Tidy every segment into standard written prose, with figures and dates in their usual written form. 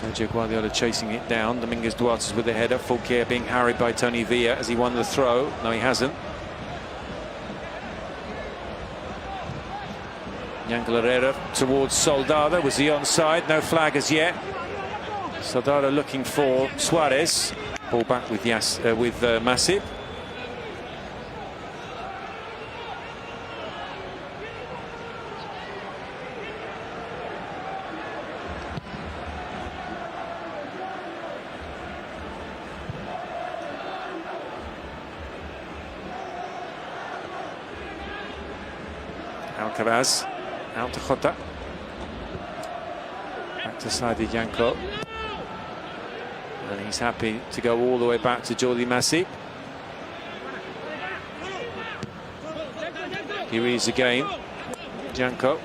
Sergio Guardiola chasing it down. Dominguez Duarte's with the header. Fulquier being harried by Tony Villa as he won the throw. No, he hasn't. Yangel Herrera towards Soldado. Was he onside? No flag as yet. Soldado looking for Suarez. Ball back with Masip. Alcaraz out to Jota. Back to Sadi Janko. And he's happy to go all the way back to Jordi Masip. Here he is again. Janko.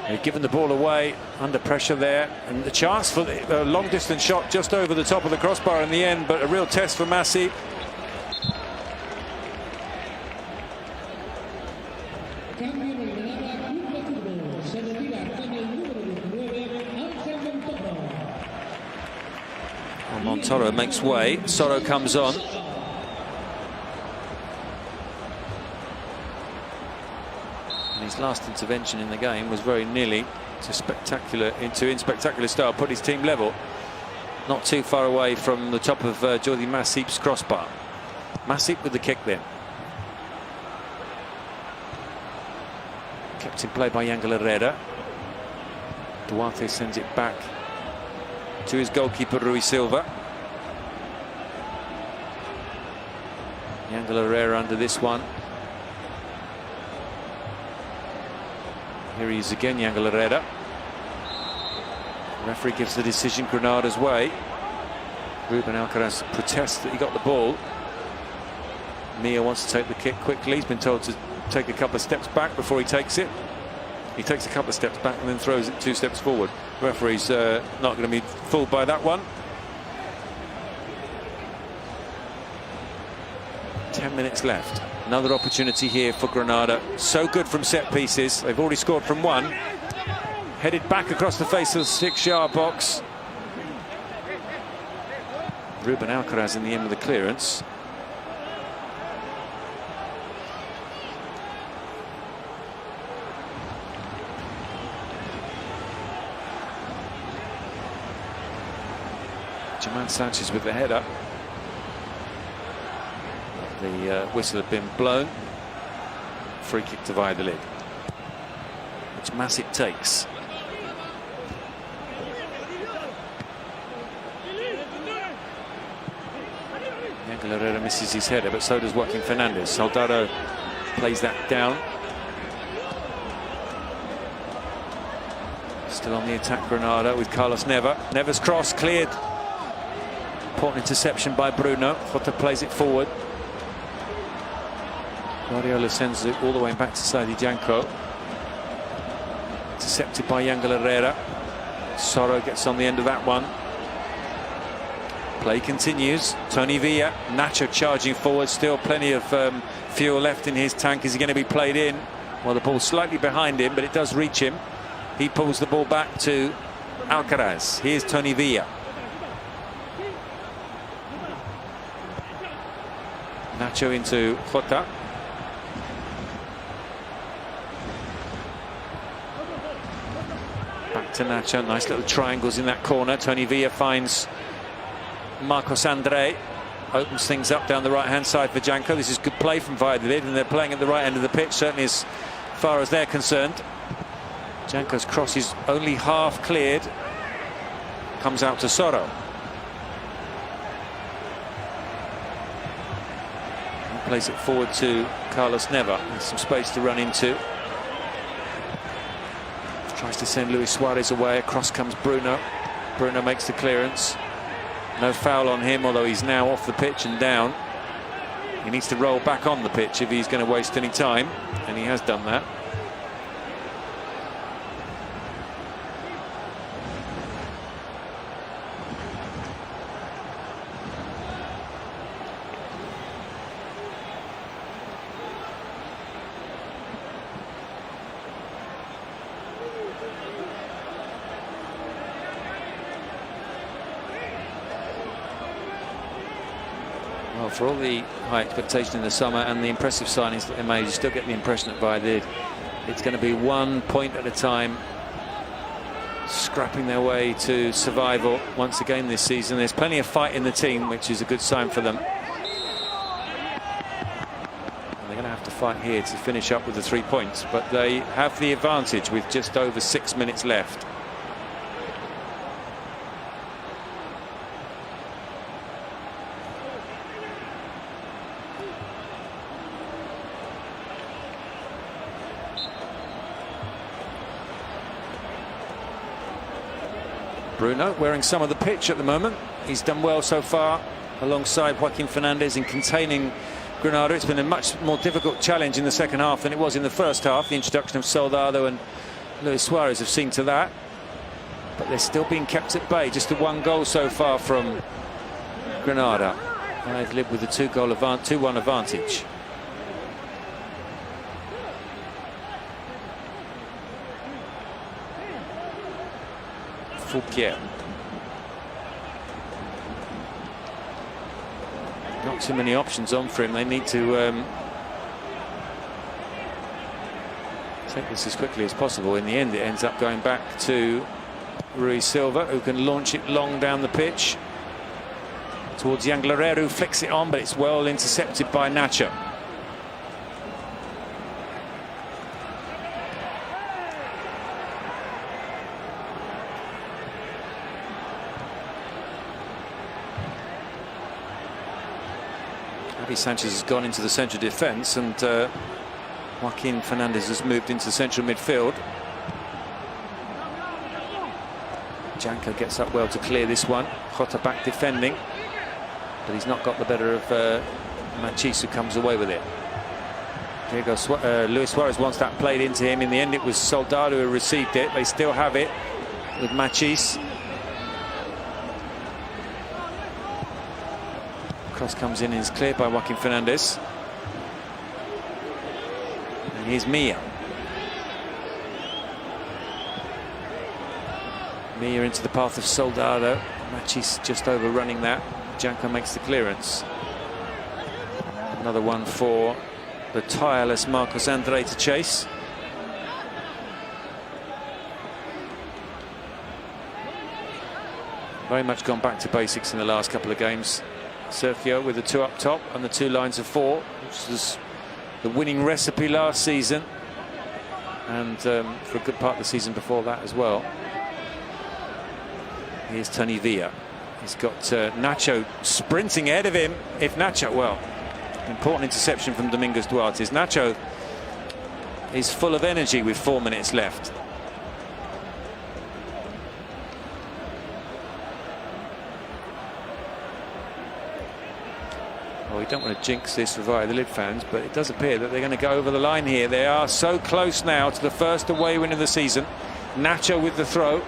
They've given the ball away under pressure there. And the chance for the long distance shot just over the top of the crossbar in the end, but a real test for Masip. Montoro makes way. Soro comes on. And his last intervention in the game was very nearly in spectacular style, put his team level. Not too far away from the top of Jordi Masip's crossbar. Masip with the kick then. Kept in play by Yangel Herrera. Duarte sends it back to his goalkeeper Rui Silva. Yangel Herrera under this one. Here he is again, Yangel Herrera. The referee gives the decision Granada's way. Ruben Alcaraz protests that he got the ball. Mia wants to take the kick quickly. He's been told to take a couple of steps back before he takes it. He takes a couple of steps back and then throws it 2 steps forward. The referee's not going to be fooled by that one. 10 minutes left. Another opportunity here for Granada. So good from set pieces. They've already scored from one. Headed back across the face of the 6-yard box. Ruben Alcaraz in the end with the clearance. German Sanchez with the header. The whistle had been blown. Free kick to Valladolid, which Masip takes. Yangel Herrera misses his header, but so does Joaquin Fernandez. Soldado plays that down. Still on the attack, Granada with Carlos Neva. Neva's cross cleared. Important interception by Bruno. Jota plays it forward. Guardiola sends it all the way back to Sadi Janko. Intercepted by Yangel Herrera. Soro gets on the end of that one. Play continues. Tony Villa. Nacho charging forward. Still plenty of fuel left in his tank. Is he going to be played in? Well, the ball's slightly behind him, but it does reach him. He pulls the ball back to Alcaraz. Here's Tony Villa. Nacho into Jota. Back to Nacho. Nice little triangles in that corner. Tony Villa finds Marcos André. Opens things up down the right-hand side for Janko. This is good play from Valladolid, and they're playing at the right end of the pitch, certainly as far as they're concerned. Janko's cross is only half cleared. Comes out to Soro. And plays it forward to Carlos Neva. There's some space to run into. Tries to send Luis Suarez away. Across comes Bruno. Bruno makes the clearance. No foul on him, although he's now off the pitch and down. He needs to roll back on the pitch if he's going to waste any time, and he has done that. for all the high expectation in the summer and the impressive signings that they made, you still get the impression that Valladolid, it's going to be 1 point at a time, scrapping their way to survival once again this season. There's plenty of fight in the team, which is a good sign for them. And they're going to have to fight here to finish up with the 3 points, but they have the advantage with just over 6 minutes left. Bruno wearing some of the pitch at the moment. He's done well so far alongside Joaquin Fernandez in containing Granada. It's been a much more difficult challenge in the second half than it was in the first half. The introduction of Soldado and Luis Suarez have seen to that. But they're still being kept at bay. Just the 1 goal so far from Granada. They've lived with a 2-1 advantage. Fouquier. Not too many options on for him. They need to take this as quickly as possible. In the end, it ends up going back to Rui Silva, who can launch it long down the pitch towards Yangler, who flicks it on, but it's well intercepted by Nacho. Sanchez has gone into the central defence, and Joaquin Fernandez has moved into central midfield. Janko gets up well to clear this one. Jota back defending, but he's not got the better of Machis, who comes away with it. Luis Suarez wants that played into him. In the end, it was Soldado who received it. They still have it with Machis. Cross comes in and is cleared by Joaquin Fernandez. And here's Mia. Mia into the path of Soldado. Machis just overrunning that. Janko makes the clearance. Another one for the tireless Marcos Andre to chase. Very much gone back to basics in the last couple of games. Sergio with the 2 up top and the 2 lines of 4, which was the winning recipe last season, and for a good part of the season before that as well. Here's Tony Villa. He's got Nacho sprinting ahead of him. If Nacho, well, important interception from Domingos Duarte. Nacho is full of energy with 4 minutes left. Well, we don't want to jinx this for Valladolid fans, but it does appear that they're going to go over the line here. They are so close now to the first away win of the season. Nacho with the throw.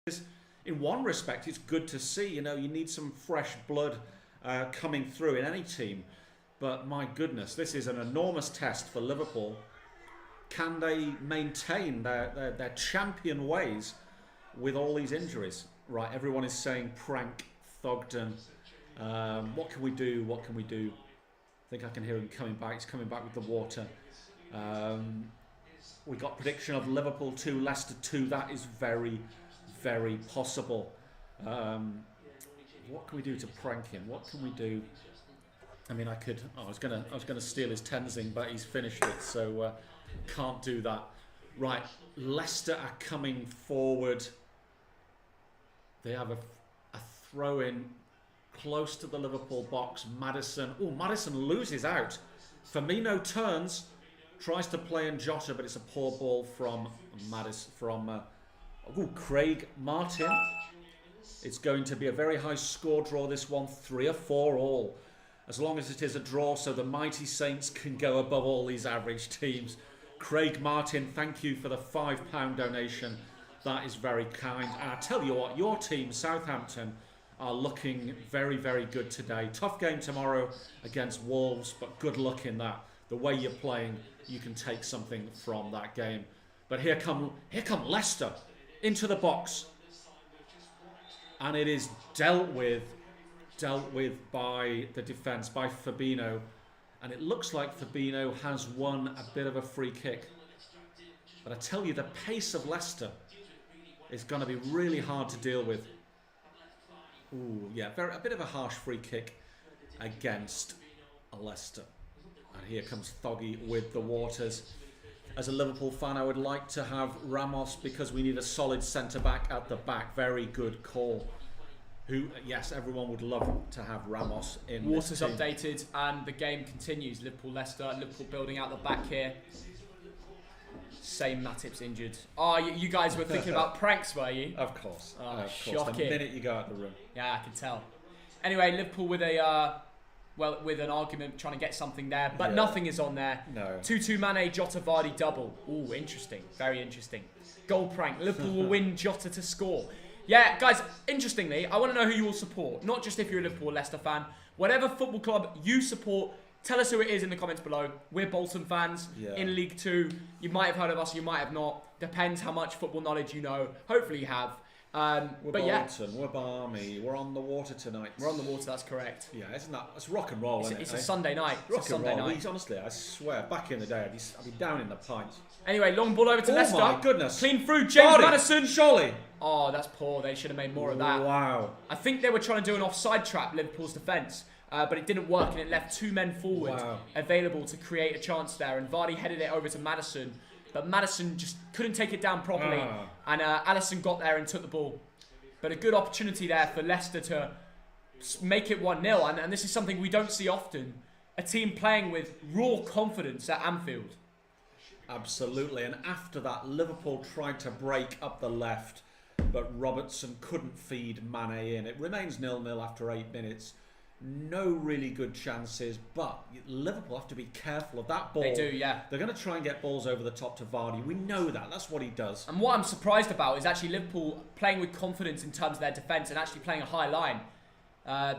In one respect, it's good to see. You know, you need some fresh blood coming through in any team. But my goodness, this is an enormous test for Liverpool. Can they maintain their champion ways with all these injuries? Right, everyone is saying prank Thogden. What can we do? What can we do? I think I can hear him coming back. He's coming back with the water. We got prediction of Liverpool 2, Leicester 2. That is very, very possible. What can we do to prank him? What can we do? I mean, I was gonna steal his Tenzing, but he's finished it, so can't do that. Right, Leicester are coming forward. They have a throw-in close to the Liverpool box. Madison. Oh, Madison loses out. Firmino turns, tries to play in Jota, but it's a poor ball from Madison. Craig Martin. It's going to be a very high score draw, this one. 3 or 4 all. As long as it is a draw, so the mighty Saints can go above all these average teams. Craig Martin, thank you for the £5 donation. That is very kind. And I tell you what, your team, Southampton, are looking very, very good today. Tough game tomorrow against Wolves, but good luck in that. The way you're playing, you can take something from that game. But here come Leicester into the box. And it is dealt with by the defence, by Fabinho. And it looks like Fabinho has won a bit of a free kick. But I tell you, the pace of Leicester is going to be really hard to deal with. Ooh, yeah, a bit of a harsh free kick against Leicester. And here comes Thoggy with the waters. As a Liverpool fan, I would like to have Ramos because we need a solid centre-back at the back. Very good call. Yes, everyone would love to have Ramos in. Waters updated and the game continues. Liverpool-Leicester, Liverpool building out the back here. Same Matip's injured. Oh, you guys were thinking about pranks, were you? Of course. Oh, of shocking. course. The minute you go out the room. Yeah, I can tell. Anyway, Liverpool with with an argument trying to get something there, but nothing is on there. No. 2-2 Mane, Jota, Vardy double. Ooh, interesting. Very interesting. Goal prank. Liverpool will win, Jota to score. Yeah, guys, interestingly, I want to know who you will support. Not just if you're a Liverpool or Leicester fan. Whatever football club you support, tell us who it is in the comments below. We're Bolton fans in League 2. You might have heard of us, you might have not. Depends how much football knowledge you know. Hopefully you have. We're Bolton, we're Barmy, we're on the water tonight. We're on the water, that's correct. Yeah, it's rock and roll, isn't it? It's a Sunday night. Rock and roll. Honestly, I swear, back in the day, I'd be down in the pints. Anyway, long ball over to Leicester. Oh my goodness. Clean through, James Madison. Surely. Oh, that's poor. They should have made more of that. Wow. I think they were trying to do an offside trap, Liverpool's defence. But it didn't work and it left 2 men forward available to create a chance there. And Vardy headed it over to Madison. But Madison just couldn't take it down properly. And Alisson got there and took the ball. But a good opportunity there for Leicester to make it 1-0. And this is something we don't see often. A team playing with raw confidence at Anfield. Absolutely. And after that, Liverpool tried to break up the left. But Robertson couldn't feed Mane in. It remains 0-0 after 8 minutes. No really good chances, but Liverpool have to be careful of that ball. They do, yeah. They're going to try and get balls over the top to Vardy. We know that. That's what he does. And what I'm surprised about is actually Liverpool playing with confidence in terms of their defence and actually playing a high line.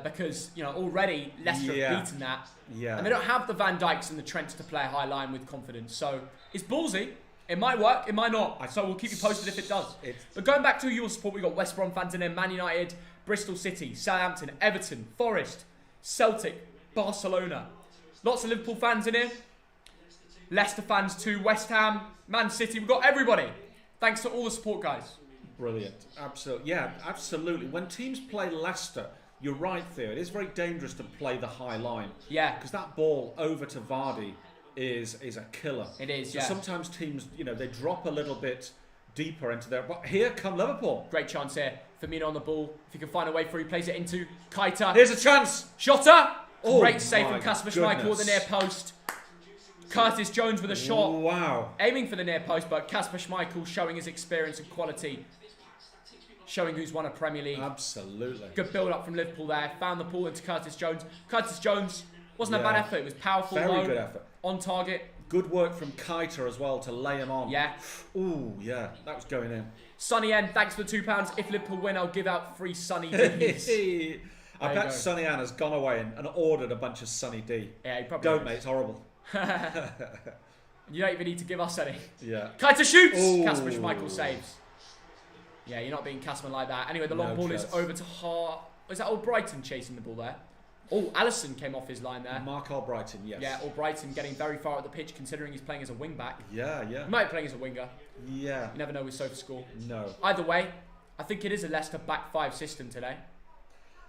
Because, already Leicester have beaten that. Yeah. And they don't have the Van Dijks and the Trents to play a high line with confidence. So it's ballsy. It might work, it might not. So we'll keep you posted if it does. But going back to your support, we've got West Brom fans in there, Man United, Bristol City, Southampton, Everton, Forest, Celtic, Barcelona. Lots of Liverpool fans in here. Leicester fans too, West Ham, Man City. We've got everybody. Thanks to all the support, guys. Brilliant. Absolutely. Yeah, absolutely. When teams play Leicester, you're right, Theo. It is very dangerous to play the high line. Yeah. Because that ball over to Vardy is a killer. It is, so sometimes teams, they drop a little bit deeper into there. But here come Liverpool. Great chance here. Firmino on the ball. If he can find a way through, he plays it into Keita. Here's a chance. Jota. Great save from Kasper Schmeichel at the near post. Curtis Jones with a shot. Wow. Aiming for the near post, but Kasper Schmeichel showing his experience and quality. Showing who's won a Premier League. Absolutely. Good build-up from Liverpool there. Found the ball into Curtis Jones. Curtis Jones wasn't a bad effort. It was powerful, Very good effort. On target. Good work from Keita as well to lay him on. Yeah. Ooh, yeah, that was going in. Sonny N, thanks for the £2. If Liverpool win, I'll give out free Sonny D's. I bet Sonny Ann has gone away and ordered a bunch of Sonny D. Yeah, he probably Don't, mate, it's horrible. You don't even need to give us any. Yeah. Keita shoots! Kasper Schmeichel saves. Yeah, you're not being Kasman like that. Anyway, the long ball is over to Hart. Is that Albrighton chasing the ball there? Oh, Allison came off his line there. Mark Albrighton, yes. Yeah, Albrighton getting very far up the pitch considering he's playing as a wing back. Yeah, yeah. He might be playing as a winger. Yeah. You never know with SofaScore. No. Either way, I think it is a Leicester back 5 system today.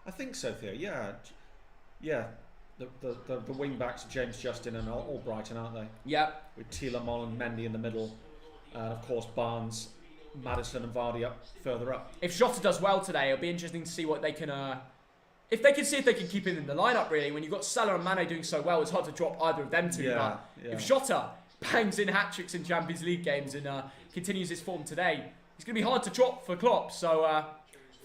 I think so, Theo. Yeah. Yeah. The wing backs are James Justin and Albrighton, aren't they? Yeah. With Tielemans and Mendy in the middle. And of course Barnes, Maddison and Vardy up further up. If Jota does well today, it'll be interesting to see what they can... if they can keep him in the lineup, really. When you've got Salah and Mane doing so well, it's hard to drop either of them two. Yeah, but if Jota bangs in hat-tricks in Champions League games and continues his form today, it's going to be hard to drop for Klopp. So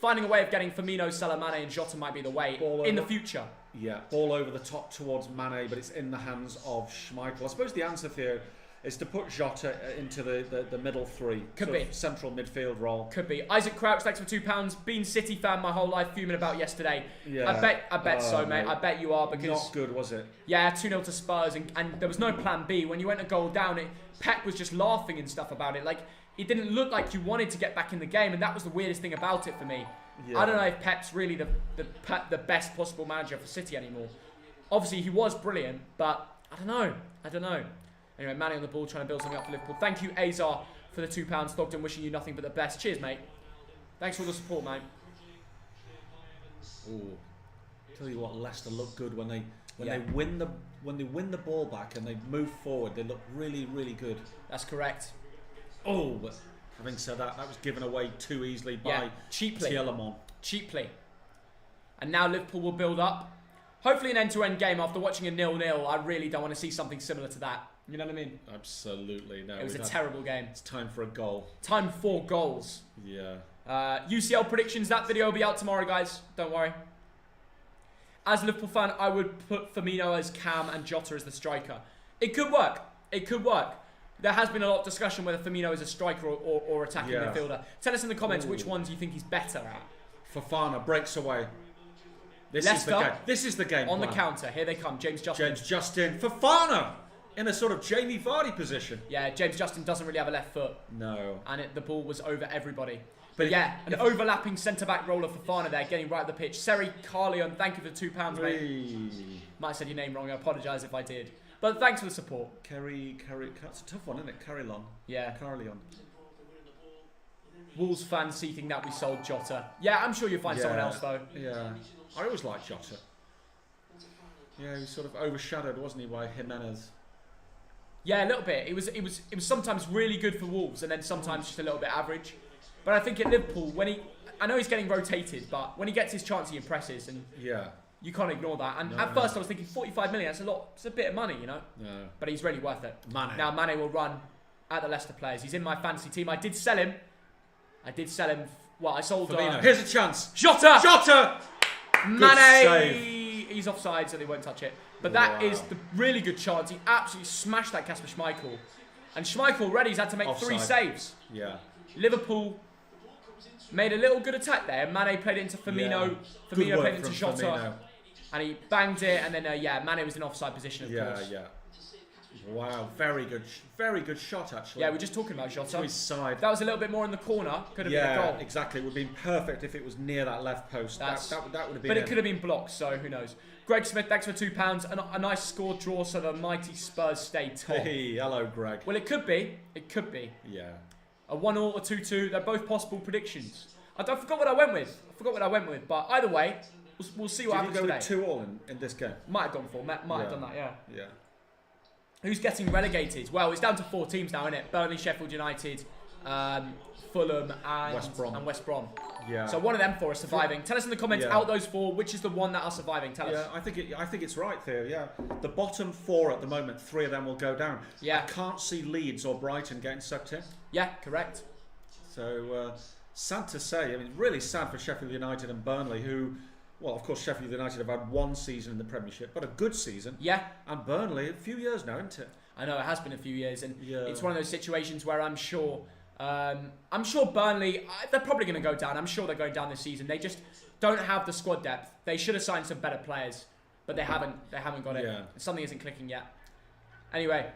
finding a way of getting Firmino, Salah, Mane and Jota might be the way in the future. Yeah, ball over the top towards Mane, but it's in the hands of Schmeichel. I suppose the answer, Theo, is to put Jota into the middle three. Could be. Central midfield role. Could be. Isaac Crouch, thanks for £2. Been City fan my whole life, fuming about yesterday. Yeah. I bet so, mate. I bet you are because... Not good, was it? Yeah, 2-0 to Spurs and there was no plan B. When you went a goal down, Pep was just laughing and stuff about it. Like, it didn't look like you wanted to get back in the game, and that was the weirdest thing about it for me. Yeah. I don't know if Pep's really the best possible manager for City anymore. Obviously, he was brilliant, but I don't know. Anyway, Manny on the ball, trying to build something up for Liverpool. Thank you, Azar, for the £2. Thogden, wishing you nothing but the best. Cheers, mate. Thanks for all the support, mate. Ooh. Tell you what, Leicester look good when they win the ball back and they move forward. They look really, really good. That's correct. Oh, but having said that, that was given away too easily by Tielemans. Cheaply. And now Liverpool will build up. Hopefully an end-to-end game. After watching a 0-0, I really don't want to see something similar to that. You know what I mean? Absolutely. No, it was a terrible game. It's time for a goal. Time for goals. Yeah. UCL predictions. That video will be out tomorrow, guys. Don't worry. As a Liverpool fan, I would put Firmino as Cam and Jota as the striker. It could work. It could work. There has been a lot of discussion whether Firmino is a striker or attacking midfielder. Tell us in the comments which ones you think he's better at. Fofana breaks away. Leicester. This is the game. On the counter. Here they come. James Justin. Fofana in a sort of Jamie Vardy position. Yeah, James Justin doesn't really have a left foot. No. And the ball was over everybody. But yeah, an overlapping centre-back role of Fofana there, getting right at the pitch. Seri Carleon, thank you for the £2, mate. Might have said your name wrong. I apologise if I did. But thanks for the support. Kerry, it's a tough one, isn't it? Carleon. Yeah. Carleon. Wolves fans seeking that we sold Jota. Yeah, I'm sure you'll find someone else though. Yeah. I always liked Jota. Yeah, he was sort of overshadowed, wasn't he, by Jimenez? Yeah, a little bit. It was sometimes really good for Wolves and then sometimes just a little bit average. But I think at Liverpool, I know he's getting rotated, but when he gets his chance, he impresses, and you can't ignore that. And at first, I was thinking 45 million. That's a lot. It's a bit of money, you know. No. But he's really worth it. Mane. Now Mane will run at the Leicester players. He's in my fantasy team. I did sell him. Well, I sold. Here's a chance. Jota. Mane. Save. He's offside, so they won't touch it. But that is the really good chance. He absolutely smashed that Kasper Schmeichel, and Schmeichel already has had to make 3 saves. Yeah. Liverpool made a little good attack there. Mane played it into Firmino. Firmino played it into Jota. And he banged it. And then, Mane was in offside position, of course. Yeah. Wow, very good shot, actually. Yeah, we're just talking about Jota. To his side. That was a little bit more in the corner. Could have been a goal. Yeah, exactly. It would have been perfect if it was near that left post. That would have been But it could have been blocked, so who knows. Greg Smith, thanks for £2. A nice score draw so the mighty Spurs stay top. Hey, hello, Greg. Well, it could be. It could be. Yeah. A 1-1 or 2-2. They're both possible predictions. I forgot what I went with. But either way, we'll see what happens today. Did you go with 2-2 in this game? Might have gone for. Might have done that, yeah. Yeah. Who's getting relegated? Well, it's down to 4 teams now, isn't it? Burnley, Sheffield United, Fulham and West Brom. Yeah. So one of them 4 are surviving. Tell us in the comments, out those 4, which is the one that are surviving? Tell us. Yeah, I think it's right, Theo. Yeah. The bottom 4 at the moment, 3 of them will go down. Yeah. I can't see Leeds or Brighton getting sucked in. Yeah, correct. So sad to say. I mean, really sad for Sheffield United and Burnley, who Well, of course, Sheffield United have had one season in the Premiership, but a good season. Yeah. And Burnley, a few years now, isn't it? I know, it has been a few years, and it's one of those situations where I'm sure Burnley, they're probably going to go down. I'm sure they're going down this season. They just don't have the squad depth. They should have signed some better players, but they haven't. They haven't got it. Yeah. Something isn't clicking yet. Anyway,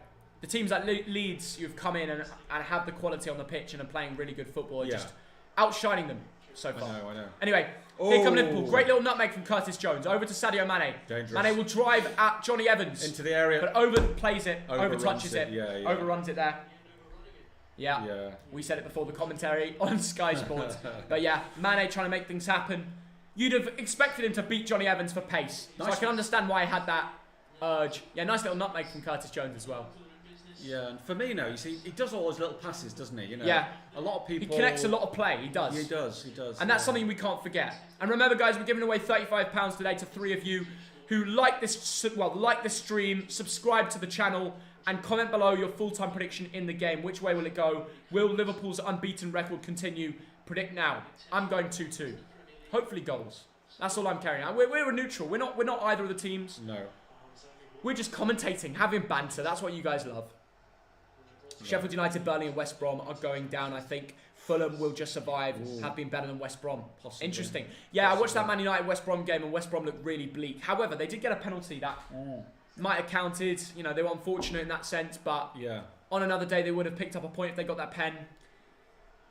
the teams like Leeds, who've come in and have the quality on the pitch and are playing really good football, are just outshining them so far. I know. Anyway, here come Liverpool. Great little nutmeg from Curtis Jones. Over to Sadio Mane. Dangerous. Mane will drive at Johnny Evans. Into the area. But overplays it, Overruns overtouches it, yeah. overruns it there. Yeah. We said it before the commentary on Sky Sports. But yeah, Mane trying to make things happen. You'd have expected him to beat Johnny Evans for pace. Nice. So I can understand why he had that urge. Yeah, nice little nutmeg from Curtis Jones as well. Yeah, and Firmino, you see, he does all those little passes, doesn't he? You know, yeah. A lot of people... He connects a lot of play, he does. He does. And that's something we can't forget. And remember, guys, we're giving away £35 today to 3 of you who like this stream, subscribe to the channel, and comment below your full-time prediction in the game. Which way will it go? Will Liverpool's unbeaten record continue? Predict now. I'm going 2-2. Hopefully goals. That's all I'm carrying out. We're a neutral. We're not either of the teams. No. We're just commentating, having banter. That's what you guys love. Yeah. Sheffield United, Burnley and West Brom are going down, I think. Fulham will just survive, have been better than West Brom. Possibly. Interesting. Yeah, I watched that Man United West Brom game and West Brom looked really bleak. However, they did get a penalty that might have counted. You know, they were unfortunate in that sense, but on another day they would have picked up a point if they got that pen.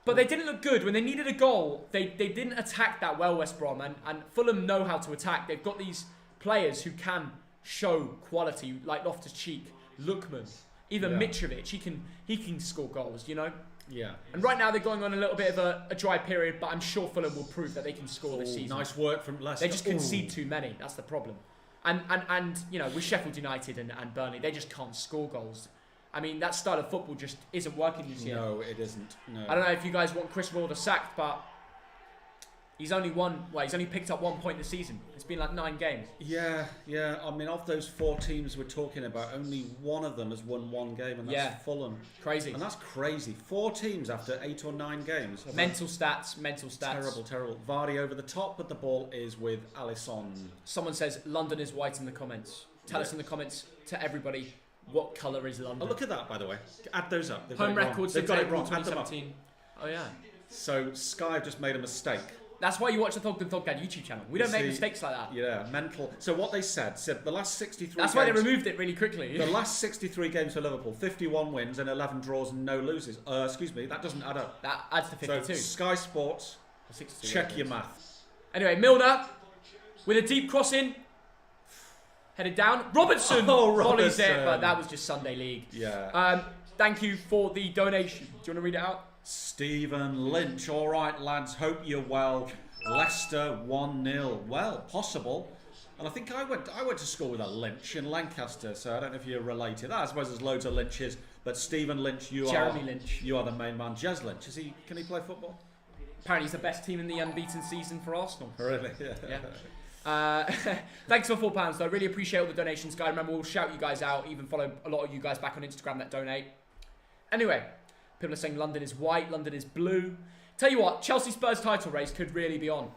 But they didn't look good. When they needed a goal, they didn't attack that well, West Brom. And Fulham know how to attack. They've got these players who can show quality, like Loftus-Cheek, Lookman, even Mitrovic. He can score goals, you know? Yeah. And right now they're going on a little bit of a dry period, but I'm sure Fulham will prove that they can score this season. Nice work from Leicester. They just concede too many. That's the problem. And you know, with Sheffield United and Burnley, they just can't score goals. I mean, that style of football just isn't working this year. No, it isn't. No. I don't know if you guys want Chris Wilder sacked, but he's only picked up 1 point this season. It's been like 9 games. Yeah. I mean, of those 4 teams we're talking about, only one of them has won 1 game, and that's Fulham. Crazy. And that's crazy. 4 teams after 8 or 9 games. Mental stats. Terrible. Vardy over the top, but the ball is with Alisson. Someone says London is white in the comments. Tell us in the comments to everybody, what colour is London? Oh, look at that, by the way. Add those up. Home records They've got it wrong. 2017. Oh, yeah. So Sky just made a mistake. That's why you watch the Thogden Thogdad YouTube channel. We don't make mistakes like that. Yeah, mental. So what they said the last 63 That's why they removed it really quickly. The last 63 games for Liverpool, 51 wins and 11 draws and no loses. Excuse me, that doesn't add up. That adds to 52. So Sky Sports, check your math. Anyway, Milner with a deep cross in. Headed down. Robertson volleys it, but that was just Sunday League. Yeah. Thank you for the donation. Do you want to read it out? Stephen Lynch. All right, lads. Hope you're well. Leicester 1-0. Well, possible. And I think I went to school with a Lynch in Lancaster, so I don't know if you're related. I suppose there's loads of Lynches, but Stephen Lynch, Jeremy Lynch. You are the main man. Jez Lynch. Can he play football? Apparently he's the best team in the unbeaten season for Arsenal. Really? Yeah. Thanks for £4 though. I really appreciate all the donations, guys. Remember, we'll shout you guys out, even follow a lot of you guys back on Instagram that donate. Anyway, people are saying London is white, London is blue. Tell you what, Chelsea Spurs title race could really be on.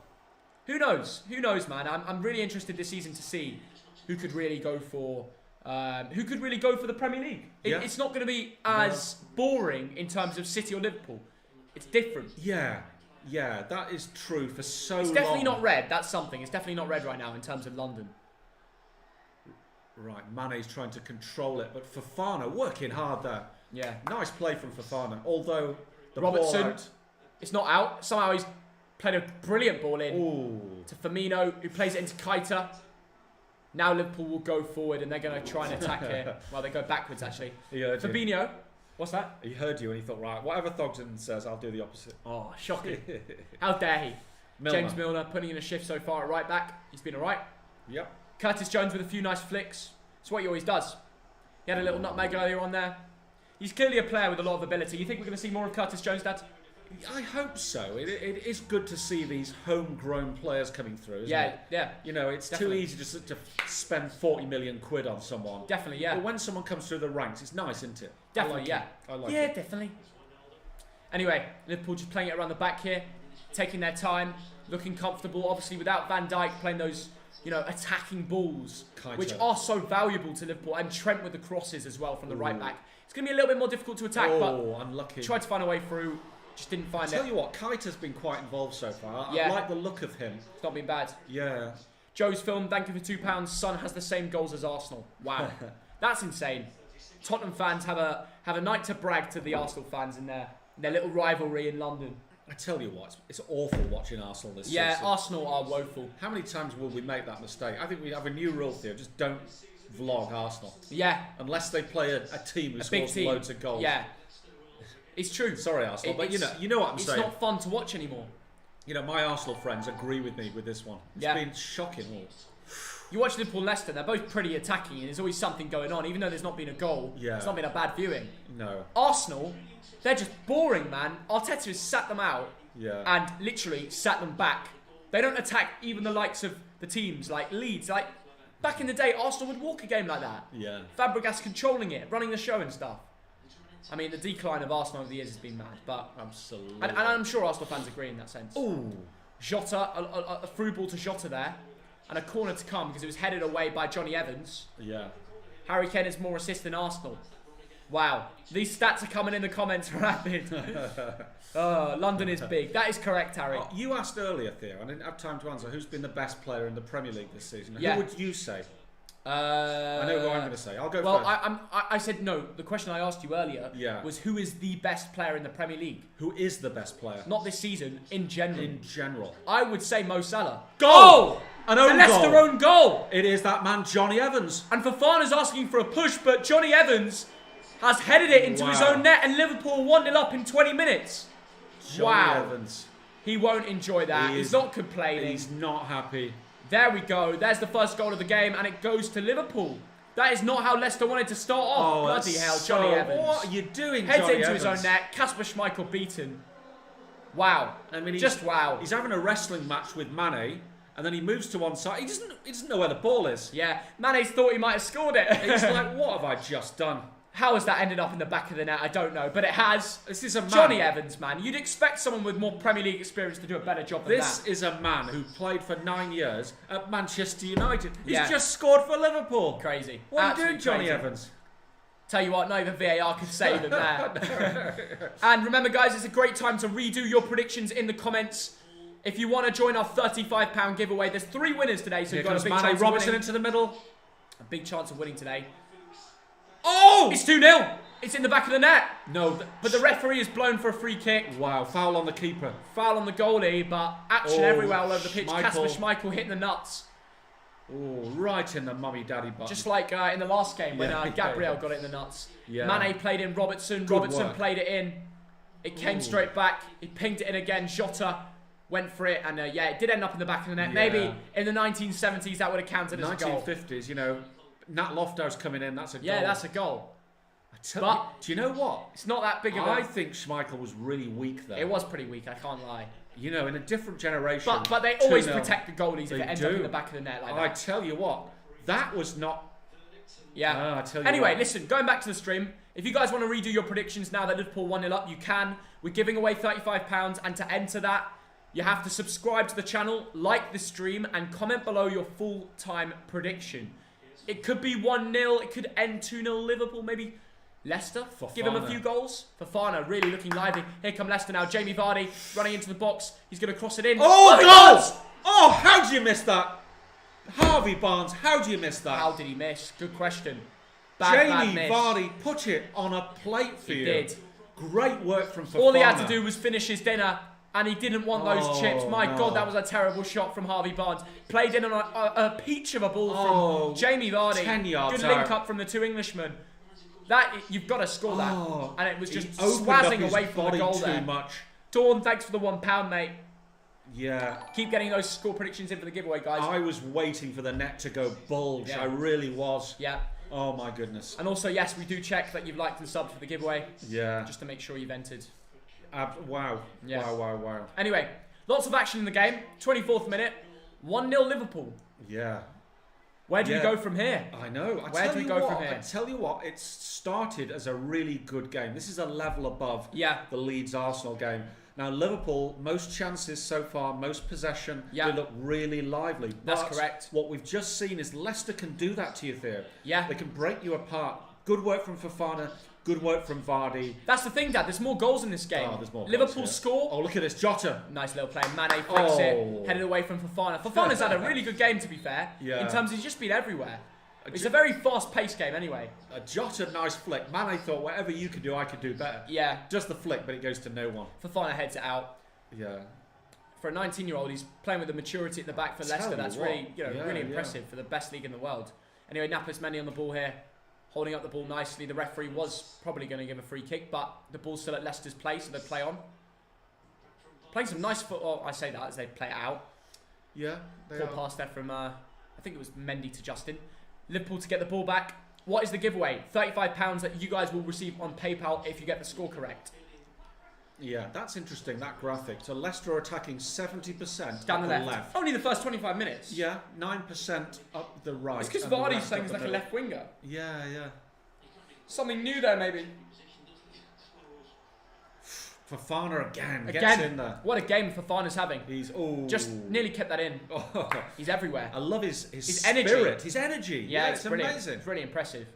Who knows, man? I'm really interested this season to see who could really go for the Premier League. It's not going to be as boring in terms of City or Liverpool. It's different. Yeah, that is true for so long. It's definitely not red. That's something. It's definitely not red right now in terms of London. Right, Mane's trying to control it, but Fofana working hard there. Yeah. Nice play from Fofana. Although the Robertson, ball out. It's not out. Somehow he's played a brilliant ball in to Firmino, who plays it into Keita. Now Liverpool will go forward and they're going to try and attack here. Well, they go backwards actually. Fabinho. What's that? He heard you and he thought, right, whatever Thogden says, I'll do the opposite. Oh, shocking. How dare he? James Milner putting in a shift so far at right back. He's been alright. Yep. Curtis Jones with a few nice flicks. It's what he always does. He had a little nutmeg earlier on there. He's clearly a player with a lot of ability. You think we're going to see more of Curtis Jones, Dad? I hope so. It is good to see these homegrown players coming through, isn't it? Yeah. You know, it's definitely too easy just to spend 40 million quid on someone. Definitely, yeah. But when someone comes through the ranks, it's nice, isn't it? Definitely, I like it. Yeah, definitely. Anyway, Liverpool just playing it around the back here, taking their time. looking comfortable. Obviously, without Van Dijk playing those, attacking balls, which are so valuable to Liverpool, and Trent with the crosses as well from the right back. It's going to be a little bit more difficult to attack, but unlucky. Tried to find a way through, just didn't find it. Tell you what, Keita's been quite involved so far. Yeah. I like the look of him. It's not been bad. Yeah. Joe's film, thank you for £2. Son has the same goals as Arsenal. Wow, that's insane. Tottenham fans have a night to brag to the Arsenal fans in their little rivalry in London. I tell you what, it's awful watching Arsenal this season. Yeah, Arsenal are woeful. How many times will we make that mistake? I think we have a new rule here. Just don't vlog Arsenal. Yeah. Unless they play a team who scores loads of goals. Yeah. It's true. Sorry, Arsenal, but you know what I'm saying. It's not fun to watch anymore. My Arsenal friends agree with me with this one. It's been shocking. You watch Liverpool and Leicester, they're both pretty attacking, and there's always something going on, even though there's not been a goal. Yeah. It's not been a bad viewing. No. Arsenal, they're just boring, man. Arteta has sat them out and literally sat them back. They don't attack even the likes of the teams like Leeds. Like, back in the day, Arsenal would walk a game like that. Yeah. Fabregas controlling it, running the show and stuff. I mean, the decline of Arsenal over the years has been mad, but absolutely. And I'm sure Arsenal fans agree in that sense. Ooh, Jota, a through ball to Jota there, and a corner to come because it was headed away by Johnny Evans. Yeah. Harry Kane has more assists than Arsenal. Wow, these stats are coming in the comments rapid. London is big. That is correct, Harry. You asked earlier, Theo, I didn't have time to answer. Who's been the best player in the Premier League this season? Yeah. Who would you say? I know who I'm going to say. I'll go first. I said no. The question I asked you earlier was who is the best player in the Premier League? Who is the best player? Not this season, in general. In general. I would say Mo Salah. Goal! An own goal! Leicester own goal! It is that man, Johnny Evans. And Fofana's asking for a push, but Johnny Evans has headed it into his own net, and Liverpool 1-0 up in 20 minutes. Johnny Evans. He won't enjoy that. He's not complaining. He's not happy. There we go. There's the first goal of the game, and it goes to Liverpool. That is not how Leicester wanted to start off. Bloody hell, Johnny Evans. What are you doing, Heads Johnny into Evans? his own net. Kasper Schmeichel beaten. Wow. I mean, just wow. He's having a wrestling match with Mane, and then he moves to one side. He doesn't know where the ball is. Yeah. Mane's thought he might have scored it. He's like, what have I just done? How has that ended up in the back of the net? I don't know, but it has. This is a man. Johnny Evans, man. You'd expect someone with more Premier League experience to do a better job than that. This is a man who played for 9 years at Manchester United. He's just scored for Liverpool. Crazy. What are you doing, Johnny Evans? Tell you what, not even VAR could save him there. And remember, guys, it's a great time to redo your predictions in the comments. If you want to join our £35 giveaway, there's 3 winners today, so you've got a big chance of Robinson winning. into the middle. A big chance of winning today. Oh! It's 2-0. It's in the back of the net. No. But the referee has blown for a free kick. Wow, foul on the keeper. Foul on the goalie, but action everywhere all over the pitch. Kasper Schmeichel hitting the nuts. Oh, right in the mummy-daddy button. Just like in the last game when Gabriel got it in the nuts. Yeah. Mane played in Robertson. Robertson played it in. It came straight back. He pinged it in again. Jota went for it. And it did end up in the back of the net. Yeah. Maybe in the 1970s that would have counted as a goal. 1950s, you know. Nat Loftus coming in, that's a goal. Yeah, that's a goal. But do you know what? It's not that big of a... I think Schmeichel was really weak there. It was pretty weak, I can't lie. You know, in a different generation... But they always protect the goalies if it ends up in the back of the net like that. I tell you what, that was not... Yeah. I tell you anyway, what. Listen, going back to the stream, if you guys want to redo your predictions now that Liverpool 1-0 up, you can. We're giving away £35, and to enter that, you have to subscribe to the channel, like the stream, and comment below your full-time prediction. It could be 1-0, it could end 2-0 Liverpool, maybe Leicester. Fofana. Give them a few goals. Fofana really looking lively. Here come Leicester now. Jamie Vardy running into the box. He's going to cross it in. Oh, goals! Oh, how do you miss that? Harvey Barnes, how do you miss that? How did he miss? Good question. Jamie Vardy put it on a plate for you. He did. Great work from Fofana. All he had to do was finish his dinner, and he didn't want those chips. My God, that was a terrible shot from Harvey Barnes. Played in on a peach of a ball from Jamie Vardy. 10 yards Good link up from the 2 Englishmen. You've got to score that. And it was just swazzing away from the goal there. Much. Dawn, thanks for the £1, mate. Yeah. Keep getting those score predictions in for the giveaway, guys. I was waiting for the net to go bulge. Yeah. I really was. Yeah. Oh, my goodness. And also, yes, we do check that you've liked and subbed for the giveaway. Yeah. Just to make sure you've entered. Wow. Yeah. Wow. Anyway, lots of action in the game. 24th minute. 1-0 Liverpool. Yeah. Where do we go from here? I know. Where do we go from here? I tell you what, it started as a really good game. This is a level above the Leeds-Arsenal game. Now, Liverpool, most chances so far, most possession. Yeah. They look really lively. That's But correct. What we've just seen is Leicester can do that to you, Theo. Yeah. They can break you apart. Good work from Fofana. Good work from Vardy. That's the thing, Dad. There's more goals in this game. Oh, there's more Liverpool goals, yeah. score. Oh, look at this. Jota. Nice little play. Mane flicks it. Oh. Headed away from Fofana. Fofana's had a really good game, to be fair. Yeah. In terms of he's just been everywhere. It's a very fast-paced game anyway. A Jota, nice flick. Mane thought, whatever you can do, I can do better. Yeah. Just the flick, but it goes to no one. Fofana heads it out. Yeah. For a 19-year-old, he's playing with the maturity at the back for Leicester. That's really, really impressive for the best league in the world. Anyway, Napolis Mendy on the ball here, holding up the ball nicely. The referee was probably going to give a free kick, but the ball's still at Leicester's place, so they play on. Playing some nice football. I say that as they play it out. Yeah. Poor pass there from, I think it was Mendy to Justin. Liverpool to get the ball back. What is the giveaway? £35 that you guys will receive on PayPal if you get the score correct. Yeah, that's interesting, that graphic. So Leicester are attacking 70% Down up the left. Only the first 25 minutes. Yeah, 9% up the right. It's because and the Vardy's rest saying up he's the like a middle. left winger. Yeah, yeah. Something new there, maybe. Fofana again gets in there. What a game Fofana's having. He's just nearly kept that in. Oh. He's everywhere. I love his energy. spirit, his energy. Yeah, it's brilliant. amazing. It's really impressive.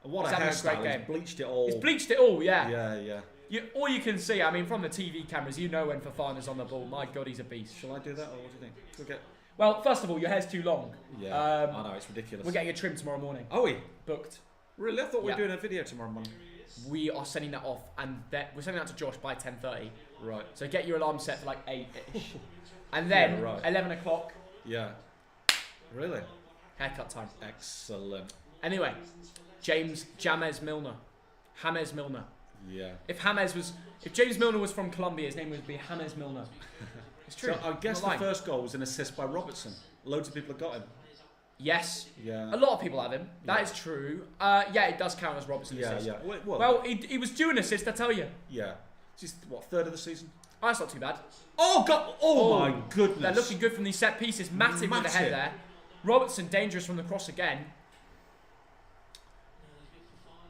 And what He's a having a hairstyle. great He's game. bleached it all. He's bleached it all, yeah. Yeah, yeah. All you can see, I mean, from the TV cameras, you know when Fofana's on the ball. My God, he's a beast. Shall I do that, or what do you think? We'll get... Well, first of all, your hair's too long. Yeah, I know, it's ridiculous. We're getting a trim tomorrow morning. Are we? Booked. Really? I thought we were doing a video tomorrow morning. We are sending that off, and we're sending that to Josh by 10:30. Right. So get your alarm set for like 8-ish. And then, 11 o'clock. Yeah. Really? Haircut time. Excellent. Anyway, James Milner. Yeah. If James Milner was from Colombia, his name would be James Milner. It's true. So I guess the first goal was an assist by Robertson. Loads of people have got him. Yes. Yeah. A lot of people have him. That is true. Yeah, it does count as Robertson's assist. Yeah. Well, he was due an assist, I tell you. Yeah. Just what, third of the season? Oh, that's not too bad. Oh God! Oh my goodness! They're looking good from these set pieces. Matip with the head there. Robertson dangerous from the cross again.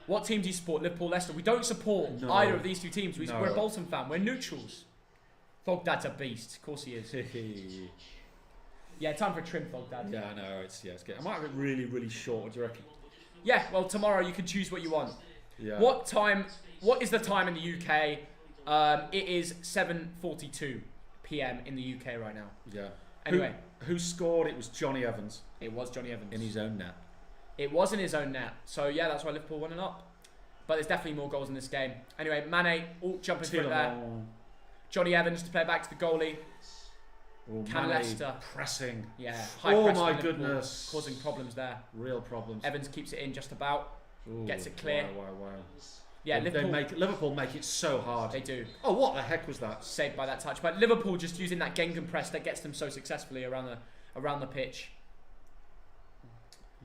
What team do you support? Liverpool, Leicester. We don't support either of these two teams. We're a Bolton fan. We're neutrals. Thogdad's a beast. Of course he is. Yeah, time for a trim, Thogdad. Yeah, I know. It's good. I might have it really, really short. What do you reckon? Yeah. Well, tomorrow you can choose what you want. Yeah. What is the time in the UK? It is 7:42 p.m. in the UK right now. Yeah. Anyway, who scored? It was Johnny Evans. It was Johnny Evans in his own net. It was in his own net. So yeah, that's why Liverpool won it up. But there's definitely more goals in this game. Anyway, Mane jumping through there. Johnny Evans to play back to the goalie. Can Leicester pressing? Yeah. Oh my goodness! Causing problems there. Real problems. Evans keeps it in just about. Ooh, gets it clear. Wow. Yeah, Liverpool make it so hard. They do. Oh, what the heck was that? Saved by that touch. But Liverpool just using that Gengen press that gets them so successfully around the pitch.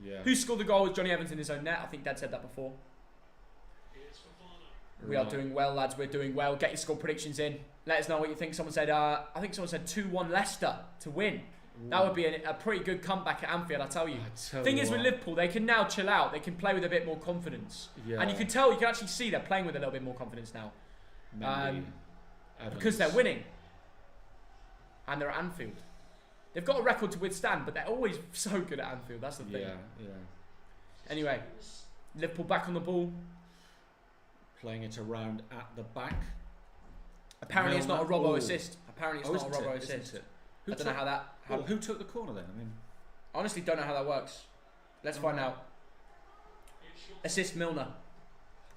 Yeah. Who scored the goal with Johnny Evans in his own net? I think Dad said that before. We are doing well, lads. We're doing well. Get your score predictions in. Let us know what you think. Someone said, I think someone said 2-1 Leicester to win. Ooh. That would be a pretty good comeback at Anfield, I tell you. Thing is with Liverpool, they can now chill out. They can play with a bit more confidence. Yeah. And you can actually see they're playing with a little bit more confidence now. Because they're winning. And they're at Anfield. They've got a record to withstand, but they're always so good at Anfield. That's the thing. Yeah. Anyway, Liverpool back on the ball. Playing it around at the back. Apparently it's not a Robbo assist. Apparently it's not a Robbo assist. I don't know how that... who took the corner then? I mean, honestly don't know how that works. Let's find out. Assist Milner.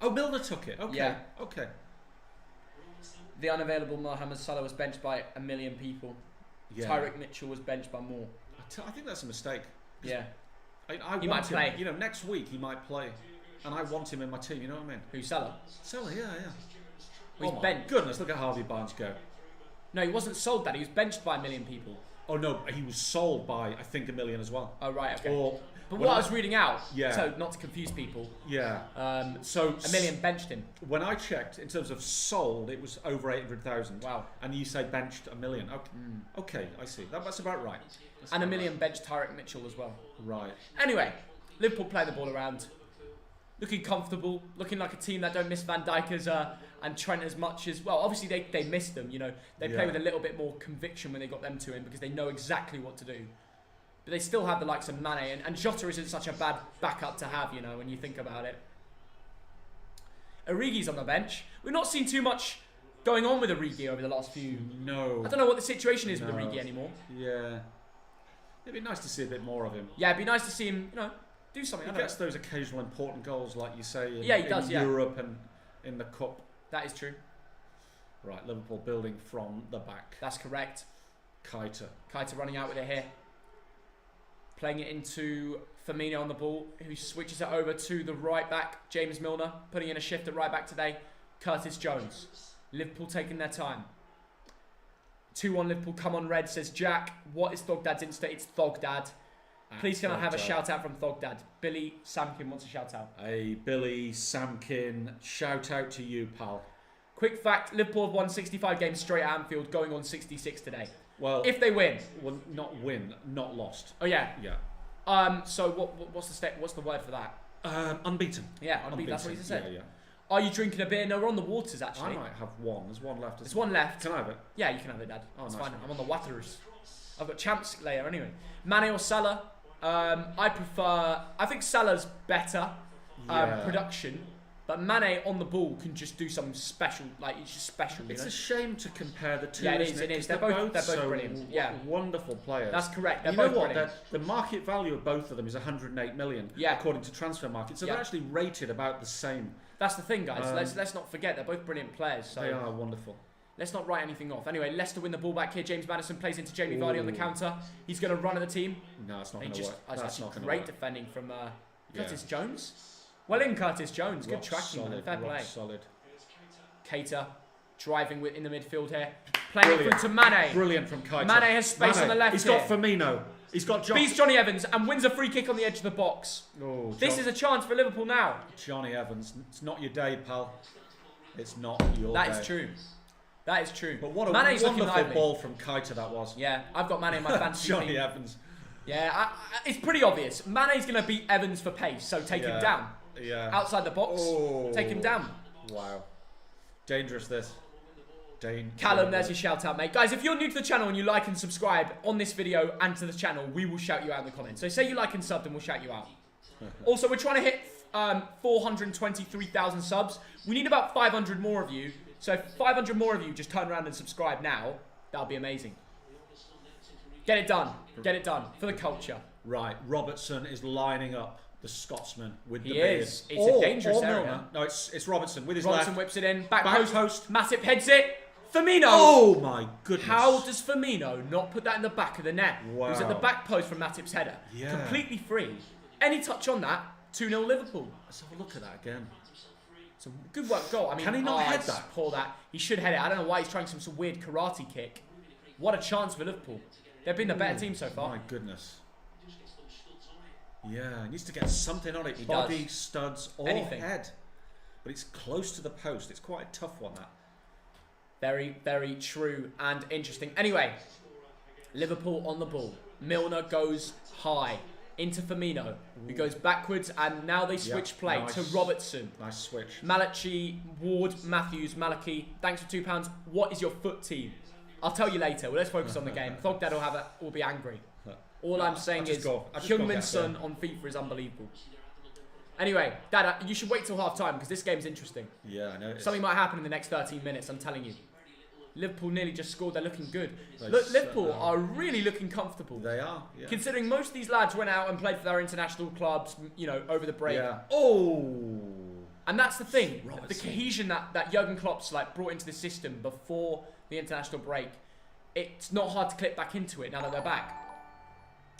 Oh, Milner took it. Okay. Yeah. Okay. The unavailable Mohamed Salah was benched by 1 million people. Yeah. Tyreek Mitchell was benched by more. I think that's a mistake. Yeah. He might play. You know, next week he might play. And I want him in my team, you know what I mean? Who, Salah? Salah, yeah. Well, he's benched. Goodness, look at Harvey Barnes go. No, he wasn't sold that. He was benched by 1 million people. Oh, no, he was sold by, I think, 1 million as well. Oh, right, okay. But what I was reading out, so not to confuse people. Yeah. So 1 million benched him. When I checked, in terms of sold, it was over 800,000. Wow. And you say benched 1 million. Okay, okay, I see. That's about right. And 1 million benched Tyreek Mitchell as well. Right. Anyway, Liverpool play the ball around. looking comfortable, looking like a team that don't miss Van Dijk and Trent as much as... Well, obviously they missed them, you know. They play with a little bit more conviction when they got them two in because they know exactly what to do. But they still have the likes of Mane, and Jota isn't such a bad backup to have, you know, when you think about it. Origi's on the bench. We've not seen too much going on with Origi over the last few... No. I don't know what the situation is with Origi anymore. Yeah. It'd be nice to see a bit more of him. Yeah, it'd be nice to see him, you know, do something. He gets those occasional important goals, like you say, in, he does, in Europe and in the Cup. That is true. Right, Liverpool building from the back. That's correct. Keita running out with it here. Playing it into Firmino on the ball, who switches it over to the right back, James Milner, putting in a shift at right back today. Curtis Jones. Liverpool taking their time. 2-1 Liverpool, come on Red, says Jack. What is Thogdad's Insta? It's Thogdad. Please can I have a shout out from Thogdad? Billy Samkin wants a shout out. Hey, Billy Samkin, shout out to you, pal. Quick fact, Liverpool have won 65 games straight at Anfield, going on 66 today. Well, if they win. Well, not win, not lost. Oh, yeah. Yeah. So what's the word for that? Unbeaten. Yeah, unbeaten. That's what he said. Yeah. Are you drinking a beer? No, we're on the waters, actually. I might have one. There's one left. There's one left. Can I have it? Yeah, you can have it, Dad. Oh, it's nice fine. one. I'm on the waters. I've got champs later anyway. Mane or Salah? I think Salah's better production, but Mane on the ball can just do something special. Like, it's just special. It's a shame to compare the two. Yeah, it is. They're both so brilliant. Yeah, wonderful players. That's correct. They're you both know what? brilliant. The market value of both of them is 108 million, according to Transfer Market. So they're actually rated about the same. That's the thing, guys. Let's not forget they're both brilliant players. So they are wonderful. Let's not write anything off. Anyway, Leicester win the ball back here. James Maddison plays into Jamie Vardy on the counter. He's going to run at the team. No, it's not going to work. That's not great defending from Curtis Jones. Well in, Curtis Jones. Good tracking, man. Fair play. Solid. Keita driving in the midfield here. Playing it through to Mane. Brilliant from Keita. Mane has space on the left. He's got Firmino. He's got beats Johnny Evans and wins a free kick on the edge of the box. Oh, this is a chance for Liverpool now. Johnny Evans. It's not your day, pal. It's not your day. That is true. That is true. But what a wonderful ball from Keita that was. Yeah, I've got Mane in my fantasy Johnny team. Evans. Yeah, it's pretty obvious. Mane's going to beat Evans for pace, so take him down. Yeah. Outside the box, take him down. Wow. Dangerous this. Callum, there's your shout out, mate. Guys, if you're new to the channel and you like and subscribe on this video and to the channel, we will shout you out in the comments. So say you like and subbed and we'll shout you out. Also, we're trying to hit 423,000 subs. We need about 500 more of you. So if 500 more of you just turn around and subscribe now, that'll be amazing. Get it done. Get it done for the culture. Right, Robertson is lining up the Scotsman with the beard. It's a dangerous area. No, it's Robertson with his Robertson left. whips it in. Back post. Matip heads it. Firmino. Oh my goodness. How does Firmino not put that in the back of the net? Wow. It was at the back post from Matip's header. Yeah. Completely free. Any touch on that, 2-0 Liverpool. Let's have a look at that again. It's a good work goal. I mean, can he not head that? Poor that. He should head it. I don't know why he's trying some sort of weird karate kick. What a chance for Liverpool. They've been the better team so far. My goodness. Yeah, he needs to get something on it. Body, studs, or head. But it's close to the post. It's quite a tough one, that. Very, very true and interesting. Anyway, Liverpool on the ball. Milner goes high into Firmino, who goes backwards, and now they switch play to Robertson. Nice switch. Malachi, Ward, Matthews, Malachi. Thanks for £2. What is your foot team? I'll tell you later. Well, let's focus on the game. Thogdad will be angry. All I'm saying is Heung-min Son on FIFA is unbelievable. Anyway, Dad, you should wait till half time because this game's interesting. Yeah, I know. Something might happen in the next 13 minutes, I'm telling you. Liverpool nearly just scored. They're looking good. Look, Liverpool are really looking comfortable. They are, yeah. Considering most of these lads went out and played for their international clubs, you know, over the break. Yeah. Oh! And that's the thing. The cohesion that Jurgen Klopp's brought into the system before the international break, it's not hard to clip back into it now that they're back.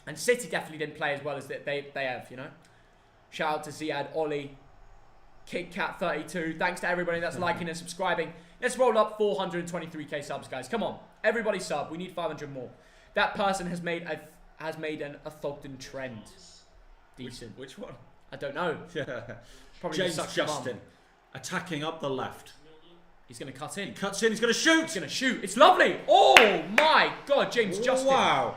And City definitely didn't play as well as they have, you know. Shout out to Ziad, Ollie, KitKat32. Thanks to everybody that's liking and subscribing. Let's roll up 423k subs, guys. Come on, everybody sub. We need 500 more. That person has made an Thogden trend. Decent. Which one? I don't know. Yeah. Probably James Justin attacking up the left. He's going to cut in. He cuts in. He's going to shoot. He's going to shoot. It's lovely. Oh my God, James Justin. Wow.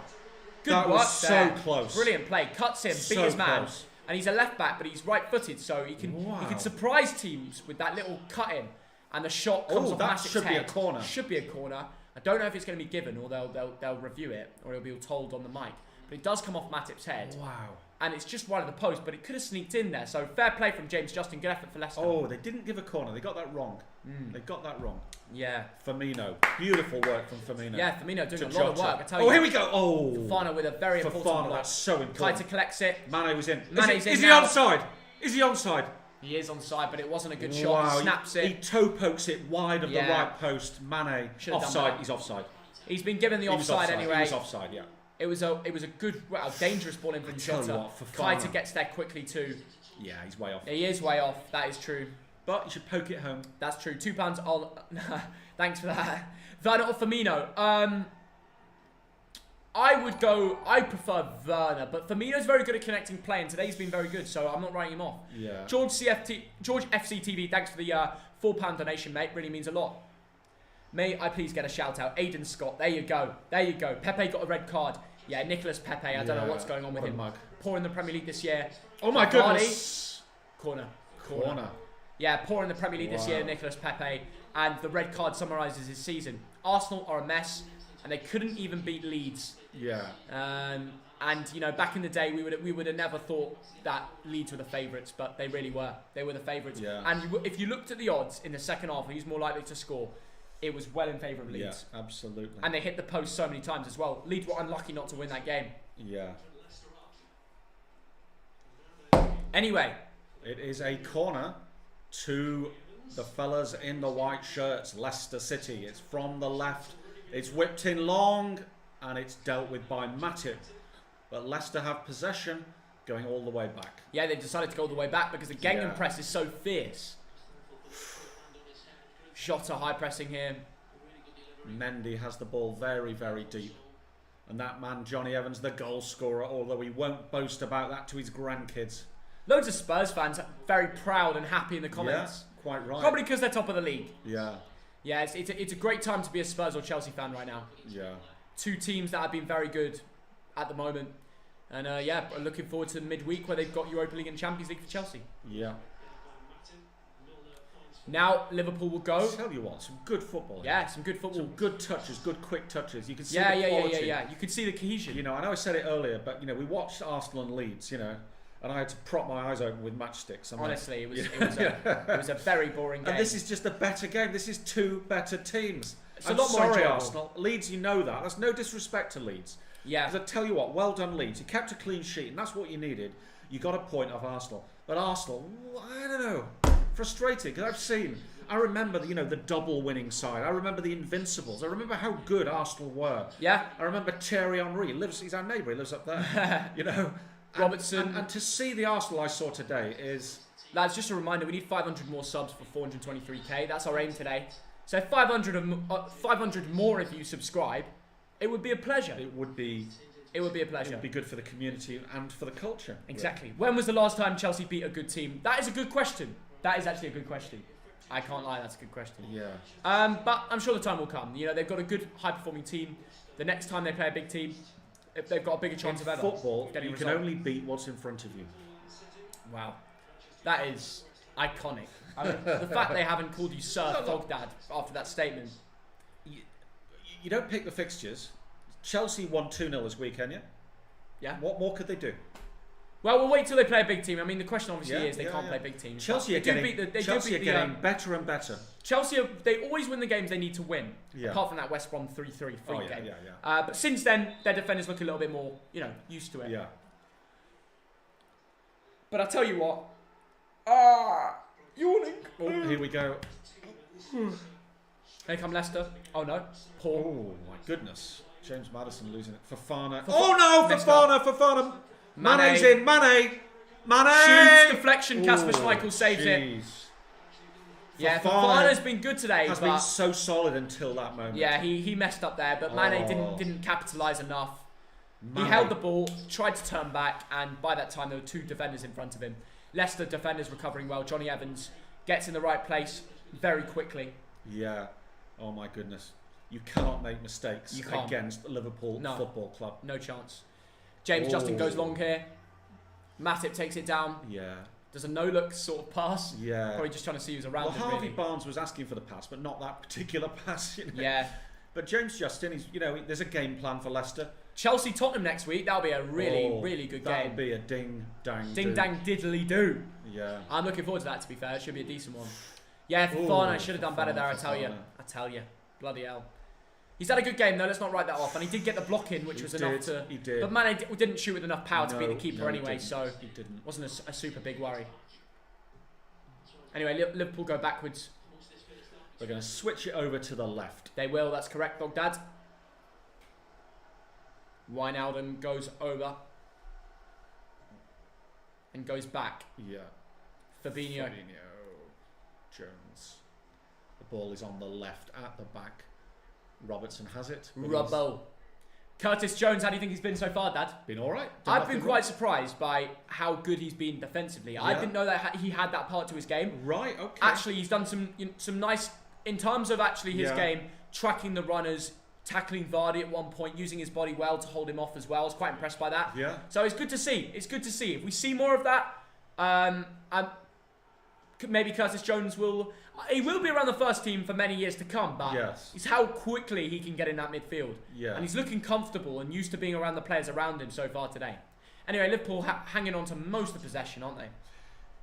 Good work was so close. Brilliant play. Cuts him. Beat his man. And he's a left back, but he's right-footed, so he can surprise teams with that little cut-in. And the shot comes off Matip's head. Should be a corner. Should be a corner. I don't know if it's going to be given, or they'll review it, or it'll be told on the mic. But it does come off Matip's head. Wow. And it's just right at the post, but it could have sneaked in there. So fair play from James Justin. Good effort for Leicester. Oh, they didn't give a corner. They got that wrong. They got that wrong. Yeah. Firmino. Beautiful work from Firmino. Yeah, Firmino doing a lot of work. I tell you. Oh, here we go. Oh. Fofana with a very important block. That's so important. Kaita collects it. Mane was in. Is he onside? Is he onside? He is onside, but it wasn't a good shot. He snaps it. He toe pokes it wide of the right post. Mane. Offside. He's offside. He's been given the offside anyway. He was offside, yeah. It was a good, dangerous ball in from Jota. Kaita gets there quickly too. Yeah, he's way off. He is way off. That is true. But you should poke it home. That's true. £2 on. Thanks for that. Werner or Firmino? I prefer Werner, but Firmino's very good at connecting play, and today's been very good, so I'm not writing him off. Yeah. George FC TV, thanks for the £4 donation, mate. Really means a lot. May I please get a shout out? Aidan Scott. There you go. There you go. Pepe got a red card. Yeah, Nicholas Pepe. I don't know what's going on with him. Poor in the Premier League this year. Oh my goodness. Corner. Yeah, poor in the Premier League this year, Nicholas Pepe. And the red card summarises his season. Arsenal are a mess, and they couldn't even beat Leeds. Yeah. And you know, back in the day, we would have never thought that Leeds were the favourites, but they really were. They were the favourites. Yeah. And if you looked at the odds in the second half, who's more likely to score? It was well in favour of Leeds. Yeah, absolutely. And they hit the post so many times as well. Leeds were unlucky not to win that game. Yeah. Anyway. It is a corner to the fellas in the white shirts, Leicester City. It's from the left. It's whipped in long, and it's dealt with by Matip. But Leicester have possession going all the way back. Yeah, they decided to go all the way back because the Gengham press is so fierce. Jota high pressing here. Mendy has the ball very, very deep. And that man, Johnny Evans, the goal scorer, although he won't boast about that to his grandkids. Loads of Spurs fans are very proud and happy in the comments. Yeah, quite right. Probably because they're top of the league. Yeah. Yeah, it's a great time to be a Spurs or Chelsea fan right now. Yeah. Two teams that have been very good at the moment. And yeah, looking forward to midweek where they've got Europa League and Champions League for Chelsea. Yeah. Now Liverpool will go. I'll tell you what, some good football. Yeah, some good football. Some good touches, good quick touches. You can see the quality. Yeah. You could see the cohesion. You know, I know I said it earlier, but you know, we watched Arsenal and Leeds, you know, and I had to prop my eyes open with matchsticks. Honestly, it was a very boring game. And this is just a better game. This is two better teams. It's a lot more enjoyable. Arsenal. Leeds, you know that. That's no disrespect to Leeds. Yeah. Because I tell you what, well done Leeds. You kept a clean sheet, and that's what you needed. You got a point off Arsenal. But Arsenal, I don't know, frustrated because I remember the double winning side. I remember the Invincibles. I remember how good Arsenal were. Yeah. I remember Thierry Henry. He's our neighbour. He lives up there. You know. Robertson. And to see the Arsenal I saw today is... Lads, just a reminder, we need 500 more subs for 423k. That's our aim today. So 500 more if you subscribe. It would be a pleasure. It would be a pleasure. It would be good for the community and for the culture. Exactly. Yeah. When was the last time Chelsea beat a good team? That is a good question. That is actually a good question. I can't lie, that's a good question. Yeah. But I'm sure the time will come. You know, they've got a good, high-performing team. The next time they play a big team, if they've got a bigger chance of ever. Football, you can only beat what's in front of you. Wow. That is iconic. I mean, the fact they haven't called you Sir Fogdad after that statement. You don't pick the fixtures. Chelsea won 2-0 this weekend, yeah? Yeah. What more could they do? Well, we'll wait till they play a big team. I mean, the question obviously is they can't play big teams. Chelsea are getting better and better. Chelsea, they always win the games they need to win. Yeah. Apart from that West Brom 3-3 free game. Yeah. But since then, their defenders look a little bit more, used to it. Yeah. But I tell you what. Yawning. Oh, here we go. Here come Leicester. Oh no. Poor. Oh my goodness. James Maddison losing it. Fofana. Oh no, Fofana. Mane's in. Mane. Huge deflection. Kasper Schmeichel saves it. Yeah, Fofana's been good today. Has been so solid until that moment. Yeah, he messed up there, but Mane didn't capitalise enough. He held the ball, tried to turn back, and by that time there were two defenders in front of him. Leicester defenders recovering well. Johnny Evans gets in the right place very quickly. Yeah. Oh my goodness. You cannot make mistakes against Liverpool Football Club. No chance. James Justin goes long here. Matip takes it down. Yeah. Does a no-look sort of pass. Yeah. Probably just trying to see who's around him, Harvey really. Barnes was asking for the pass, but not that particular pass. You know? Yeah. But James Justin, there's a game plan for Leicester. Chelsea-Tottenham next week. That'll be a really good game. That'll be a ding-dang-do. Ding-dang-diddly-do. Yeah. I'm looking forward to that, to be fair. It should be a decent one. Yeah, Fofana should have done better there, I tell you. Bloody hell. He's had a good game, though. Let's not write that off. And he did get the block in, which was enough to... He did. But Mane didn't shoot with enough power to beat the keeper anyway, so... He didn't. Wasn't a super big worry. Anyway, Liverpool go backwards. We're going to switch it over to the left. They will, that's correct, Dogdad. Wijnaldum goes over. And goes back. Yeah. Fabinho. Jones. The ball is on the left at the back. Robertson has it. Robbo. Curtis Jones, how do you think he's been so far, Dad? Been all right. I've been quite surprised by how good he's been defensively. Yeah. I didn't know that he had that part to his game. Right, okay. Actually, he's done some nice, in terms of actually his game, tracking the runners, tackling Vardy at one point, using his body well to hold him off as well. I was quite impressed by that. Yeah. So it's good to see. It's good to see. If we see more of that, maybe Curtis Jones will be around the first team for many years to come, but it's how quickly he can get in that midfield. Yeah. And he's looking comfortable and used to being around the players around him so far today. Anyway, Liverpool hanging on to most of the possession, aren't they?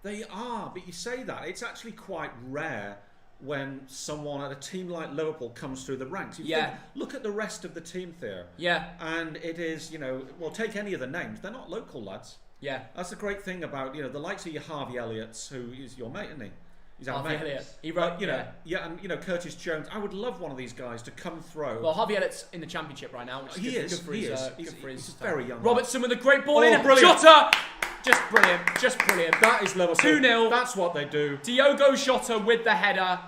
They are, but you say that. It's actually quite rare when someone at a team like Liverpool comes through the ranks. You think, look at the rest of the team there. Yeah. And it is, well, take any of the names. They're not local lads. Yeah. That's the great thing about, the likes of your Harvey Elliott's, who is your mate, isn't he? He's our Harvey mate. Elliott. He wrote, and Curtis Jones. I would love one of these guys to come through. Well, Harvey Elliott's in the Championship right now. Which is He is. He's very young. Robertson with a great ball in. Brilliant. Jota! Just brilliant. Just brilliant. That is Liverpool. 2-0. That's what they do. Diogo Jota with the header.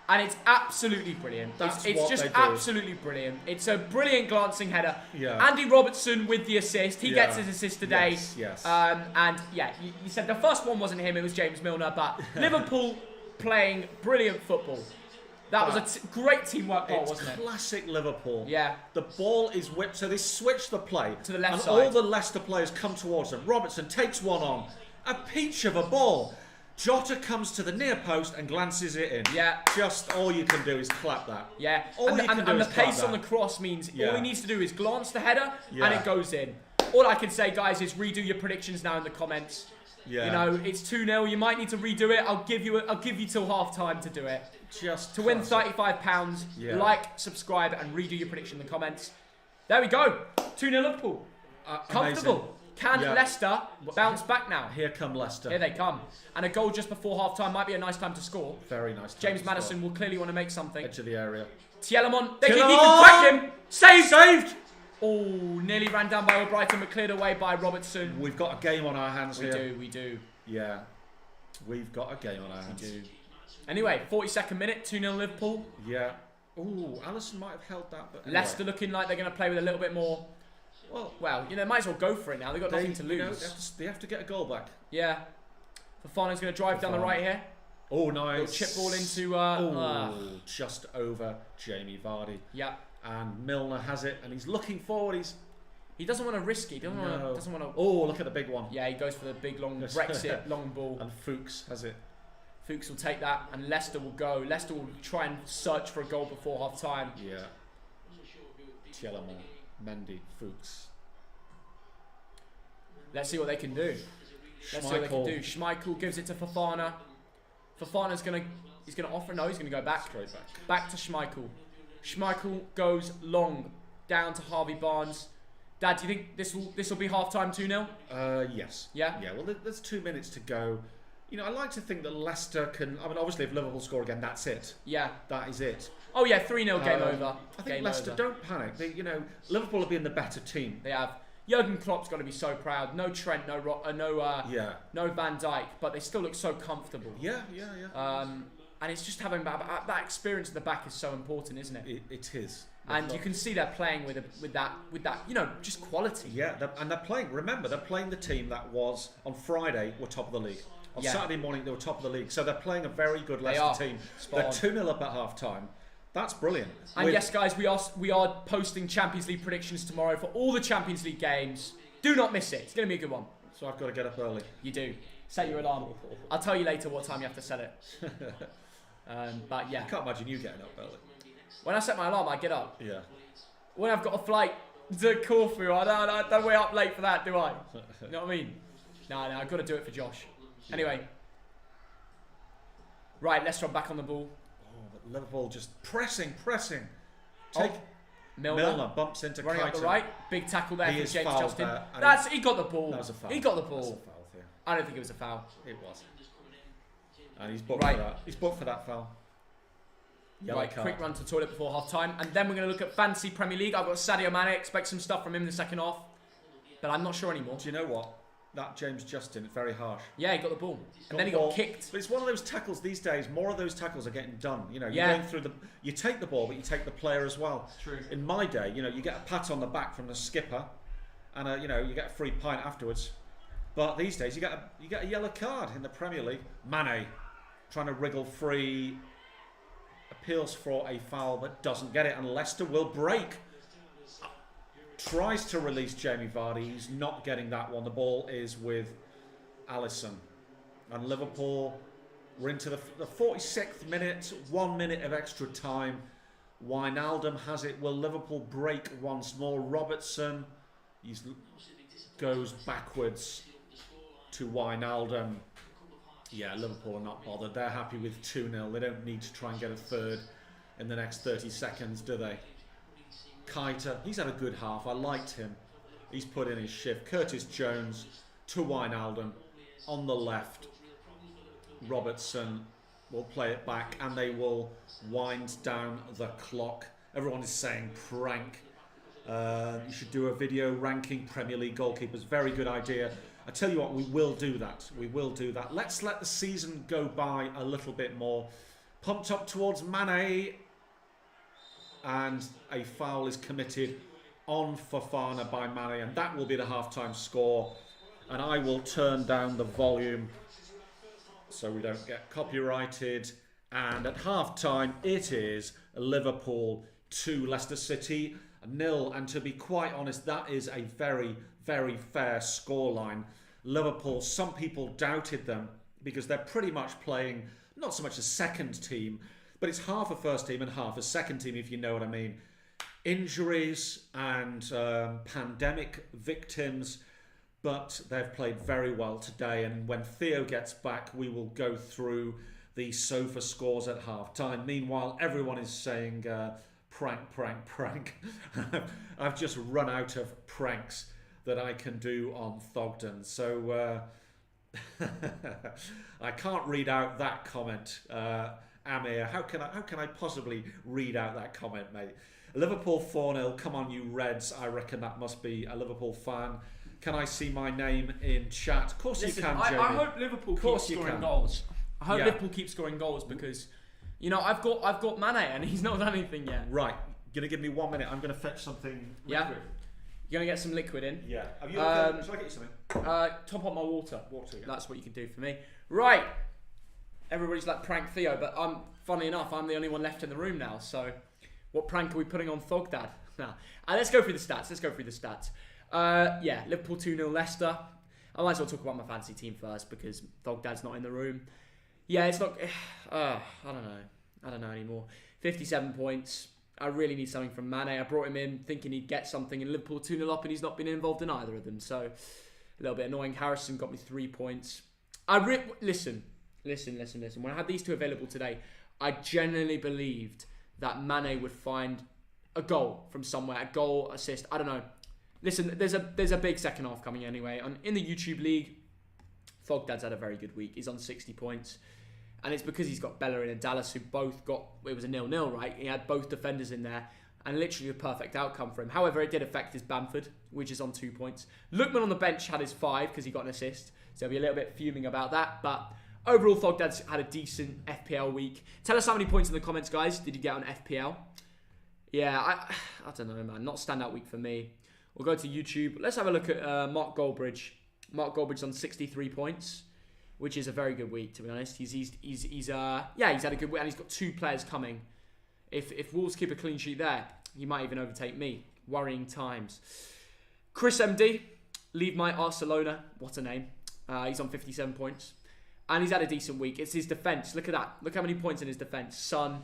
And it's absolutely brilliant. It's just absolutely brilliant. It's a brilliant glancing header. Yeah. Andy Robertson with the assist. He gets his assist today. Yes. You said the first one wasn't him, it was James Milner. But Liverpool playing brilliant football. That was a great teamwork goal, wasn't it? Classic Liverpool. Yeah. The ball is whipped, so they switch the play. To the left and side. all the Leicester players come towards them. Robertson takes one on. A peach of a ball. Jota comes to the near post and glances it in. Yeah. Just all you can do is clap that. Yeah. And the pace on the cross means all he needs to do is glance the header and it goes in. All I can say, guys, is redo your predictions now in the comments. Yeah. It's 2-0. You might need to redo it. I'll give you till half time to do it. Just to win £35. Yeah. Like, subscribe, and redo your prediction in the comments. There we go. 2-0 Liverpool. Comfortable. Amazing. Can Leicester bounce back now? Here come Leicester. Here they come. And a goal just before half time might be a nice time to score. Very nice. James Maddison will clearly want to make something. Edge of the area. Tielemans. They can even crack him. Saved. Oh, nearly ran down by Albrighton, but cleared away by Robertson. We've got a game on our hands here. We do. Yeah. We've got a game on our hands. We do. Anyway, 42nd minute, 2-0 Liverpool. Yeah. Ooh, Alisson might have held that. But anyway. Leicester looking like they're going to play with a little bit more. Well, might as well go for it now. They've got nothing to lose. They have to get a goal back. Yeah. Fofana's going to drive down the right here. Oh, nice. Little chip ball into... just over Jamie Vardy. Yeah. And Milner has it, and he's looking forward. He doesn't want to risk it. He doesn't want to... Oh, look at the big one. Yeah, he goes for the big, long Brexit long ball. And Fuchs has it. Fuchs will take that, and Leicester will go. Leicester will try and search for a goal before half-time. Yeah. Tielemans, Mendy, Fuchs. Let's see what they can do. Schmeichel gives it to Fofana. Fofana's he's gonna offer. No, he's gonna go back. Straight back. Back to Schmeichel. Schmeichel goes long, down to Harvey Barnes. Dad, do you think this will be half-time 2-0? Yes. Yeah? Yeah, well, there's 2 minutes to go. I like to think that Leicester can... obviously, if Liverpool score again, that's it. Yeah. That is it. Oh, yeah, 3-0 game over. I think Leicester, don't panic. Liverpool have been the better team. They have. Jurgen Klopp's got to be so proud. No Trent, no Van Dijk, but they still look so comfortable. Yeah. And it's just having that experience at the back is so important, isn't it? It is. And you can see they're playing with that, just quality. Yeah, they're playing. Remember, they're playing the team that was on Friday were top of the league. On Saturday morning, they were top of the league. So they're playing a very good Leicester team. They're 2-0 up at half time. That's brilliant. And yes, guys, we are posting Champions League predictions tomorrow for all the Champions League games. Do not miss it. It's going to be a good one. So I've got to get up early. You do. Set your alarm. I'll tell you later what time you have to set it. But yeah. I can't imagine you getting up early. When I set my alarm, I get up. Yeah. When I've got a flight to Corfu, I don't wait up late for that, do I? You know what I mean? No, I've got to do it for Josh. Anyway. Right, Leicester back on the ball. Oh, but Liverpool just pressing. Milner bumps into running Keita. up the right. Big tackle there for James Justin. He got the ball. That was a foul. He got the ball. That's a foul, yeah. I don't think it was a foul. It was. And he's booked for that. He's booked for that foul. Yellow card. Quick run to the toilet before half time. And then we're going to look at Fantasy Premier League. I've got Sadio Mane. Expect some stuff from him in the second half. But I'm not sure anymore. Do you know what? That James Justin is very harsh. Yeah, he got the ball. And then he got kicked. But it's one of those tackles these days. More of those tackles are getting done. You know, you're going through you take the ball, but you take the player as well. True. In my day, you know, you get a pat on the back from the skipper, and you get a free pint afterwards. But these days, you get a yellow card in the Premier League. Mane trying to wriggle free, appeals for a foul but doesn't get it, and Leicester will break. Tries to release Jamie Vardy. He's not getting that one. The ball is with Alisson. And Liverpool, we're into the 46th minute, 1 minute of extra time. Wijnaldum has it. Will Liverpool break once more? Robertson goes backwards to Wijnaldum. Yeah, Liverpool are not bothered. They're happy with 2-0. They don't need to try and get a third in the next 30 seconds, do they? Keita, he's had a good half. I liked him. He's put in his shift. Curtis Jones to Wijnaldum on the left. Robertson will play it back and they will wind down the clock. Everyone is saying prank. You should do a video ranking Premier League goalkeepers. Very good idea. I tell you what, we will do that. We will do that. Let's let the season go by a little bit more. Pumped up towards Mane. And a foul is committed on Fofana by Mane, and that will be the half-time score. And I will turn down the volume so we don't get copyrighted. And at half-time, it is Liverpool 2, Leicester City 0. And to be quite honest, that is a very, very fair scoreline. Liverpool, some people doubted them because they're pretty much playing not so much a second team, but it's half a first team and half a second team, if you know what I mean. Injuries and pandemic victims, but they've played very well today. And when Theo gets back, we will go through the sofa scores at half-time. Meanwhile, everyone is saying prank. I've just run out of pranks that I can do on Thogden. So I can't read out that comment. Amir, how can I possibly read out that comment, mate? Liverpool 4-0. Come on, you Reds. I reckon that must be a Liverpool fan. Can I see my name in chat? Of course you can, Jamie. I hope Liverpool keeps scoring goals. I hope Liverpool keeps scoring goals because, I've got Mane and he's not done anything yet. Right. Gonna give me 1 minute. I'm gonna fetch something. Yeah. You're gonna get some liquid in. Yeah. Have you? Shall I get you something? Top up my water. Yeah. That's what you can do for me. Right. Everybody's like prank Theo, but funny enough, I'm the only one left in the room now. So, what prank are we putting on Thogdad? Nah. Let's go through the stats. Liverpool 2-0 Leicester. I might as well talk about my fantasy team first because Thogdad's not in the room. Yeah, it's not. I don't know anymore. 57 points. I really need something from Mane. I brought him in thinking he'd get something, and Liverpool 2-0 up, and he's not been involved in either of them. So, a little bit annoying. Harrison got me 3 points. Listen. When I had these two available today, I genuinely believed that Mane would find a goal from somewhere, a goal, assist. I don't know. Listen, there's a big second half coming anyway. In the YouTube league, Thogdad's had a very good week. He's on 60 points. And it's because he's got Bellerin and Dallas, who both got, it was a 0-0, right? He had both defenders in there, and literally a perfect outcome for him. However, it did affect his Bamford, which is on 2 points. Lookman on the bench had his 5 because he got an assist, so he'll be a little bit fuming about that. But overall, Thogdad's had a decent FPL week. Tell us how many points in the comments, guys, did you get on FPL? Yeah, I don't know, man. Not standout week for me. We'll go to YouTube. Let's have a look at Mark Goldbridge. Mark Goldbridge's on 63 points, which is a very good week, to be honest. He's had a good week, and he's got 2 players coming. If Wolves keep a clean sheet there, he might even overtake me. Worrying times. Chris MD, leave my Barcelona. What a name. He's on 57 points. And he's had a decent week. It's his defence. Look at that. Look how many points in his defence. Son,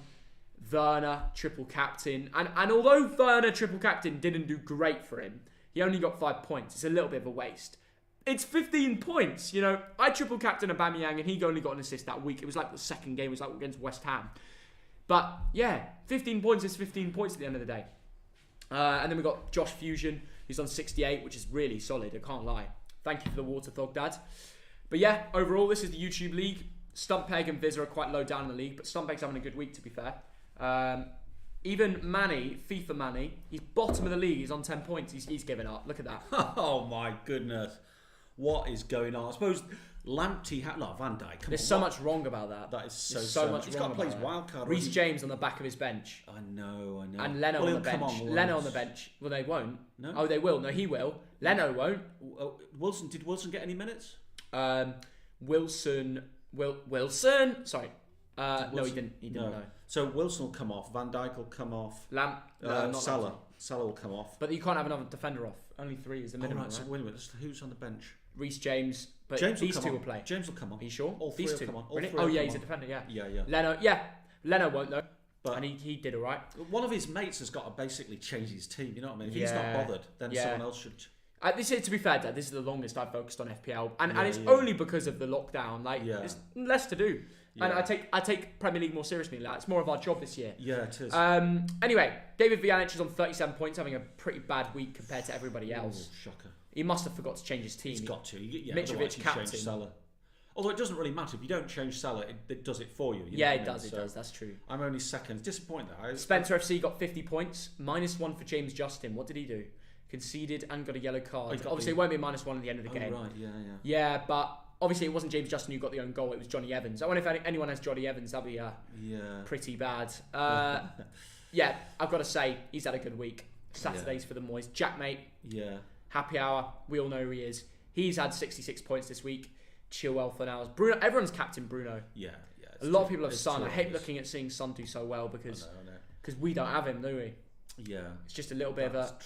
Werner, triple captain. And although Werner, triple captain, didn't do great for him, he only got 5 points. It's a little bit of a waste. It's 15 points. You know, I triple captain Aubameyang and he only got an assist that week. It was like the second game. It was like against West Ham. But, yeah, 15 points is 15 points at the end of the day. And then we've got Josh Fusion, who's on 68, which is really solid. I can't lie. Thank you for the water thog, Dad. But yeah, overall, this is the YouTube league. Stumpeg and Viz are quite low down in the league, but Stumpeg's having a good week, to be fair. Even Manny, FIFA Manny, he's bottom of the league. He's on 10 points. He's given up. Look at that. Oh, my goodness. What is going on? I suppose Lamptey had... No, Van Dijk. There's so much wrong about that. That is so much. He's got to play his wild card. Reece James on the back of his bench. I know. And Leno on the bench. Leno on the bench. Well, they won't. No? Oh, they will. No, he will. Leno won't. Wilson. Did Wilson get any minutes? Wilson. Sorry. No, he didn't. He didn't. No. So Wilson will come off. Van Dijk will come off. Salah. Salah will come off. But you can't have another defender off. Only 3 is the minimum. Right. So wait a minute. Who's on the bench? Reece James. But James these two will play. James will come on. Are you sure? All 3 will come on. Oh yeah, he's a defender. Yeah. Yeah. Leno. Yeah. Leno won't though. But and he did all right. One of his mates has got to basically change his team. You know what I mean? If he's not bothered, then someone else should. This is, to be fair, Dad, this is the longest I've focused on FPL, and it's only because of the lockdown. Like, there's less to do, and I take Premier League more seriously than that. It's more of our job this year. Yeah, it is. Anyway, David Villanic is on 37 points, having a pretty bad week compared to everybody else. Shocker. He must have forgot to change his team. He's got to. Mitrovic captain. Although it doesn't really matter if you don't change Salah, it does it for you. It does. That's true. I'm only second. Disappointed. Spencer FC got 50 points, -1 for James Justin. What did he do? Conceded and got a yellow card. Obviously, it won't be -1 at the end of the game. Right, yeah, but obviously it wasn't James Justin who got the own goal. It was Johnny Evans. I wonder if anyone has Johnny Evans. That'd be pretty bad. I've got to say he's had a good week. Saturdays for the Moyes. Jackmate. Yeah. Happy hour. We all know who he is. He's had 66 points this week. Chilwell for now. Bruno. Everyone's captain Bruno. Yeah. A lot of people have Son. I hate looking at seeing Son do so well because we don't have him, do we? Yeah, it's just a little bit of a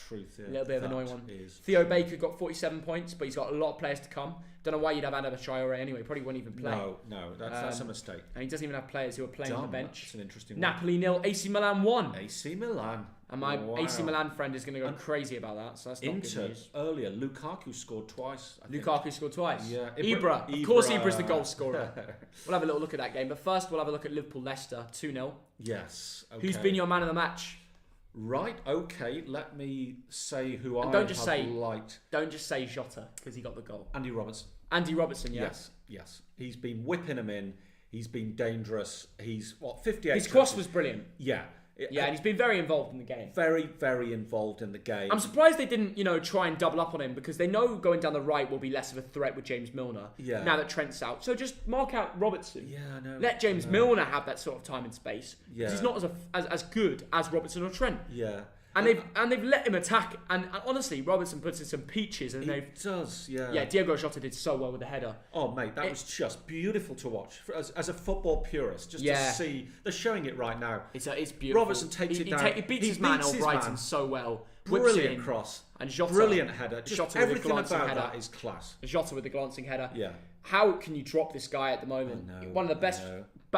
little bit of an annoying one. Is. Theo Baker got 47 points, but he's got a lot of players to come. Don't know why you'd have Adama Traore anyway. Probably won't even play. No, that's a mistake. And he doesn't even have players who are playing on the bench. That's an interesting one. Napoli 0, AC Milan 1. AC Milan. And my AC Milan friend is going to go crazy about that. So that's not good news. Earlier, Lukaku scored twice. Lukaku scored twice. Yeah. Ibra. Of course, Ibra's the goal scorer. We'll have a little look at that game, but first we'll have a look at Liverpool Leicester 2-0. Yes. Okay. Who's been your man of the match? Right, okay, let me say who I don't just have liked. Don't just say Jota, because he got the goal. Andy Robertson. Andy Robertson, Yes. He's been whipping them in. He's been dangerous. He's, 58 His cross was brilliant. Yeah. And he's been very involved in the game. Very, very involved in the game. I'm surprised they didn't, try and double up on him because they know going down the right will be less of a threat with James Milner. Yeah. Now that Trent's out, so just mark out Robertson. Yeah, I know. Let James Milner have that sort of time and space. Yeah. He's not as good as Robertson or Trent. Yeah. And they've let him attack, and honestly, Robertson puts in some peaches, and Yeah, Diogo Jota did so well with the header. Oh mate, that was just beautiful to watch. As a football purist, just to see they're showing it right now. It's beautiful. Robertson takes it down. He beats his man Albrighton so well. Brilliant cross. And Jota, brilliant header. Just everything about header. that is class. Jota with the glancing header. Yeah. How can you drop this guy at the moment? One of the best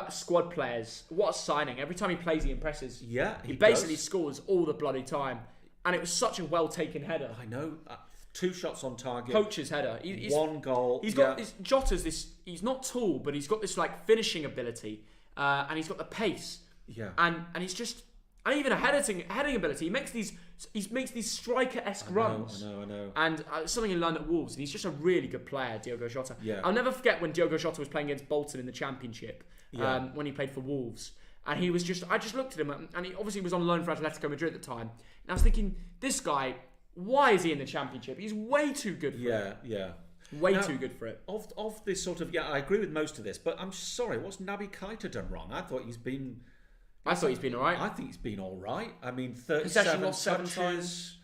squad players. What a signing! Every time he plays, he impresses. Yeah, he basically scores all the bloody time. And it was such a well-taken header. I know. 2 shots on target. Poacher's header. One goal. He's got Jota's this. He's not tall, but he's got this finishing ability, and he's got the pace. Yeah. And he's just, and even a heading ability. He makes these striker-esque runs. I know. And something he learned at Wolves, and he's just a really good player, Diogo Jota. Yeah. I'll never forget when Diogo Jota was playing against Bolton in the Championship. When he played for Wolves. And he was I just looked at him, and he obviously was on loan for Atletico Madrid at the time. And I was thinking, this guy, why is he in the Championship? He's way too good for it. Yeah. Way too good for it. Of this sort of, I agree with most of this, but I'm sorry, what's Naby Keita done wrong? I thought he's been all right. I think he's been all right. I mean, 37 touches.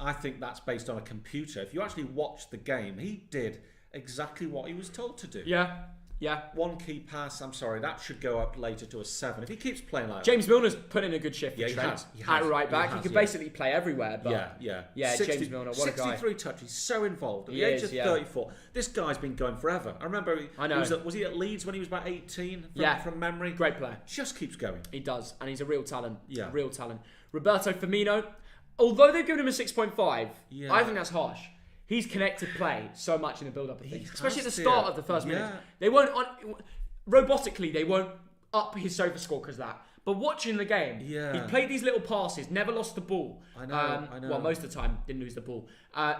I think that's based on a computer. If you actually watch the game, he did exactly what he was told to do. Yeah. Yeah. One key pass, I'm sorry, that should go up later to a 7. If he keeps playing like James Milner's put in a good shift for he Trent. has. At right back. He could basically play everywhere. But yeah. James Milner, what a guy. 63 touches, so involved. At the age of 34, this guy's been going forever. I remember, was he at Leeds when he was about 18 from memory? Great player. Just keeps going. He does, and he's a real talent. Yeah. Real talent. Roberto Firmino, although they've given him a 6.5, I think that's harsh. He's connected play so much in the build-up of things, especially at the start of the first minute. They won't, robotically, they won't up his sofa score because of that. But watching the game, he played these little passes, never lost the ball. I know. Well, most of the time, didn't lose the ball.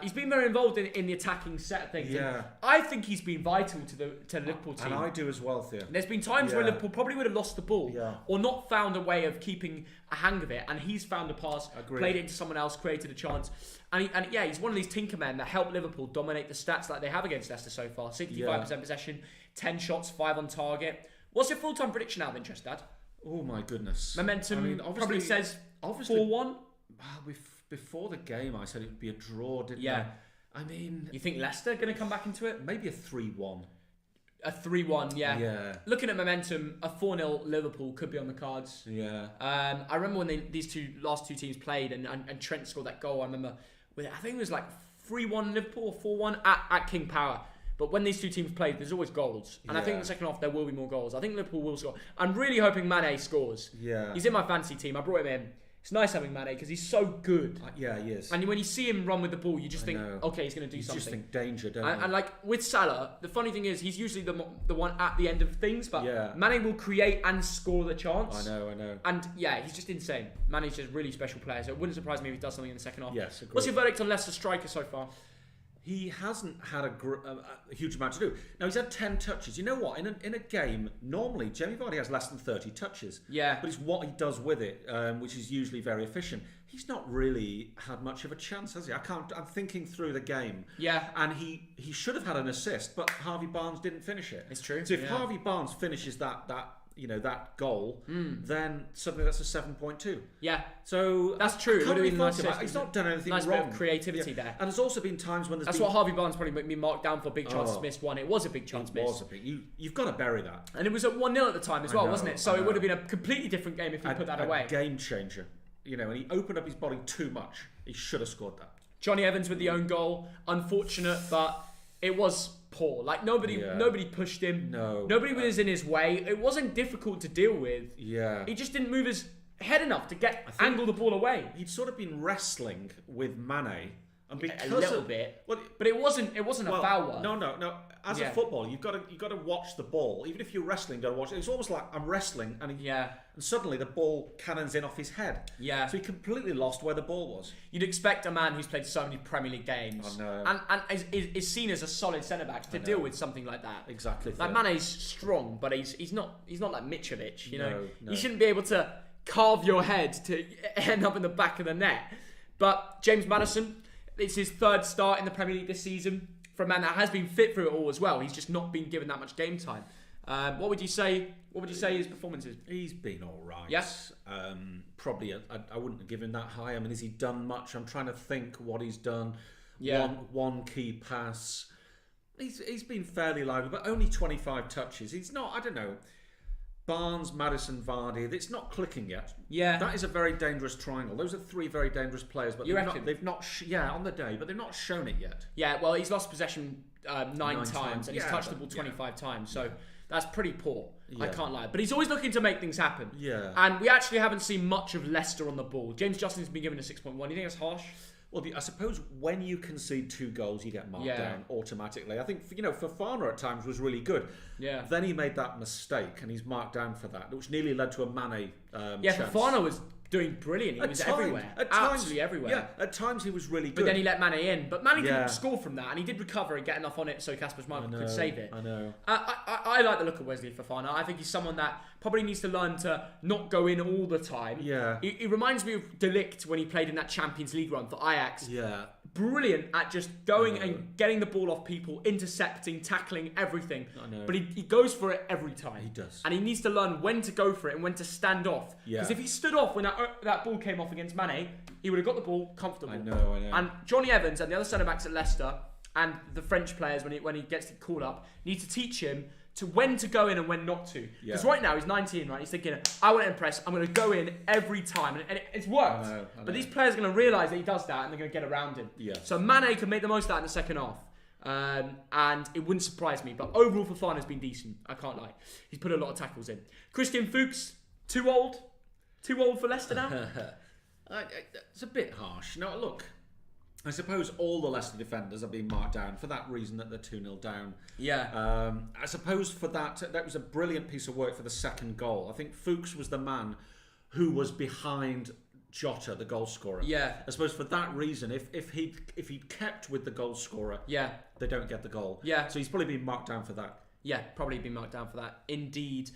He's been very involved in the attacking set of things. Yeah. I think he's been vital to the Liverpool team. And I do as well, Theo. There's been times where Liverpool probably would have lost the ball or not found a way of keeping a hang of it, and he's found a pass, played it into someone else, created a chance. And he's one of these tinkermen that help Liverpool dominate the stats like they have against Leicester so far. 65% possession, 10 shots, 5 on target. What's your full-time prediction out of interest, Dad? Oh my goodness! Momentum probably says 4-1. Before the game, I said it would be a draw, didn't I? I mean, you think Leicester going to come back into it? Maybe a 3-1. A 3-1, yeah. Looking at momentum, a 4-0 Liverpool could be on the cards. Yeah. I remember when these last two teams played and Trent scored that goal. I remember, I think it was like 3-1 Liverpool or 4-1 at King Power. But when these two teams played, there's always goals. And I think in the second half, there will be more goals. I think Liverpool will score. I'm really hoping Mane scores. Yeah. He's in my fantasy team. I brought him in. It's nice having Mane because he's so good. He is. And when you see him run with the ball, you just think, okay, he's going to do something. You just think danger, don't you? And like with Salah, the funny thing is he's usually the one at the end of things, but Mane will create and score the chance. I know. And he's just insane. Mane's just a really special player, so it wouldn't surprise me if he does something in the second half. Yes, agreed. What's your verdict on Leicester striker so far? He hasn't had a huge amount to do. Now, he's had 10 touches. You know what? In a game, normally, Jamie Vardy has less than 30 touches. Yeah. But it's what he does with it, which is usually very efficient. He's not really had much of a chance, has he? I'm thinking through the game. Yeah. And he should have had an assist, but Harvey Barnes didn't finish it. It's true. So if Harvey Barnes finishes that goal, then suddenly that's a 7.2. Yeah. So that's true. He's not done anything wrong. Nice bit of creativity there. And there's also been times when that's what Harvey Barnes probably been marked down for. Big chances missed one. It was a big chance missed. You've got to bury that. And it was at 1-0 at the time as well, wasn't it? So it would have been a completely different game if he put that away. Game changer. And he opened up his body too much. He should have scored that. Johnny Evans with the own goal. Unfortunate, but it was poor. Like nobody pushed him. Nobody was in his way. It wasn't difficult to deal with. Yeah. He just didn't move his head enough to angle the ball away. He'd sort of been wrestling with Mane. And because a little bit. But it wasn't a foul one. No. As a footballer, you've got to watch the ball. Even if you're wrestling, you've got to watch it. It's almost like I'm wrestling and and suddenly the ball cannons in off his head. Yeah. So he completely lost where the ball was. You'd expect a man who's played so many Premier League games and is seen as a solid centre-back to deal with something like that. Exactly. Like Mane's strong, but he's not like Mitrovic, No. You shouldn't be able to carve your head to end up in the back of the net. But James Maddison, it's his third start in the Premier League this season for a man that has been fit through it all as well. He's just not been given that much game time. What would you say his performance is? He's been all right. Yes. Probably I wouldn't have given that high. I mean, has he done much? I'm trying to think what he's done. Yeah. One key pass. He's been fairly lively, but only 25 touches. He's not. I don't know. Barnes, Maddison, Vardy. It's not clicking yet. Yeah, that is a very dangerous triangle. Those are three very dangerous players, but they've not on the day, but they've not shown it yet. Yeah, well, he's lost possession 9 times, and he's touched the ball 25 times. So that's pretty poor. Yeah. I can't lie, but he's always looking to make things happen. Yeah, and we actually haven't seen much of Leicester on the ball. James Justin's been given a 6.1. Do you think that's harsh? Well, I suppose when you concede 2 goals, you get marked down automatically. I think Fofana at times was really good. Yeah. Then he made that mistake, and he's marked down for that, which nearly led to a Mane chance. Fofana was doing brilliant. He was everywhere. Absolutely everywhere. Yeah, at times he was really good. But then he let Mane in. But Mane didn't score from that, and he did recover and get enough on it so Kasper Schmeichel could save it. I know. I like the look of Wesley Fofana. I think he's someone that probably needs to learn to not go in all the time. Yeah. He reminds me of De Ligt when he played in that Champions League run for Ajax. Yeah. Brilliant at just going and getting the ball off people, intercepting, tackling, everything. I know. But he goes for it every time. He does. And he needs to learn when to go for it and when to stand off. Because if he stood off when that ball came off against Mane, he would have got the ball comfortable. I know. And Johnny Evans and the other centre-backs at Leicester and the French players, when he gets called up, need to teach him to when to go in and when not to. Because right now he's 19, right? He's thinking, I want to impress. I'm going to go in every time, and it's worked. I know. But these players are going to realise that he does that, and they're going to get around him. Yeah. So Mane can make the most of that in the second half. And it wouldn't surprise me. But overall, Fofana's been decent. I can't lie. He's put a lot of tackles in. Christian Fuchs, too old? Too old for Leicester now? It's a bit harsh. No, look, I suppose all the Leicester defenders are being marked down for that reason that they're 2-0 down. Yeah. I suppose for that was a brilliant piece of work for the second goal. I think Fuchs was the man who was behind Jota, the goal scorer. Yeah. I suppose for that reason, if he'd kept with the goal scorer, they don't get the goal. Yeah. So he's probably been marked down for that. Yeah, probably been marked down for that. Indeed.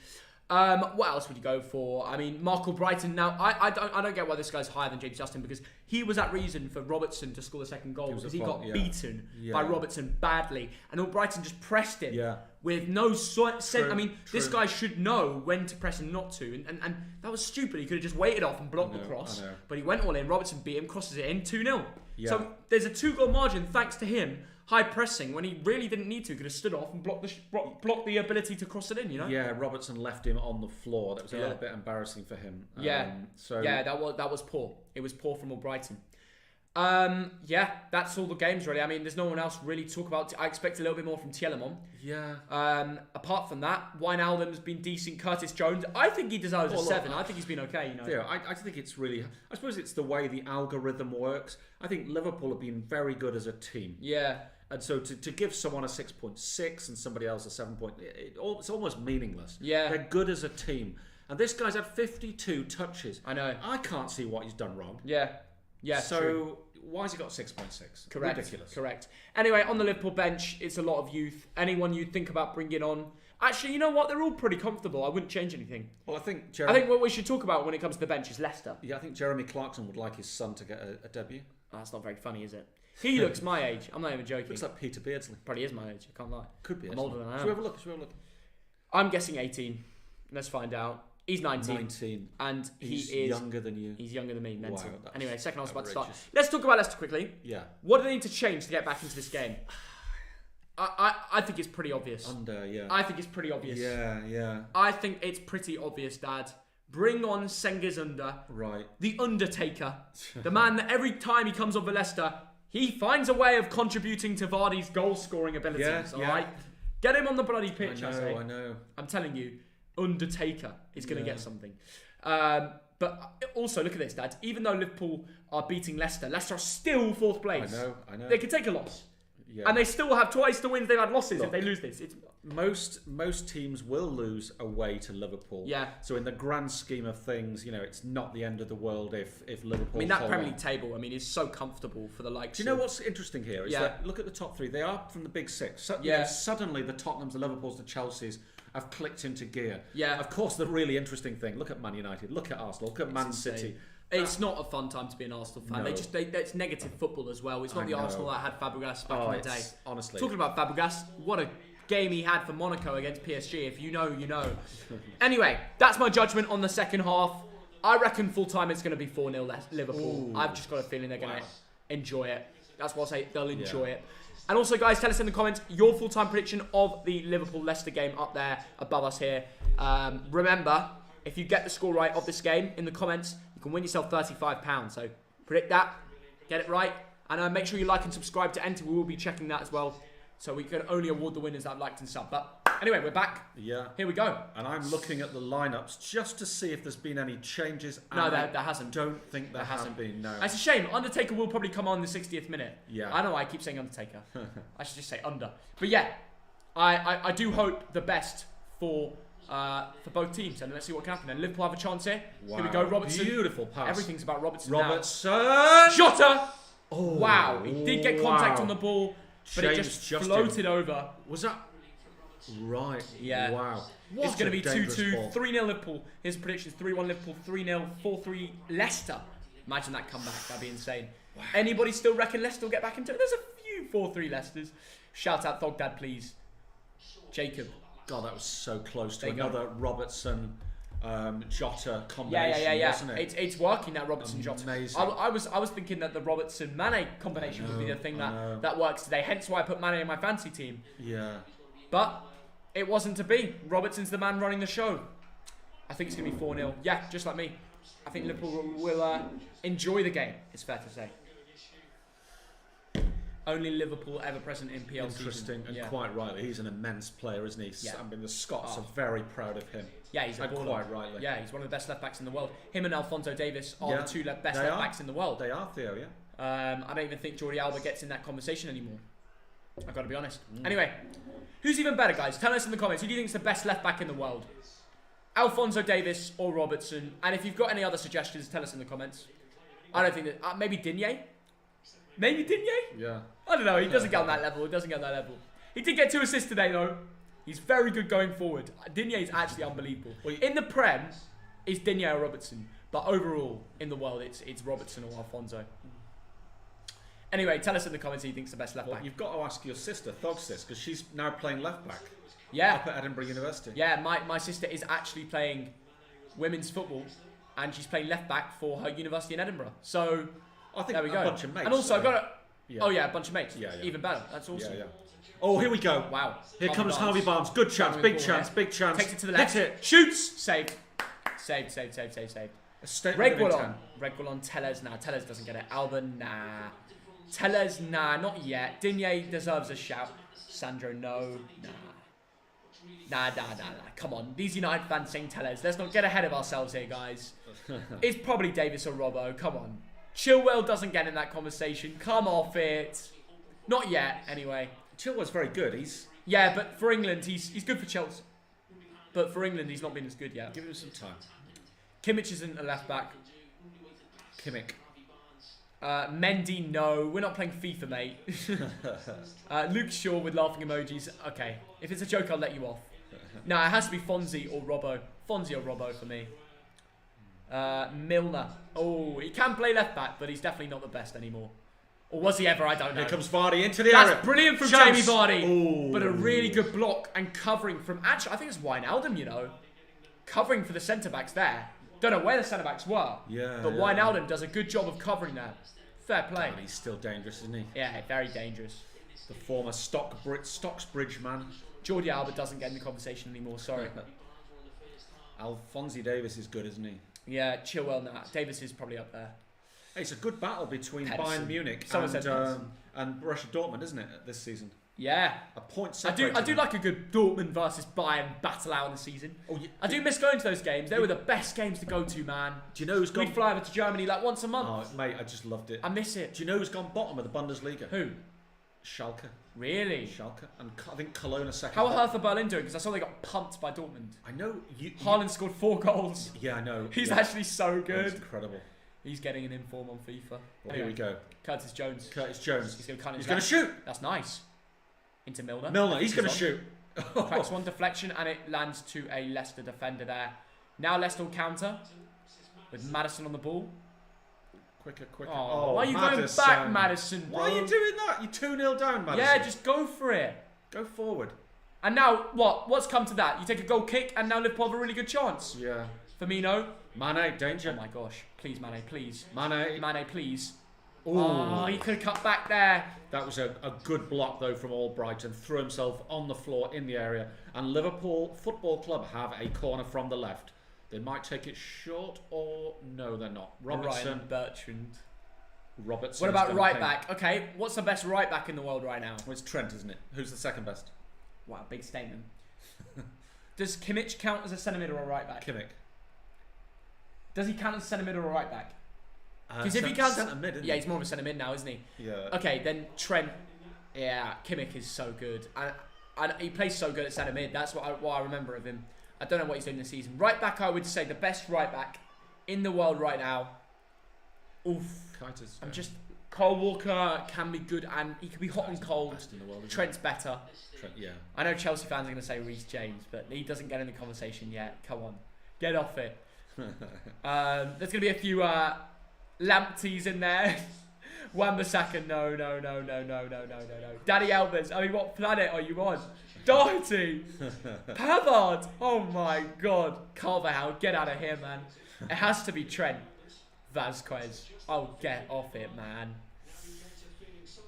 What else would you go for? I mean, Marco Brighton. Now, I don't get why this guy's higher than James Justin, because he was at reason for Robertson to score the second goal because he got beaten by Robertson badly, and Brighton just pressed him with no sense. I mean, this guy should know when to press and not to, and that was stupid. He could have just waited off and blocked the cross, but he went all in. Robertson beat him, crosses it in, 2-0. Yeah. So there's a 2-goal margin thanks to him. High pressing when he really didn't need to. Could have stood off and blocked the ability to cross it in, you know? Yeah, Robertson left him on the floor. That was a little bit embarrassing for him. That was poor. It was poor from Brighton. That's all the games really. I mean, there's no one else really to talk about. I expect a little bit more from Tielemans. Yeah. Apart from that, Wijnaldum's been decent. Curtis Jones, I think he deserves a 7. I think he's been okay, you know. Yeah, I think it's really... I suppose it's the way the algorithm works. I think Liverpool have been very good as a team. Yeah. And so to give someone a 6.6 and somebody else a 7 it's almost meaningless. Yeah. They're good as a team. And this guy's had 52 touches. I know. I can't see what he's done wrong. Yeah. Yeah, so true. Why has he got 6.6? Correct. Ridiculous. Correct. Anyway, on the Liverpool bench, it's a lot of youth. Anyone you'd think about bringing on? Actually, you know what? They're all pretty comfortable. I wouldn't change anything. Well, I think what we should talk about when it comes to the bench is Leicester. Yeah, I think Jeremy Clarkson would like his son to get a debut. Oh, that's not very funny, is it? He looks my age. I'm not even joking. Looks like Peter Beardsley. Probably is my age. I can't lie. Could be. I'm older than I am. Should we have a look? I'm guessing 18. Let's find out. He's 19. 19. And he's younger than you. He's younger than me. Mental. Wow, anyway, second half's about to start. Let's talk about Leicester quickly. Yeah. What do they need to change to get back into this game? I think it's pretty obvious. I think it's pretty obvious. Yeah. I think it's pretty obvious, Dad. Bring on Cengiz Under. Right. The Undertaker. The man that every time he comes on for Leicester, he finds a way of contributing to Vardy's goal-scoring abilities. All right? Get him on the bloody pitch, I say. I know. I'm telling you, Undertaker is going to get something. But also, look at this, Dad. Even though Liverpool are beating Leicester, Leicester are still 4th place. I know. They could take a loss. Yeah. And they still have twice the wins they've had losses if they lose this. Most teams will lose away to Liverpool. Yeah. So in the grand scheme of things, you know, it's not the end of the world if Liverpool. I mean, that Premier League table, I mean, is so comfortable for the likes. Do you know what's interesting here is that look at the top 3. They are from the big 6. So, you know, suddenly the Tottenhams, the Liverpools, the Chelseas have clicked into gear. Yeah. Of course, the really interesting thing. Look at Man United. Look at Arsenal. Look at Man City. It's not a fun time to be an Arsenal fan. No. It's negative football as well. It's not the Arsenal that had Fabregas back in the day. Honestly. Talking about Fabregas, what a game he had for Monaco against PSG. If you know, you know. Anyway, that's my judgment on the second half. I reckon full time it's going to be 4-0 Liverpool. Ooh. I've just got a feeling they're going to enjoy it. That's what I'll say. They'll enjoy it. And also, guys, tell us in the comments your full-time prediction of the Liverpool-Leicester game up there above us here. Remember, if you get the score right of this game in the comments, you can win yourself £35. So predict that, get it right, and make sure you like and subscribe to enter. We will be checking that as well. So we can only award the winners that have liked and sub. But anyway, we're back. Yeah. Here we go. And I'm looking at the lineups just to see if there's been any changes. No, there hasn't. Don't think there hasn't been. No. It's a shame. Undertaker will probably come on the 60th minute. Yeah. I know. I keep saying Undertaker. I should just say Under. But yeah, I do hope the best for both teams, and let's see what can happen. And Liverpool have a chance here. Wow. Here we go. Robertson. Beautiful pass. Everything's about Robertson. Now. Jota. Oh, wow. He did get contact on the ball, but it just floated over. Was that right? Yeah. Wow. It's going to be 2-2, 3-0 Liverpool. His predictions: 3-1 Liverpool, 3-0, 4-3 Leicester. Imagine that comeback. That'd be insane. Wow. Anybody still reckon Leicester will get back into it? There's a few 4-3 Leicesters. Shout out Thog Dad, please. Jacob. God, that was so close to another Robertson Jota combination, wasn't it? It's working, that Robertson Jota. Amazing. I was thinking that the Robertson Mane combination would be the thing that works today. Hence why I put Mane in my fantasy team. Yeah. But It wasn't to be. Robertson's the man running the show. I think it's going to be 4-0. Yeah, just like me. I think Liverpool will enjoy the game, it's fair to say. Only Liverpool ever present in PL Interesting, season. and quite rightly. He's an immense player, isn't he? Yeah. I mean, the Scots are very proud of him. Yeah, he's a baller. Quite rightly. Yeah, he's one of the best left-backs in the world. Him and Alphonso Davies are the two best left-backs in the world. They are, Theo, yeah. I don't even think Jordi Alba gets in that conversation anymore. I've got to be honest. Anyway, who's even better, guys? Tell us in the comments. Who do you think is the best left-back in the world? Alphonso Davies or Robertson? And if you've got any other suggestions, tell us in the comments. I don't think that... maybe Digne? Maybe Digne? Yeah. I don't know. He doesn't get on that level. He doesn't get on that level. He did get 2 assists today, though. He's very good going forward. Digne is actually unbelievable. In the Prem, it's Digne or Robertson. But overall, in the world, it's Robertson or Alphonso. Anyway, tell us in the comments who you think's the best left back. You've got to ask your sister, Thogsis, because she's now playing left back. Yeah. Up at Edinburgh University. Yeah, my sister is actually playing women's football, and she's playing left back for her university in Edinburgh. So I think there we go. A bunch of mates. And also, I've got a... Yeah. Oh yeah, a bunch of mates. Yeah, yeah. Even better. That's awesome. Yeah, yeah. Oh, here we go. Wow. Here comes Harvey Barnes. Good chance, big chance, big chance. Takes it to the left. Hit it. Shoots. Saved. Saved. Reguilon, Tellez, nah. Tellez doesn't get it. Alba, nah. Tellez, nah. Not yet. Digne deserves a shout. Sandro, no. Nah. Nah. Come on. These United fans saying Tellez. Let's not get ahead of ourselves here, guys. It's probably Davis or Robbo. Come on. Chilwell doesn't get in that conversation. Come off it. Not yet, anyway. Chilwell's very good. Yeah, but for England, he's good for Chelsea. But for England, he's not been as good yet. Give him some time. Kimmich isn't a left back. Kimmich. Mendy, no. We're not playing FIFA, mate. Luke Shaw with laughing emojis. Okay. If it's a joke, I'll let you off. No, it has to be Fonzie or Robbo. Fonzie or Robbo for me. Milner. Oh, he can play left back, but he's definitely not the best anymore. Or was he ever? I don't know. Here comes Vardy into the area. That's brilliant from Jamie Vardy. Ooh. But a really good block and covering from... Actually, I think it's Wijnaldum, you know. Covering for the centre-backs there. Don't know where the centre-backs were. Yeah. But Wijnaldum does a good job of covering there. Fair play. God, he's still dangerous, isn't he? Yeah, very dangerous. The former Stocksbridge man. Jordi Alba doesn't get in the conversation anymore, sorry. Alphonso Davies is good, isn't he? Yeah, Chilwell, nah. Davis is probably up there. Hey, it's a good battle between Bayern Munich and Borussia Dortmund, isn't it, this season? Yeah. A point I do like a good Dortmund versus Bayern battle out in the season. Oh, yeah. I do miss going to those games. They were the best games to go to, man. Do you know who's gone... We'd fly over to Germany like once a month. Oh, mate, I just loved it. I miss it. Do you know who's gone bottom of the Bundesliga? Who? Schalke. Really? Schalke. And I think Cologne are second. How are Hertha Berlin doing? Because I saw they got pumped by Dortmund. I know. Haaland scored 4 goals. Yeah, I know. He's actually so good. That's incredible. He's getting an inform on FIFA. Well, anyway, here we go. Curtis Jones. He's going to shoot. That's nice. Into Milner. He's going to shoot. Cracks one deflection and it lands to a Leicester defender there. Now Leicester will counter with Maddison on the ball. Quicker. Oh, why are you going back, Maddison, bro? Why are you doing that? You're 2-0 down, Maddison. Yeah, just go for it. Go forward. And now, what's come to that? You take a goal kick and now Liverpool have a really good chance. Yeah. Firmino. Mane, danger. Oh my gosh. Please, Mane, please. Mane, please. Ooh. Oh, he could have cut back there. That was a good block, though, from Albrighton. Threw himself on the floor in the area. And Liverpool Football Club have a corner from the left. They might take it short or... No, they're not. Ryan Bertrand. Robertson. What about right back? Okay, what's the best right back in the world right now? Well, it's Trent, isn't it? Who's the second best? Wow, big statement. Does Kimmich count as a centre mid or a right back? Kimmich. Does he count as a centre mid or a right back? Because if he counts centre mid, isn't he? Yeah, he's more of a centre mid now, isn't he? Yeah. Okay, then Trent. Yeah, Kimmich is so good, and he plays so good at centre mid. That's what I remember of him. I don't know what he's doing this season. Right back, I would say the best right back in the world right now. Oof. I'm just... Cole Walker can be good and he can be hot and cold. Best in the world, Trent's better. Trent, yeah. I know Chelsea fans are going to say Reece James, but he doesn't get in the conversation yet. Come on. Get off it. There's going to be a few Lampteys in there. Wan-Bissaka, no. Danny Elvis, I mean, what planet are you on? Doherty! Pavard! Oh my god. Carvajal, get out of here, man. It has to be Trent. Vasquez. Oh, get off it, man.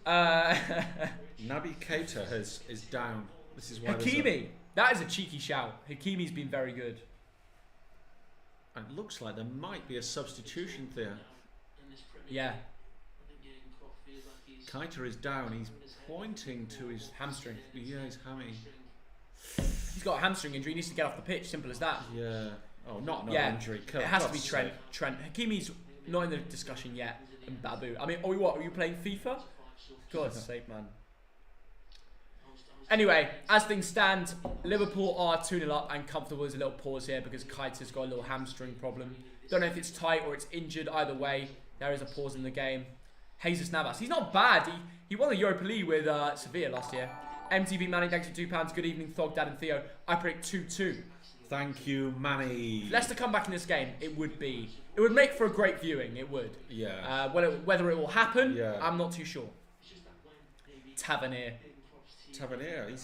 Naby Keita is down. This is why Hakimi. That is a cheeky shout. Hakimi's been very good. And it looks like there might be a substitution there. Yeah. Keita is down. He's pointing to his hamstring. Yeah, his hammy. He's got a hamstring injury. He needs to get off the pitch. Simple as that. Yeah. Oh, not injury. It has to be Trent. Hakimi's not in the discussion yet. And Babu. I mean, are you playing FIFA? God's sake, man. Anyway, as things stand, Liverpool are 2-0 up and comfortable. There's a little pause here because Keita's got a little hamstring problem. Don't know if it's tight or it's injured. Either way, there is a pause in the game. Jesus Navas, he's not bad. He won the Europa League with Sevilla last year. MTV Manny, thanks for £2. Good evening, Thog, Dad and Theo. I predict 2-2. Thank you, Manny. If Leicester come back in this game, it would make for a great viewing. It would. Yeah. Whether it will happen, yeah. I'm not too sure. Tavernier,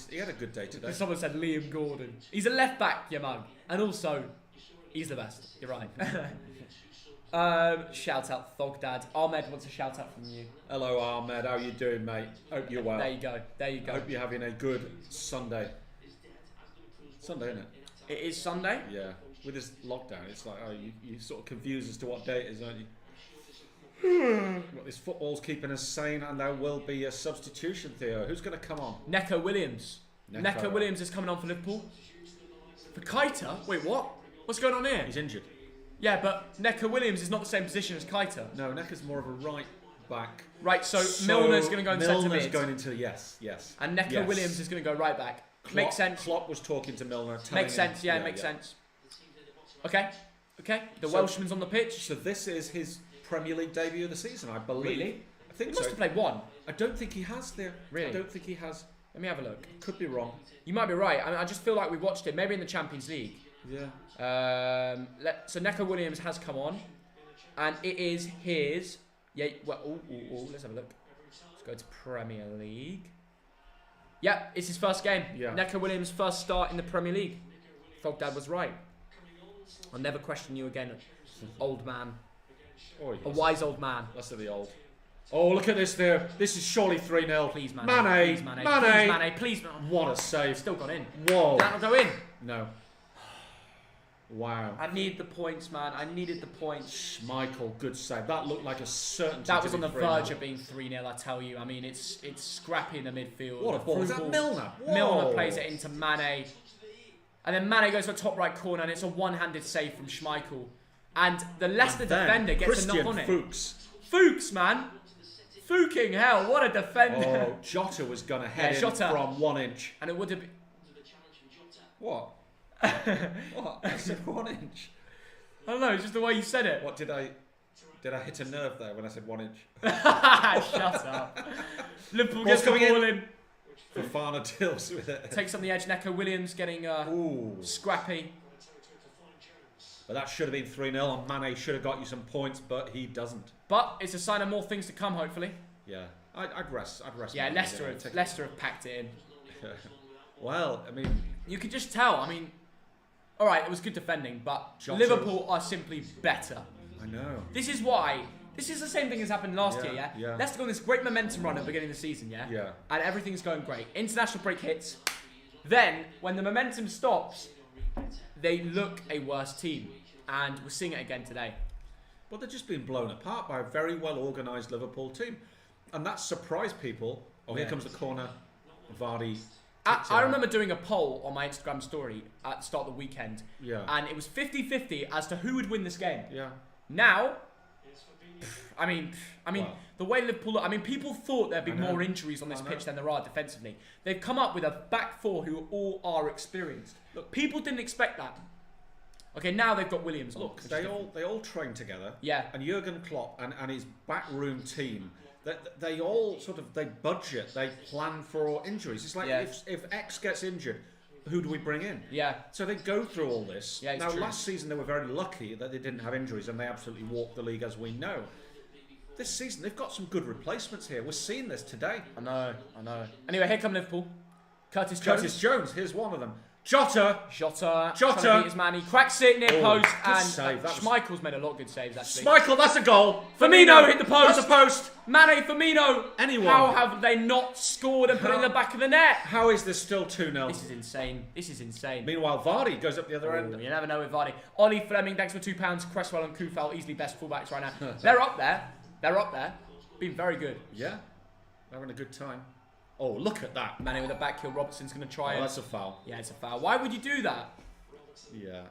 he had a good day today. Someone said Liam Gordon. He's a left back, you mug. And also, he's the best. You're right. Shout out Thog Dad. Ahmed wants a shout out from you. Hello Ahmed, how you doing, mate? Hope you're well. There you go. Hope you're having a good Sunday. Sunday, isn't it? It is Sunday? Yeah. With this lockdown, it's like, you sort of confused as to what day it is, aren't you? Well, this football's keeping us sane, and there will be a substitution, Theo. Who's going to come on? Neco Williams. Neco Williams is coming on for Liverpool. For Keita? Wait, what? What's going on here? He's injured. Yeah, but Neco Williams is not the same position as Keita. No, Neco's more of a right back. Right, so Milner's going to go into centre mid. Milner's going into, yes. And Neco Williams is going to go right back. Makes sense. Klopp was talking to Milner. Makes sense, yeah, makes sense. Okay. The Welshman's on the pitch. So this is his Premier League debut of the season, I believe. Really? I think he must have played one. I don't think he has there. Really? I don't think he has. Let me have a look. Could be wrong. You might be right. I just feel like we watched it. Maybe in the Champions League. Yeah. So Neco Williams has come on. And it is his... Yeah, well, let's have a look. Let's go to Premier League. Yeah, it's his first game. Yeah. Neco Williams' first start in the Premier League. Thog Dad was right. I'll never question you again, old man. Oh, yes. A wise old man. Less of the old. Oh, look at this there. This is surely 3-0. Please, Mane. Mane. Please, Mane. Mane. Please, Mane. Please, Mane. What a save. Still got in. Whoa. Did that not go in? No. Wow. I need the points, man. I needed the points. Michael, good save. That looked like a certainty. That was on the verge of being 3-0, I tell you. I mean, it's scrappy in the midfield. What a ball. Is that Milner? Whoa. Milner plays it into Mane. And then Mane goes to the top right corner, and it's a one-handed save from Schmeichel. And the Leicester defender gets a knock on it. Fuchs, man. Fucking hell, what a defender. Oh, Jota was going to head in from 1 inch. And it would have been... What? What? I said 1 inch. I don't know, it's just the way you said it. What did I hit a nerve there when I said 1 inch? Shut up. Liverpool gets the ball in. Fofana deals with it. Takes on the edge. Neco Williams getting scrappy. But that should have been 3-0 and Mane should have got you some points, but he doesn't. But it's a sign of more things to come, hopefully. Yeah. I'd rest. Yeah, Leicester have packed it in. Well, I mean... You could just tell. I mean... Alright, it was good defending, but Liverpool are simply better. I know. This is why... This is the same thing as happened last year, yeah? Yeah. Leicester got on this great momentum run at the beginning of the season, yeah? Yeah. And everything's going great. International break hits. Then, when the momentum stops, they look a worse team. And we're seeing it again today. Well, they're just being blown apart by a very well-organised Liverpool team. And that surprised people. Oh, here comes the corner. Vardy. I remember doing a poll on my Instagram story at the start of the weekend. Yeah. And it was 50-50 as to who would win this game. Yeah. Now... I mean, well, the way Liverpool look, I mean, people thought there'd be more injuries on this pitch than there are defensively. They've come up with a back four who all are experienced. Look, people didn't expect that. Okay, now they've got Williams on. Look, they all train together. Yeah. And Jurgen Klopp and his backroom team, they all they budget, they plan for injuries. It's like if X gets injured, who do we bring in? Yeah. So they go through all this. Yeah, now, last season they were very lucky that they didn't have injuries and they absolutely walked the league as we know. This season they've got some good replacements here. We're seeing this today. I know. Anyway, here come Liverpool. Curtis Jones, here's one of them. Jota. Trying to beat his man. He cracks it near post, and Schmeichel's made a lot of good saves actually. Schmeichel, that's a goal. Firmino hit the post. That's a post. Mane, Firmino. Anyone. How have they not scored and put it in the back of the net? How is this still 2-0? This is insane. This is insane. Meanwhile, Vardy goes up the other end. You never know with Vardy. Ollie Fleming, thanks for £2. Cresswell and Kufal, easily best fullbacks right now. They're up there. They're up there. Been very good. Yeah. They're having a good time. Oh, look at that. Mane with a back heel. Robertson's going to try it. That's a foul. Yeah, it's a foul. Why would you do that? Yeah.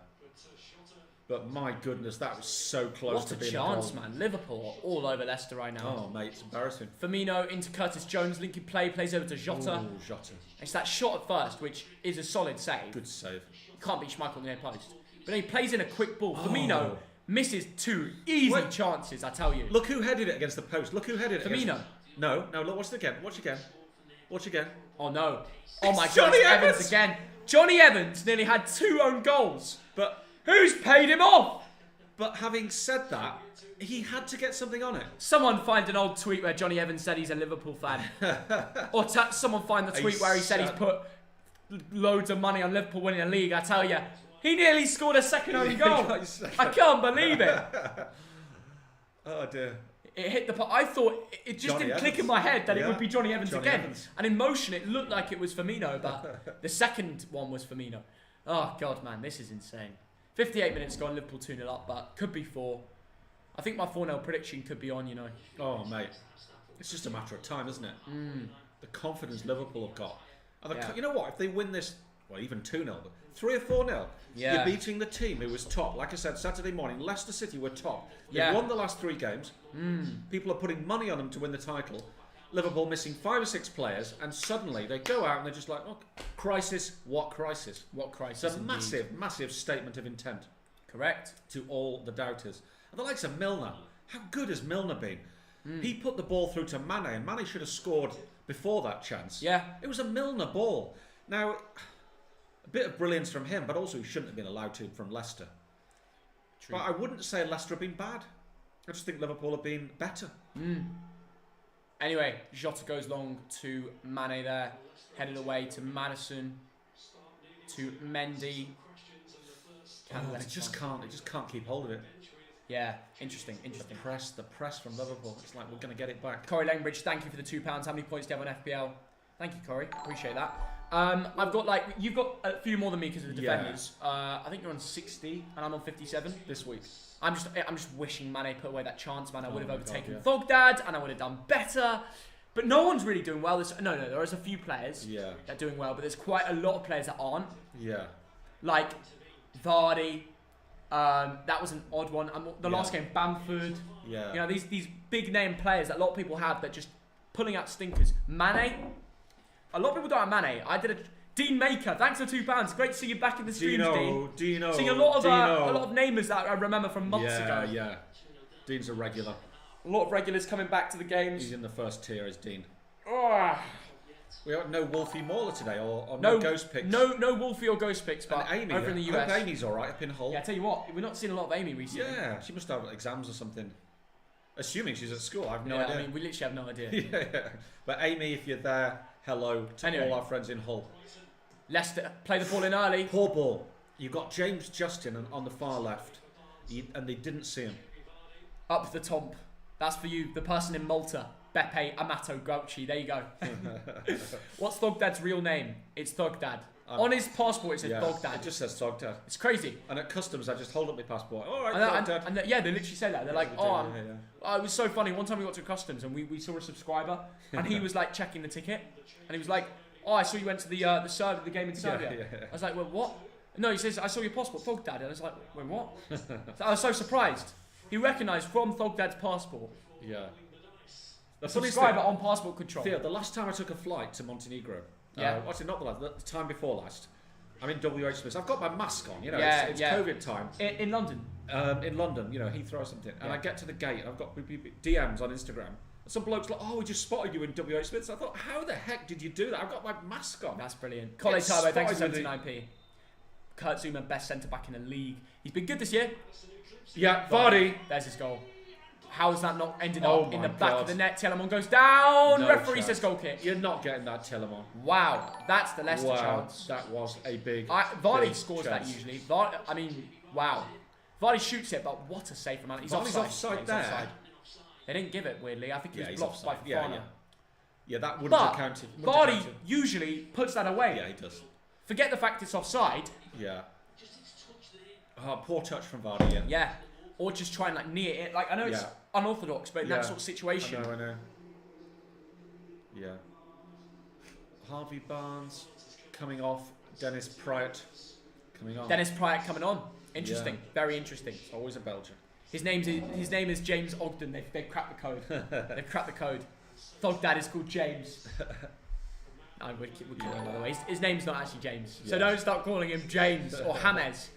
But my goodness, that was so close to being a goal. What a chance, man. Liverpool are all over Leicester right now. Oh, mate, it's embarrassing. Firmino into Curtis Jones. Linking play. Plays over to Jota. Oh, Jota. It's that shot at first, which is a solid save. Good save. You can't beat Schmeichel near post. But then he plays in a quick ball. Firmino misses 2 easy chances, I tell you. Look who headed it against the post. Look who headed it. Firmino. No, look, watch it again. Watch again. Oh no. Oh my God. Evans again. Johnny Evans nearly had 2 own goals. But who's paid him off? But having said that, he had to get something on it. Someone find an old tweet where Johnny Evans said he's a Liverpool fan. Or someone find the tweet where he said he's put loads of money on Liverpool winning the league. I tell you, he nearly scored a second own goal. I can't believe it. Oh dear. It hit the... I thought... It just didn't click in my head that it would be Johnny Evans again. And in motion, it looked like it was Firmino, but the second one was Firmino. Oh, God, man. This is insane. 58 minutes gone. Liverpool 2-0 up, but could be 4. I think my 4-0 prediction could be on, you know. Oh, mate. It's just a matter of time, isn't it? The confidence Liverpool have got. And you know what? If they win this... Well, even 2-0, but 3 or 4-0. Yeah. You're beating the team who was top. Like I said, Saturday morning, Leicester City were top. They've won the last 3 games. People are putting money on them to win the title. Liverpool missing 5 or 6 players, and suddenly they go out and they're just like, oh, crisis, what crisis? What crisis? It's a massive, massive statement of intent. Correct. To all the doubters. And the likes of Milner. How good has Milner been? He put the ball through to Mane, and Mane should have scored before that chance. Yeah. It was a Milner ball. Now... A bit of brilliance from him, but also he shouldn't have been allowed to from Leicester. True. But I wouldn't say Leicester have been bad. I just think Liverpool have been better. Anyway, Jota goes long to Mane there. Headed away to Maddison. To Mendy. It just can't keep hold of it. Yeah, interesting. The press from Liverpool. It's like, we're going to get it back. Corey Langbridge, thank you for the £2. How many points do you have on FPL? Thank you, Corey. Appreciate that. I've got you've got a few more than me because of the defenders. I think you're on 60 and I'm on 57 this week. I'm just wishing Mane put away that chance, man. I would have overtaken Thogdad and I would have done better. But no one's really doing well. No, there is a few players that are doing well, but there's quite a lot of players that aren't. Yeah. Like Vardy. That was an odd one. The last game, Bamford. Yeah. You know, these big name players that a lot of people have that just pulling out stinkers. Mane. A lot of people don't have Mane. I did a Dean Maker. Thanks for £2. Great to see you back in the streams, Dean. Dino. Seeing a lot of namers that I remember from months ago. Yeah. Dean's a regular. A lot of regulars coming back to the games. He's in the first tier as Dean. Oh. We have no Wolfie Mauler today, or no Ghost Picks. No Wolfie or Ghost Picks, but Amy, over in the US. I hope Amy's alright up in Hull. Yeah, I tell you what, we're not seeing a lot of Amy recently. Yeah, she must have exams or something. Assuming she's at school, I have no idea. I mean, we literally have no idea. Yeah. But Amy, if you're there, hello to all our friends in Hull. Leicester play the ball in early. Poor ball. You've got James Justin on the far left, and they didn't see him. Up the top. That's for you, the person in Malta. Beppe Amato Grouchy. There you go. What's Thogdad's real name? It's Thogdad. On his passport, it says Thogdad. It just says Thogdad. It's crazy. And at customs, I just hold up my passport. All right, Thogdad. And they literally say that. They're like, it was so funny. One time we got to customs and we saw a subscriber, and he was like checking the ticket, and he was like, "Oh, I saw you went to the game in Serbia." I was like, "Well, what?" No, he says, "I saw your passport, Thogdad." And I was like, "Wait, what?" So I was so surprised. He recognised from Thogdad's passport. Yeah. The subscriber on passport control. Theo, the last time I took a flight to Montenegro, actually not the time before last, I'm in WH Smith. I've got my mask on, you know, it's COVID time. In London? In London, you know, Heathrow or something. And I get to the gate and I've got DMs on Instagram. Some bloke's like, "Oh, we just spotted you in WH Smith." So I thought, how the heck did you do that? I've got my mask on. That's brilliant. Colin Turbo, thanks for 79p. Kurt Zuma, best centre-back in the league. He's been good this year. Yeah, Vardy. There's his goal. How has that not ended Oh up in the my back God. of the net? Telemon goes down. No Referee chance. says goal kick. You're not getting that, Telemon. Wow, that's the Leicester Wow, chance. that was a big. Vardy big scores chance. that usually. I mean, wow. Vardy shoots it, but what a safe amount. He's Vardy's offside Yeah, there. Offside. They didn't give it, weirdly. I think he was he's blocked by offside. Fofana. Yeah, that wouldn't have But counted. Vardy usually puts that away. Yeah, he does. Forget the fact it's offside. Yeah. Oh, poor touch from Vardy, yeah. Yeah. Or just try and like near it. Like I know it's unorthodox, but in that sort of situation. I know. Yeah. Harvey Barnes coming off. Dennis Pryatt coming on. Dennis Pryatt coming on. Interesting. Yeah. Very interesting. It's always a Belgian. His name is James Ogden. They've cracked the code. They've cracked the code. Thog Dad is called James. I would call him by the way. His name's not actually James. So don't start calling him James or James.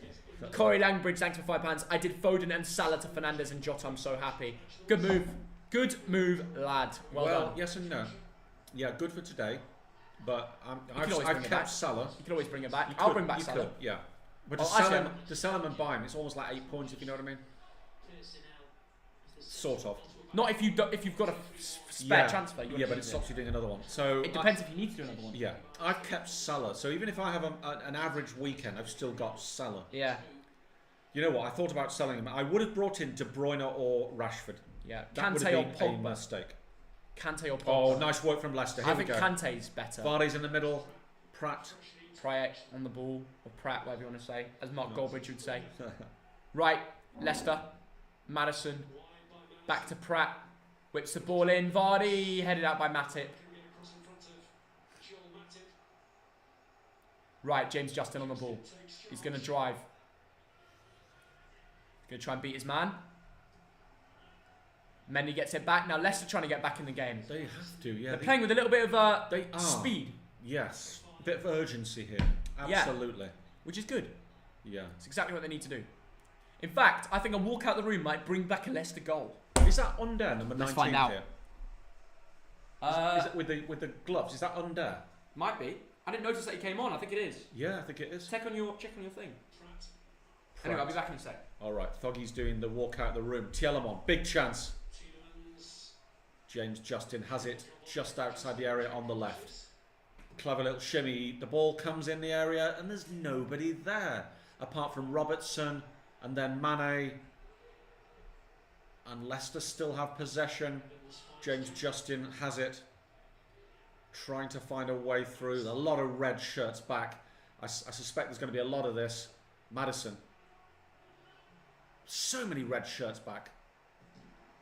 Corey Langbridge, thanks for £5. I did Foden and Salah to Fernandes and Jota. I'm so happy. Good move. Good move, lad. Well done. Yes and no. Yeah, good for today. But I've kept Salah. You can always bring it back. You I'll could, bring back you Salah. could, yeah. But Oh, to sell him and buy him, it's almost like 8 points, if you know what I mean. Sort of. Not if you've got a spare transfer. Yeah, but it stops you doing another one. So it depends if you need to do another one. Yeah, I've kept Salah. So even if I have an average weekend, I've still got Salah. Yeah. You know what? I thought about selling him. I would have brought in De Bruyne or Rashford. Yeah. That would Kante have or been a Pogba. mistake. Kante or Pogba. Oh, nice work from Leicester. Here I think we go. Kante's better. Vardy's in the middle. Pratt. Pryatt on the ball, or Pratt, whatever you want to say, as Mark Goldbridge would say. Right, Leicester, Maddison, back to Pratt, whips the ball in, Vardy, headed out by Matip. Right, James Justin on the ball. He's going to drive. Going to try and beat his man. Mendy gets it back. Now Leicester trying to get back in the game. They have to, yeah. They're playing with a little bit of they are. speed. Yes. A bit of urgency here. Absolutely. Yeah, which is good. Yeah. It's exactly what they need to do. In fact, I think a walk out the room might bring back a Leicester goal. Is that Under number 19 Let's find out. here? Is it with the gloves? Is that Under? Might be. I didn't notice that he came on. I think it is. Yeah, I think it is. Check on your thing. Anyway, I'll be back in a sec. All right, Thoggy's doing the walk out the room. Tielemon, big chance. James Justin has it just outside the area on the left. Clever little shimmy. The ball comes in the area and there's nobody there apart from Robertson and then Mane. And Leicester still have possession. James Justin has it. Trying to find a way through. A lot of red shirts back. I suspect there's going to be a lot of this. Maddison. So many red shirts back.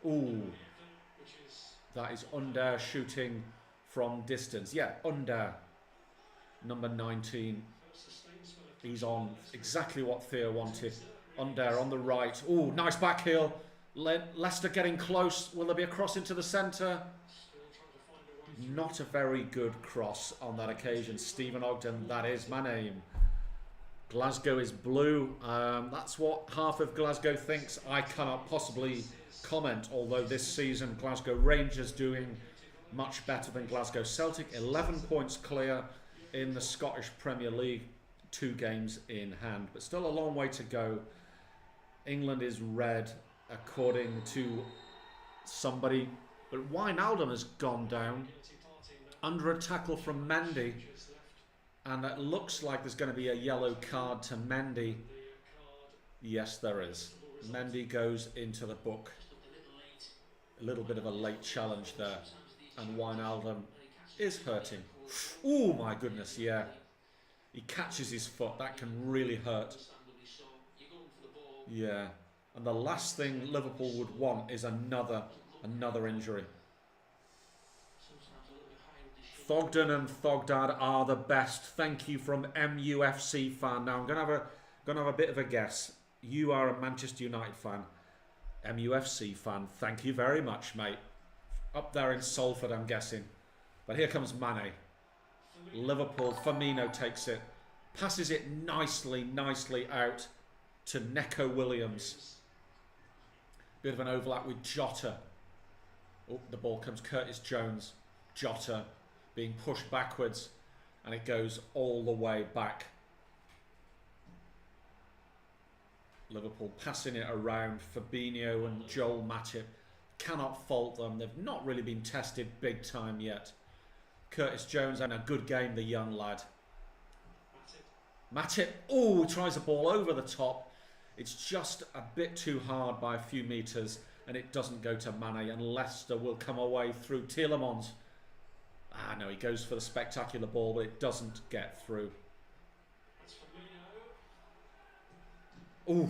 Ooh. That is Under shooting from distance. Yeah, Under. Number 19. He's on exactly what Theo wanted. Under on the right. Ooh, nice back heel. Leicester getting close. Will there be a cross into the centre? Not a very good cross on that occasion. Stephen Ogden, that is my name. Glasgow is blue. That's what half of Glasgow thinks. I cannot possibly comment, although this season Glasgow Rangers doing much better than Glasgow Celtic. 11 points clear in the Scottish Premier League. 2 games in hand, but still a long way to go. England is red, according to somebody, but Wijnaldum has gone down under a tackle from Mendy, and it looks like there's going to be a yellow card to Mendy. Yes, there is. Mendy goes into the book. A little bit of a late challenge there, and Wijnaldum is hurting. Oh my goodness, yeah. He catches his foot. That can really hurt. Yeah. And the last thing Liverpool would want is another injury. Thogden and Thogdad are the best. Thank you from MUFC fan. Now I'm gonna have a bit of a guess. You are a Manchester United fan. MUFC fan. Thank you very much, mate. Up there in Salford, I'm guessing. But here comes Mane. Liverpool, Firmino takes it, passes it nicely out to Neco Williams. Bit of an overlap with Jota. Oh, the ball comes Curtis Jones. Jota being pushed backwards, and it goes all the way back. Liverpool passing it around. Fabinho and Joel Matip cannot fault them. They've not really been tested big time yet. Curtis Jones, and a good game, the young lad. Matip, oh, tries the ball over the top. It's just a bit too hard by a few metres, and it doesn't go to Mane, and Leicester will come away through Tielemans. Ah, no, he goes for the spectacular ball, but it doesn't get through. Ooh.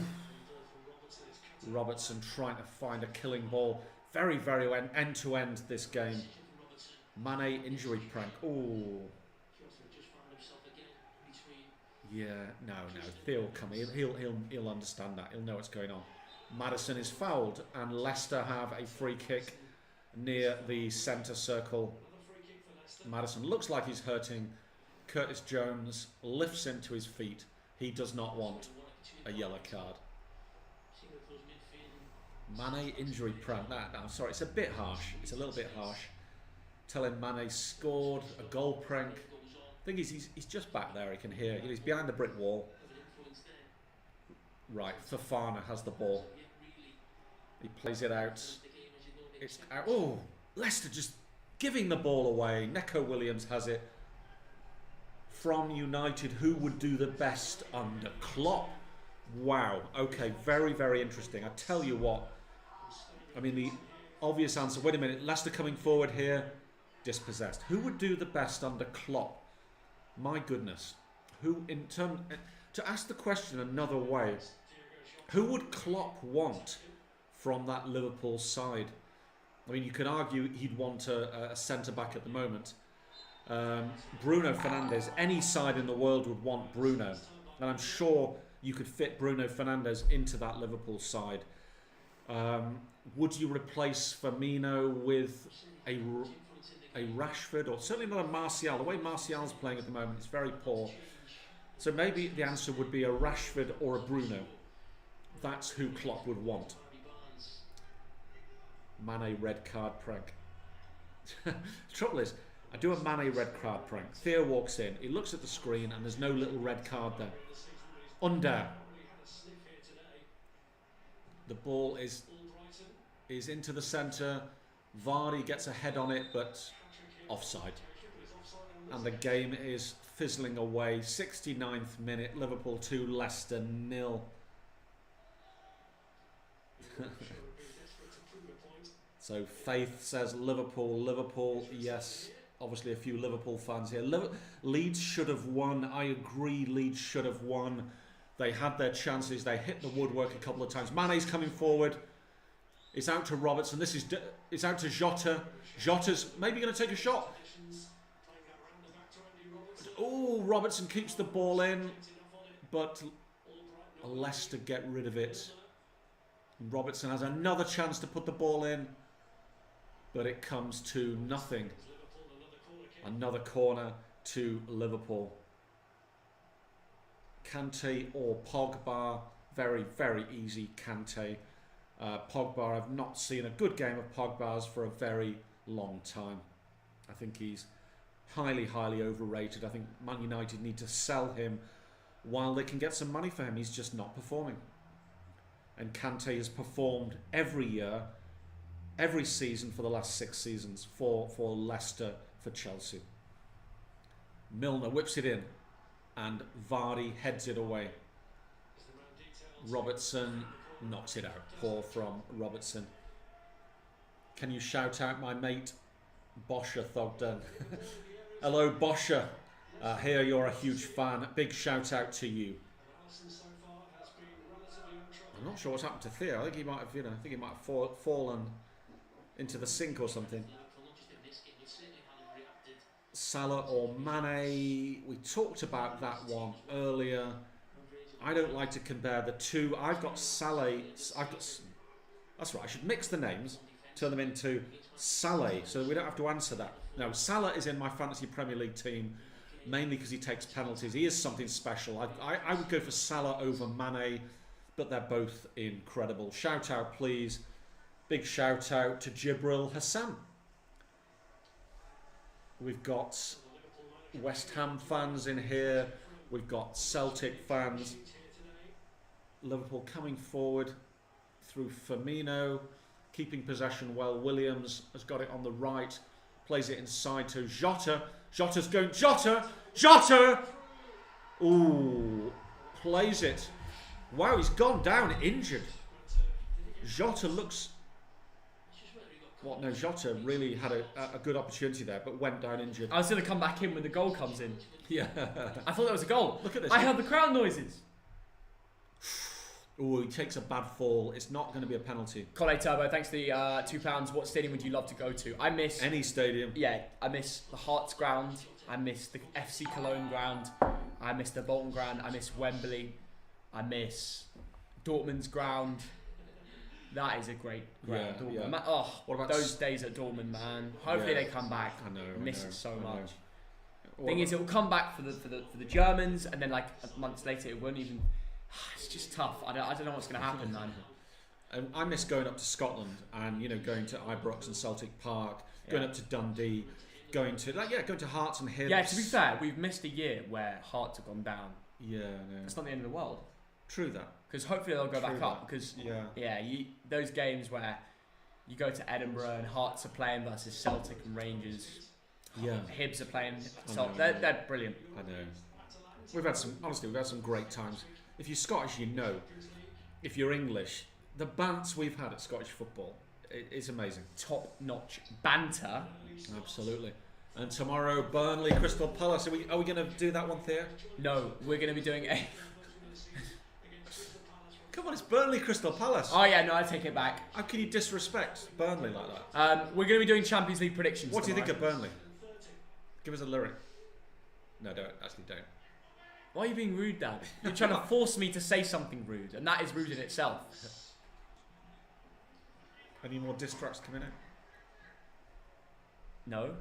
Robertson trying to find a killing ball. Very, very end-to-end this game. Mane injury prank. Ooh. Yeah, no. Theo will come. He'll understand that. He'll know what's going on. Maddison is fouled, and Leicester have a free kick near the centre circle. Maddison looks like he's hurting. Curtis Jones lifts him to his feet. He does not want a yellow card. Mane injury prank. I'm sorry, it's a bit harsh. It's a little bit harsh. Telling Mane scored a goal prank. The thing is, he's just back there. He can hear. He's behind the brick wall. Right, Fofana has the ball. He plays it out. It's out. Oh, Leicester just giving the ball away. Neco Williams has it. From United, who would do the best under Klopp? Wow. Okay, very, very interesting. I tell you what. I mean, the obvious answer. Wait a minute. Leicester coming forward here. Dispossessed. Who would do the best under Klopp? My goodness. Who, to ask the question another way, who would Klopp want from that Liverpool side? I mean, you could argue he'd want a centre-back at the moment. Bruno Fernandes, any side in the world would want Bruno. And I'm sure you could fit Bruno Fernandes into that Liverpool side. Would you replace Firmino with a Rashford, or certainly not a Martial? The way Martial's playing at the moment is very poor. So maybe the answer would be a Rashford or a Bruno. That's who Klopp would want. Mane red card prank. The trouble is, I do a Mane red card prank. Theo walks in, he looks at the screen, and there's no little red card there. Under. The ball is into the centre. Vardy gets a head on it, but offside. And the game is fizzling away. 69th minute, Liverpool 2, Leicester 0. So Faith says Liverpool, yes. Obviously a few Liverpool fans here. Leeds should have won. I agree, Leeds should have won. They had their chances. They hit the woodwork a couple of times. Mane's coming forward. It's out to Robertson. It's out to Jota. Jota's maybe going to take a shot. Oh, Robertson keeps the ball in, but Leicester get rid of it. Robertson has another chance to put the ball in, but it comes to nothing. Another corner to Liverpool. Kante or Pogba. Very, very easy Kante. Pogba, I've not seen a good game of Pogba's for a very long time. I think he's highly, highly overrated. I think Man United need to sell him while they can get some money for him. He's just not performing. And Kante has performed every year, every season for the last 6 seasons for Leicester, for Chelsea. Milner whips it in and Vardy heads it away. Robertson knocks it out. Poor from Robertson. Can you shout out my mate Boscher Thogden? Hello Boscher. Here you're a huge fan. Big shout out to you. I'm not sure what's happened to Theo. I think he might have, fallen into the sink or something. Salah or Mane. We talked about that one earlier. I don't like to compare the two. I've got Salah. That's right. I should mix the names, turn them into Salah, so we don't have to answer that. No, Salah is in my fantasy Premier League team, mainly because he takes penalties. He is something special. I would go for Salah over Mane, but they're both incredible. Shout out, please. Big shout out to Jibril Hassan. We've got West Ham fans in here. We've got Celtic fans. Liverpool coming forward through Firmino. keeping possession well. Williams has got it on the right, plays it inside to Jota. Jota's going, Jota! Ooh, plays it. Wow, he's gone down injured. Jota looks... What? No, Jota really had a good opportunity there, but went down injured. I was going to come back in when the goal comes in. Yeah. I thought that was a goal. Look at this. I heard the crowd noises. Oh, he takes a bad fall. It's not going to be a penalty. Collet Turbo, thanks for the £2. What stadium would you love to go to? I miss... Any stadium. Yeah, I miss the Hearts ground. I miss the FC Cologne ground. I miss the Bolton ground. I miss Wembley. I miss Dortmund's ground. That is a great ground. Yeah, yeah. Oh, what about those days at Dortmund, man. Hopefully they come back. I know. I miss it so much. What Thing is, it will come back for the Germans, and then like months later, it won't even. It's just tough. I don't know what's going to happen, man. I miss going up to Scotland and going to Ibrox and Celtic Park, going up to Dundee, going to Hearts and Hibs. Yeah, to be fair, we've missed a year where Hearts have gone down. Yeah, no. It's not the end of the world. True that. Because hopefully they'll go back up. Because those games where you go to Edinburgh and Hearts are playing versus Celtic and Rangers. Yeah. Hibs are playing. They're brilliant. I know. We've had some great times. If you're Scottish, you know. If you're English, the bants we've had at Scottish football, it's amazing. Top notch banter. Absolutely. And tomorrow, Burnley, Crystal Palace. Are we going to do that one, Thea? No, we're going to be doing a. Come on, it's Burnley, Crystal Palace. Oh yeah, no, I take it back. How can you disrespect Burnley like that? We're going to be doing Champions League predictions. What do you think of Burnley? Give us a lyric. No, don't. Why are you being rude, Dad? You're trying to force me to say something rude, and that is rude in itself. Any more diss tracks coming in? No.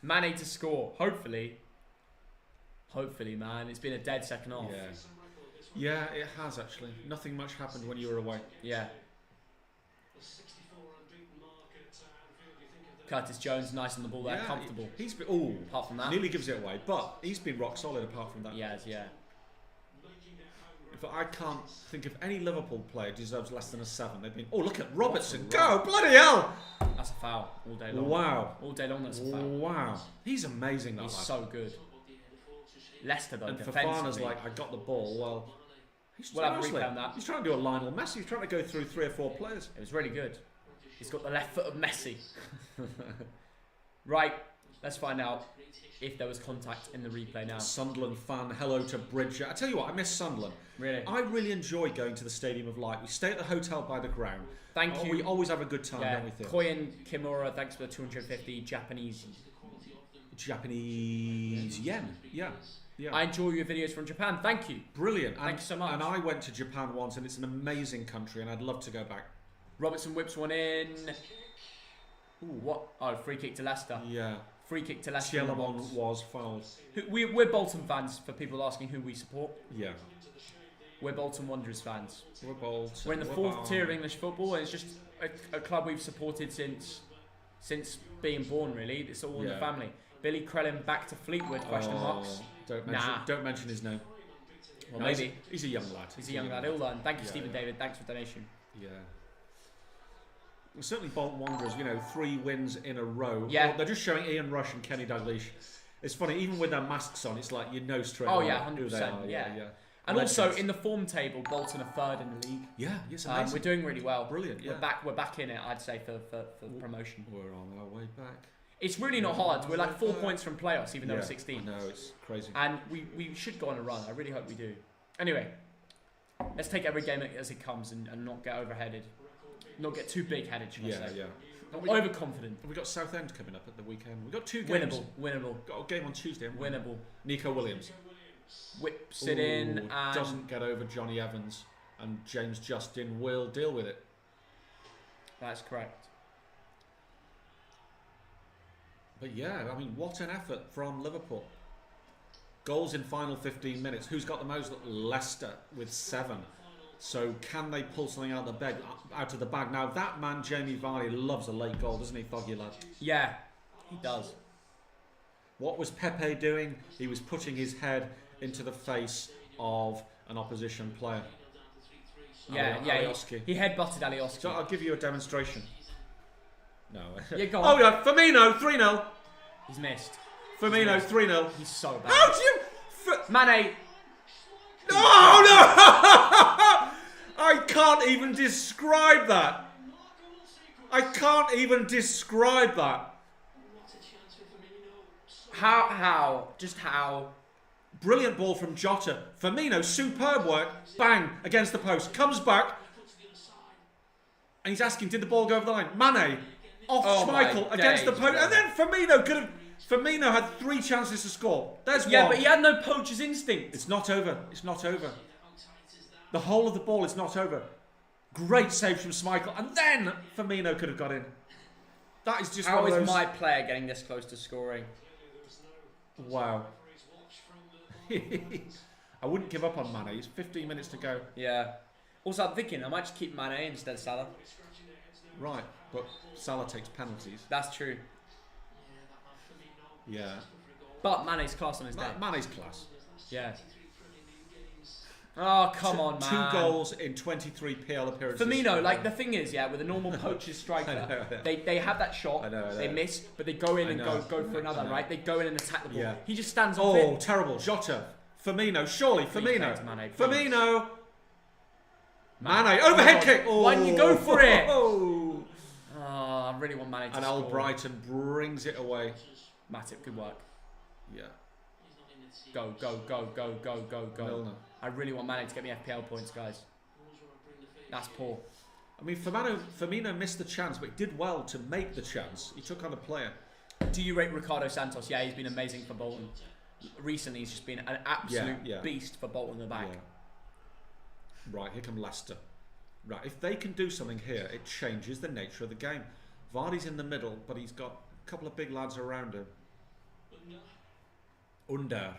Mane to score. Hopefully, man. It's been a dead second half. Yeah, it has actually. Nothing much happened when you were away. Yeah. Curtis Jones, nice on the ball there, comfortable. He's been, apart from that, nearly gives it away, but he's been rock solid apart from that. Yeah. In fact, I can't think of any Liverpool player deserves less than a 7. They've been. Oh, look at Robertson go! Bloody hell! That's a foul all day long. Wow. All day long, that's a foul. Wow. He's amazing. He's so good. Leicester though, and defensively. Fofana's like, I got the ball. Well, we'll have a replay on that. He's trying to do a Lionel Messi. He's trying to go through 3 or 4 players. It was really good. He's got the left foot of Messi. Right, let's find out if there was contact in the replay now. Sunderland fan, hello to Bridger. I tell you what, I miss Sunderland. Really? I really enjoy going to the Stadium of Light. We stay at the hotel by the ground. Thank you. We always have a good time, don't we, Theo? Koyan Kimura, thanks for the 250 Japanese yen. Yeah. I enjoy your videos from Japan. Thank you. Brilliant. Thank you so much. And I went to Japan once, and it's an amazing country, and I'd love to go back. Robertson whips one in. Ooh, what? Oh, free kick to Leicester. Yeah. Free kick to Leicester. Tielemans was fouled. We're Bolton fans, for people asking who we support. Yeah. We're Bolton Wanderers fans. We're Bolton. We're in the 4th tier of English football, and it's just a club we've supported since being born, really. It's all in the family. Billy Crellin back to Fleetwood, question marks. Don't mention his name. Well, maybe. He's a young lad. He's a young lad. He'll learn. Thank you, Stephen David. Thanks for donation. Yeah. Well, certainly Bolton Wanderers, 3 wins in a row. Yeah. Well, they're just showing Ian Rush and Kenny Dalglish. It's funny, even with their masks on, it's like straight away. Oh, yeah, 100%. Yeah. And also, in the form table, Bolton are 3rd in the league. Yeah, yes, amazing. We're doing really well. Brilliant, yeah. We're back in it, I'd say, for promotion. We're on our way back. It's really not hard. We're like 4 points from playoffs, even though we're 16. No, it's crazy. And we should go on a run. I really hope we do. Anyway, let's take every game as it comes and not get overheaded. Not get too big-headed, should I say. Yeah. Not overconfident. We've got Southend coming up at the weekend. We've got 2 games. Winnable. Got a game on Tuesday. Winnable. Nico Williams. Whips it in and... doesn't get over Johnny Evans. And James Justin will deal with it. That's correct. But yeah, I mean, what an effort from Liverpool. Goals in final 15 minutes. Who's got the most? Leicester with 7. So can they pull something out of the bag? Now that man Jamie Vardy loves a late goal, doesn't he, Foggy lad? Yeah, he does. What was Pepe doing? He was putting his head into the face of an opposition player. Yeah, Alioski. He headbutted Alioski. So I'll give you a demonstration. No. Yeah, go on. Oh yeah, Firmino 3-0. He's missed. Firmino 3-0. He's so bad. How do you? Mane. Oh no! I can't even describe that. I can't even describe that. How? Just how? Brilliant ball from Jota. Firmino, superb work. Bang, against the post. Comes back. And he's asking, did the ball go over the line? Mane, off Schmeichel, against the post. And then Firmino could have... Firmino had 3 chances to score. There's one. Yeah, but he had no poacher's instinct. It's not over. It's not over. The whole of the ball is not over. Great save from Schmeichel. And then Firmino could have got in. That is just How one of is those... my player getting this close to scoring? Wow. I wouldn't give up on Mane. It's 15 minutes to go. Yeah. Also, I'm thinking I might just keep Mane instead of Salah. Right, but Salah takes penalties. That's true. Yeah. But Mane's class on his day. Mane's class. Yeah. Oh, come on, man. 2 goals in 23 PL appearances. Firmino, like, the thing is, yeah, with a normal poacher's striker, I know. they have that shot, I know. They miss, but they go in and go for another, right? They go in and attack the ball. Yeah. He just stands on Oh, terrible. Jota. Firmino, surely. Firmino. Firmino. Mane, overhead kick. Oh. Why didn't you go for it? Oh, I really want Mane to and score. Brighton brings it away. Matip, good work. Yeah. Go. Milner. I really want Mane to get me FPL points, guys. That's poor. I mean, Firmino missed the chance, but he did well to make the chance. He took on a player. Do you rate Ricardo Santos? Yeah, he's been amazing for Bolton. Recently, he's just been an absolute beast for Bolton in the back. Yeah. Right, here come Leicester. Right, if they can do something here, it changes the nature of the game. Vardy's in the middle, but he's got a couple of big lads around him. Under.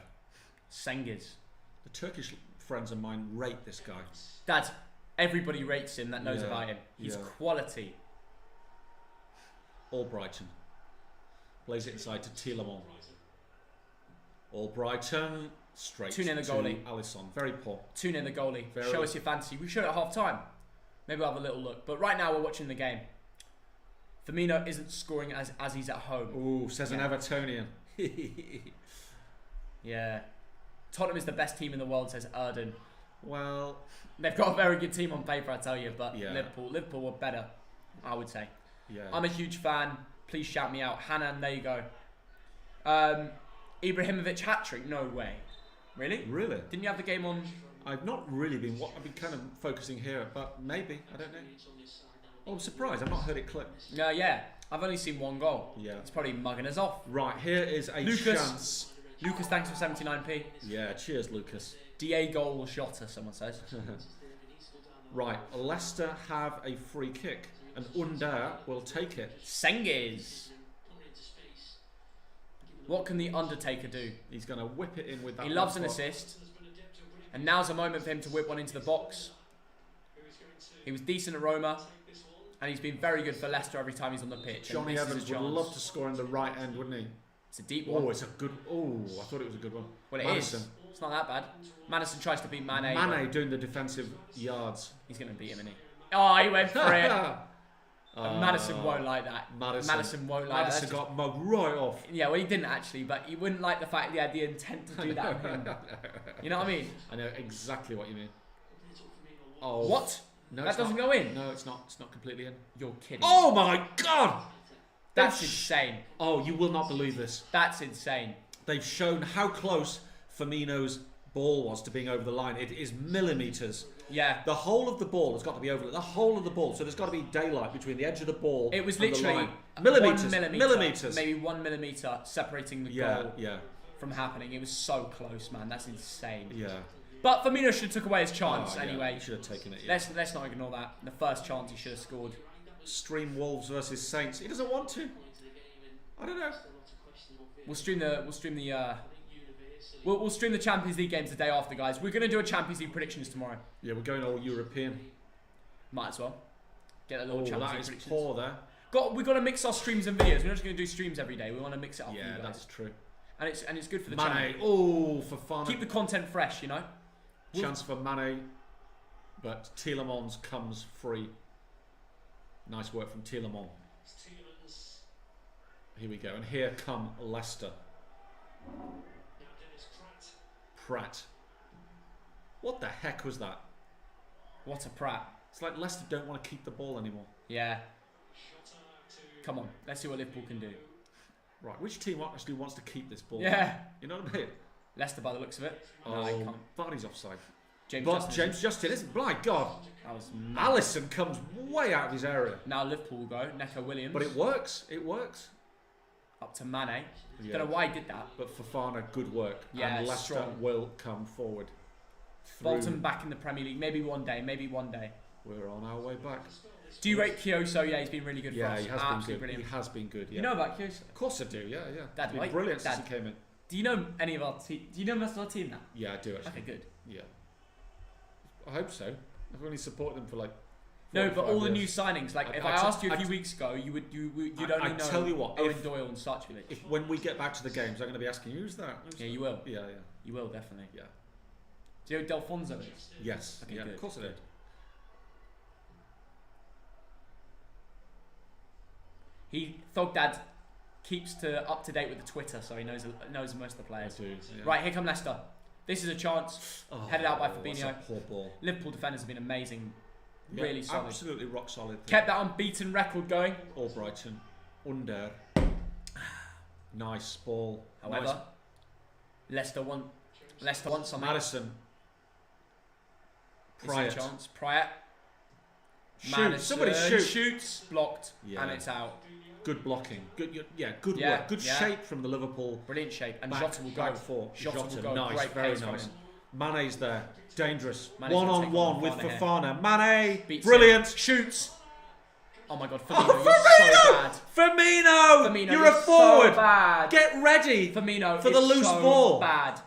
Sengiz. The Turkish friends of mine rate this guy. Dad, everybody rates him that knows about him. He's quality. Albrighton. Plays it inside to Tielemans. Albrighton. Straight 2-0 the goalie. Alisson. Very poor. 2-0 the goalie. Show us your fantasy. We showed it at half time. Maybe we'll have a little look. But right now we're watching the game. Firmino isn't scoring as he's at home. Ooh, says an Evertonian. Yeah. Tottenham is the best team in the world, says Erden. Well, they've got a very good team on paper, I tell you, but yeah. Liverpool were better, I would say. Yeah. I'm a huge fan. Please shout me out. Hanan, there you go. Ibrahimovic hat-trick? No way. Really? Really? Didn't you have the game on? I've not really been. I've been kind of focusing here, but maybe I don't know. Oh, I'm surprised. I've not heard it clip. Yeah. I've only seen 1 goal. Yeah. He's probably mugging us off. Right, here is a chance. Lucas, thanks for 79p. Yeah, cheers, Lucas. Diego Jota, someone says. Right, Leicester have a free kick, and Under will take it. Sengiz. What can the Undertaker do? He's going to whip it in with that. He loves an assist. And now's a moment for him to whip one into the box. He was decent at Roma. And he's been very good for Leicester every time he's on the pitch. Johnny Evans would love to score in the right end, wouldn't he? It's a deep one. Oh, it's a good... Oh, I thought it was a good one. Well, it Madison. is. It's not that bad. Madison tries to beat Mane. Mane doing the defensive yards. He's going to beat him, isn't he? Oh, he went for it. Madison won't like that. Madison won't like Madison that. got mugged right off. Yeah, well, he didn't actually, but he wouldn't like the fact he had the intent to do that with him. You know what I mean? I know exactly what you mean. Oh. What? No, that doesn't go in? No, it's not. It's not completely in. You're kidding. Oh my God! That's insane. Oh, you will not believe this. That's insane. They've shown how close Firmino's ball was to being over the line. It is millimetres. Yeah. The whole of the ball has got to be over the whole of the ball. So there's got to be daylight between the edge of the ball. It was and literally the line. Millimetres. 1 millimetre. Millimetres. Maybe 1 millimetre separating the goal from happening. It was so close, man. That's insane. Yeah. But Firmino should have took away his chance anyway. He should have taken it. Yeah. Let's not ignore that. The first chance he should have scored. Stream Wolves versus Saints. He doesn't want to. I don't know. We'll stream the Champions League games the day after, guys. We're going to do a Champions League predictions tomorrow. Yeah, we're going all European. Might as well. Get a little Champions League predictions. Poor there. We've got to mix our streams and videos. We're not just going to do streams every day. We want to mix it up for you guys. Yeah, that's true. And it's good for the Mane. channel. Oh, for fun. Keep the content fresh, you know. Chance for Mane. but Tielemans comes free. Nice work from Tielemans. Here we go, and here come Leicester. Pratt. What the heck was that? What a prat. It's like Leicester don't want to keep the ball anymore. Yeah. Come on, let's see what Liverpool can do. Right, which team actually wants to keep this ball? Yeah. You know what I mean? Leicester by the looks of it. Oh, No, I can't. Vardy's offside. James But Justin. James Justin isn't. My God. That was mad. Alisson comes way out of his area. Now Liverpool will go. Neco Williams. But it works. It works. Up to Mane. Yeah. Don't know why he did that. But Fofana, good work. Yeah, and Leicester strong. will come forward. Bolton back in the Premier League. Maybe one day. Maybe one day. We're on our way back. Do you rate Kyoso? Yeah, he's been really good for us. Yeah, he has Absolutely been good. brilliant. He has been good. Yeah. You know about Kyoso? Of course I do. Yeah, yeah. Dad, He's been right? brilliant since Dad. he came in. Do you know any of our team? Do you know most of our team now? Yeah, I do actually. Okay, good. Yeah. I hope so. I've only supported them for like. No, but all the new years. signings. Like, if I asked you a few weeks ago, you'd only know. tell you what, Owen Doyle and Sarchvili. If when we get back to the games, I'm going to be asking you, who's that? Who's Yeah, that? you will. Yeah, yeah. You will definitely. Yeah. Do you know who Delfonso is? Yes. Okay, yeah, good. of course I did. Thogdad keeps up to date with the Twitter, so he knows most of the players. I do. Yeah. Right, here come Leicester. This is a chance. Oh, Headed out by that's Fabinho. a poor ball. Liverpool defenders have been amazing. Yeah, Really solid. Absolutely rock solid. Kept that unbeaten record going. Albrighton. Under. Nice ball. However, nice. Leicester want something. Madison. This is a Pryor. chance. Pryor. Shoot. Somebody Shoots. Blocked. Yeah. And it's out. Good blocking. Good. Yeah. Good Yeah, work. Good yeah. shape from the Liverpool. Brilliant shape. And Back, Jota will go. back four. Jota will go. Nice. Great Very pace from nice. him. Mane's there. Dangerous. Mane's One gonna on take one on with Fofana Fofana. Mane. Beats Brilliant. him. Shoots. Oh my God, Firmino, Oh, you're so bad. Firmino. Firmino, You're a so forward. bad. Get ready. Firmino for the is loose so ball. bad.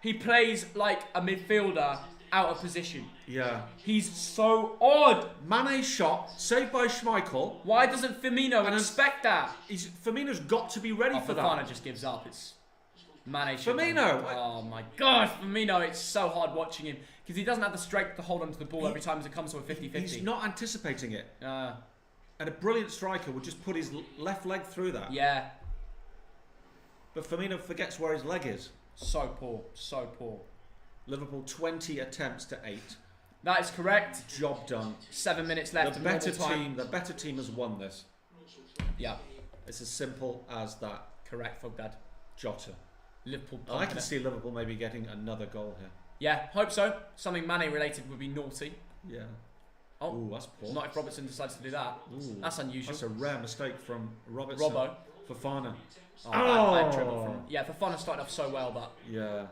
He plays like a midfielder out of position. Yeah. He's so odd. Mane's shot saved by Schmeichel. Why doesn't Firmino expect that? Firmino's got to be ready for Fofana that. just gives up. It's Mane. should Firmino. Oh my God, Firmino! It's so hard watching him because he doesn't have the strength to hold onto the ball every time as it comes to a 50-50. He's not anticipating it. And a brilliant striker would just put his left leg through that. Yeah. But Firmino forgets where his leg is. So poor. So poor. Liverpool 20 attempts to 8. That is correct. Job done. 7 minutes left. The of better normal time. team. The better team has won this. Yeah. It's as simple as that. Correct, Fogdad. Jota. Liverpool. I can confident. see Liverpool maybe getting another goal here. Yeah, hope so. Something Mane related would be naughty. Yeah. Oh, Ooh, that's poor. not if Robertson decides to do that. Ooh, That's unusual. That's a rare mistake from Robertson. Robbo. Fofana. Bad dribble from. Yeah, Fofana started off so well, but Yeah.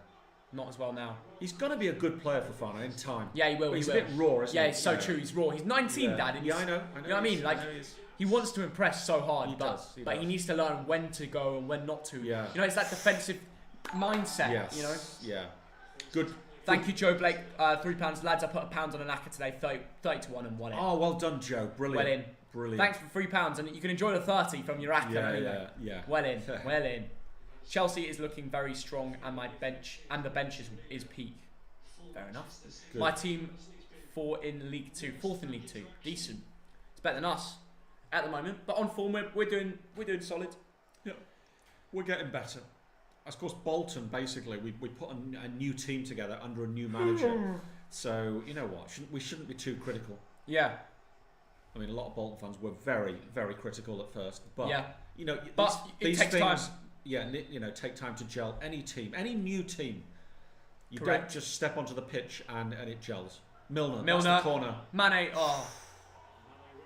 not as well now. He's going to be a good player, Fofana, in time. Yeah, he will. But he's he a will. bit raw, isn't Yeah, he? it's so true. He's raw. He's 19, Yeah. Dad. And Yeah, I he's- know. You know what I mean? Like, I know he's- he wants to impress so hard, He but does, he but does. he needs to learn when to go and when not to. Yeah. You know, it's that defensive mindset. Yes. You know. Yeah. Good. Thank you, Joe Blake. £3, lads. I put £1 on an acca today. 30 to 1 and won it. Oh, well done, Joe. Brilliant. Well in. Brilliant. Thanks for £3, and you can enjoy the 30 from your acca. Yeah, anyway. yeah. Well in, well in. Chelsea is looking very strong, and the bench is peak. Fair enough. Good. My team, fourth in League Two. Decent. It's better than us at the moment, but on form we're doing solid. Yeah. We're getting better. Of course, Bolton, basically, we put a new team together under a new manager. So, you know what? We shouldn't be too critical. Yeah. I mean, a lot of Bolton fans were very, very critical at first. But, Yeah. you know, But these it takes things, time. Yeah, you know, take time to gel. Any team, any new team, you Correct. don't just step onto the pitch and it gels. Milner, Milner. that's the corner. Mane, oh.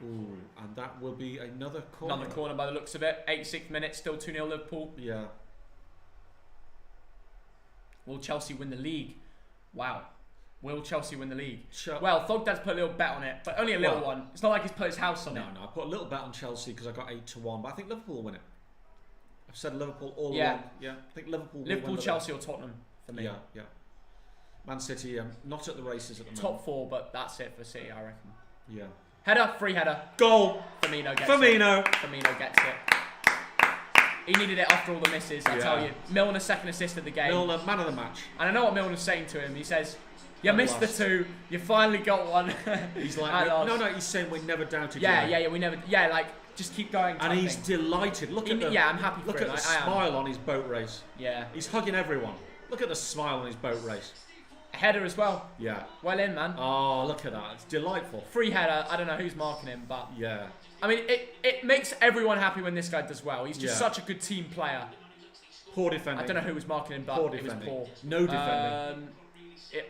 Ooh, and that will be another corner. Another corner by the looks of it. 86th minute, still 2-0 Liverpool. Yeah. Will Chelsea win the league? Wow. Will Chelsea win the league? Chel- Well, Thogdad's put a little bet on it, but only a little Well, one. It's not like he's put his house on it. No, I put a little bet on Chelsea because I got 8-1, but I think Liverpool will win it. I've said Liverpool all Yeah. along. Yeah, I think Liverpool will Liverpool, win the Chelsea or Tottenham for me. Yeah, yeah. Man City, not at the races at the moment. Top 4, but that's it for City, I reckon. Yeah. Header, free header. Goal! Firmino gets Firmino! it. Firmino gets it. He needed it after all the misses, I tell you. Milner's second assist of the game. Milner, man of the match. And I know what Milner's saying to him. He says, You missed the 2. You finally got one. He's like, no, he's saying we never doubted you. Yeah, we never. Yeah, like just keep going. And he's delighted. Look at I'm happy for him. Look at the smile on his boat race. Yeah. He's hugging everyone. Look at the smile on his boat race. A header as well. Yeah. Well in, man. Oh, look at that. It's delightful. Free header. I don't know who's marking him, but yeah. I mean, it makes everyone happy when this guy does well. He's just such a good team player. Poor defending. I don't know who was marking him, but it was poor. No defending.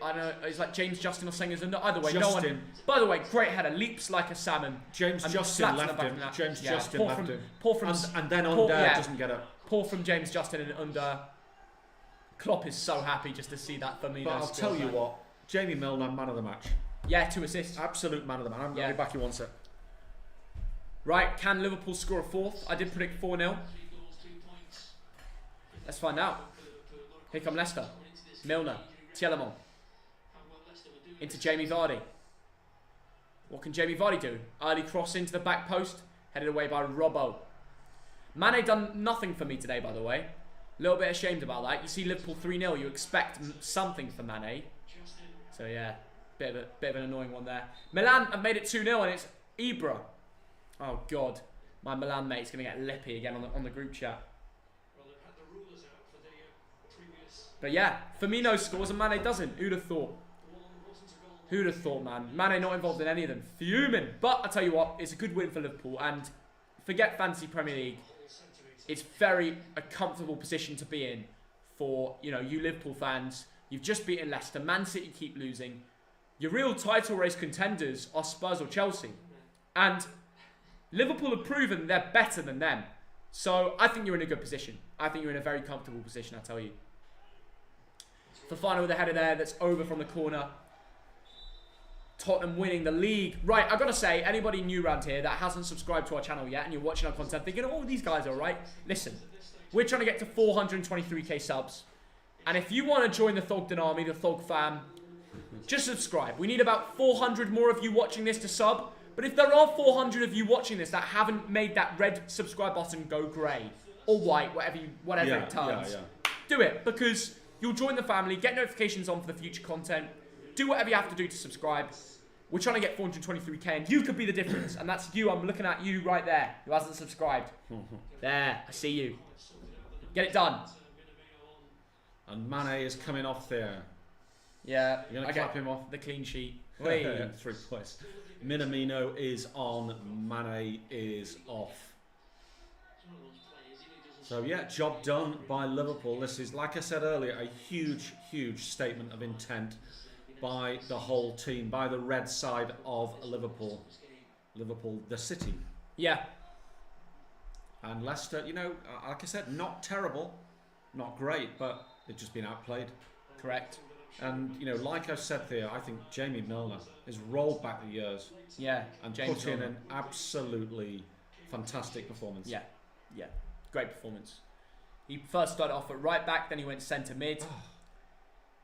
I don't know. It's like James Justin or Singers. Either way, Justin. no one. By the way, great header. Leaps like a salmon. James Justin left him. James Justin left him. Poor from and then Under doesn't get up. Poor from James Justin and Under. Klopp is so happy just to see that Firmino. But I'll tell you what, Jamie Milner, man of the match. Yeah, 2 assists. Absolute man of the match. I'll be back in 1 sec. Right, can Liverpool score a 4th? I did predict 4-0. Let's find out. Here come Leicester. Milner. Tielemans. Into Jamie Vardy. What can Jamie Vardy do? Early cross into the back post. Headed away by Robbo. Mane done nothing for me today, by the way. A little bit ashamed about that. You see Liverpool 3-0. You expect something from Mane. So yeah, bit of an annoying one there. Milan have made it 2-0 and it's Ibra. Oh God, my Milan mate's going to get lippy again on the group chat. But yeah, Firmino scores and Mane doesn't. Who'd have thought? Who'd have thought, man? Mane not involved in any of them. Fuming. But I tell you what, it's a good win for Liverpool. And forget Fantasy Premier League. It's very a comfortable position to be in for, you Liverpool fans. You've just beaten Leicester. Man City keep losing. Your real title race contenders are Spurs or Chelsea. And Liverpool have proven they're better than them. So I think you're in a good position. I think you're in a very comfortable position, I tell you. Fofana with a header there that's over from the corner. Tottenham winning the league. Right, I've got to say, anybody new around here that hasn't subscribed to our channel yet and you're watching our content thinking, oh, these guys are alright. Listen, we're trying to get to 423k subs. And if you want to join the Thogden army, the Thog fam, just subscribe. We need about 400 more of you watching this to sub. But if there are 400 of you watching this that haven't made that red subscribe button go grey or white, whatever it turns, do it, because you'll join the family, get notifications on for the future content, do whatever you have to do to subscribe. We're trying to get 423k and you could be the difference. And that's you. I'm looking at you right there who hasn't subscribed. There, I see you. Get it done. And Mane is coming off there. Yeah. You're going to clap him off? The clean sheet. 3 points. Minamino is on, Mane is off. So yeah, job done by Liverpool. This is, like I said earlier, a huge, huge statement of intent by the whole team, by the red side of Liverpool. Liverpool, the city. Yeah. And Leicester, like I said, not terrible, not great, but they've just been outplayed. Correct. And, like I said there, I think Jamie Milner has rolled back the years. Yeah. And put in an absolutely fantastic performance. Yeah. Yeah. Great performance. He first started off at right back, then he went centre mid.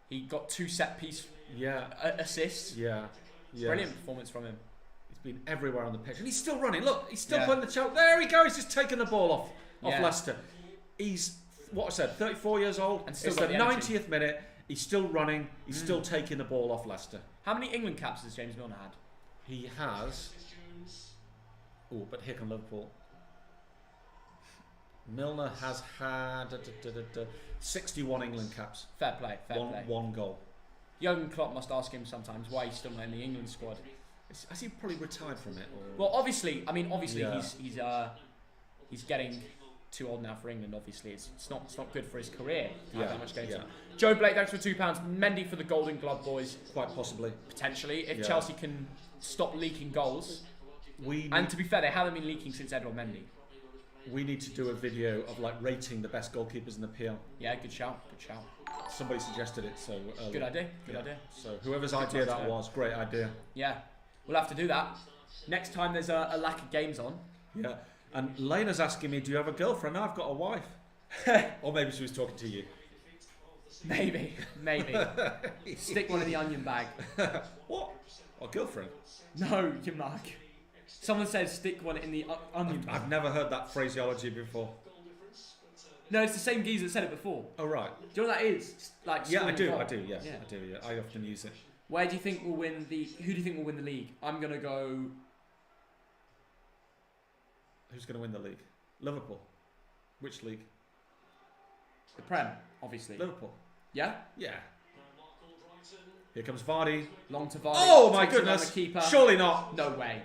He got 2 set piece assists. Yeah. Brilliant performance from him. He's been everywhere on the pitch. And he's still running. Look, he's still putting the choke. There he goes. He's just taking the ball off Leicester. He's, 34 years old. And still it's the 90th minute. He's still running. He's still taking the ball off Leicester. How many England caps has James Milner had? He has. Oh, but here come Liverpool. Milner has had 61 England caps. Fair play. One goal. Jurgen Klopp must ask him sometimes why he's still not in the England squad. Has he probably retired from it? Or? Well, obviously, he's getting too old now for England. Obviously, it's not good for his career. That much going to. Joe Blake, thanks for £2. Mendy for the Golden Glove, boys. Quite possibly. Potentially, if Chelsea can stop leaking goals. And to be fair, they haven't been leaking since Edouard Mendy. We need to do a video of rating the best goalkeepers in the PL. Yeah, good shout. Somebody suggested it, so good idea. So whoever's idea that was, great idea. Yeah, we'll have to do that next time there's a lack of games on. Yeah, and Lena's asking me, do you have a girlfriend? No, I've got a wife. Or maybe she was talking to you. Maybe. Stick one in the onion bag. What? A girlfriend? No, you mug. Someone says stick one in the onion bag. I've never heard that phraseology before. No, it's the same geezer that said it before. Oh, right. Do you know what that is? I do. I often use it. Where do you think will win the? Who do you think will win the league? I'm gonna go. Who's going to win the league? Liverpool. Which league? The Prem, obviously. Liverpool. Yeah. Yeah. Here comes Vardy. Long to Vardy. Oh my Takes it goodness! down the keeper. Surely not. No way.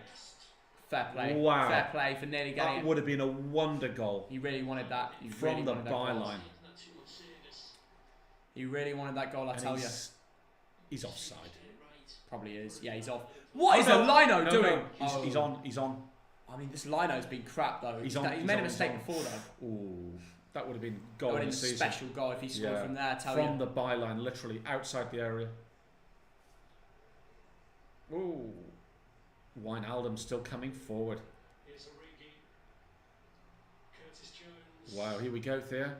Fair play. Wow. Fair play for nearly getting That it. would have been a wonder goal. He really wanted that. He From really the wanted that goal. byline. He really wanted that goal, I tell you. He's offside. Probably is. Yeah, he's off. What is a Lino doing? No. He's on. He's on. I mean, this Lino's been crap though. He's on. He's made a mistake before though. Ooh, that would have been That goal would in have the been a season. special goal if he scored from there. I tell you. From the byline, literally outside the area. Ooh, Wijnaldum still coming forward. Wow, here we go, Thea.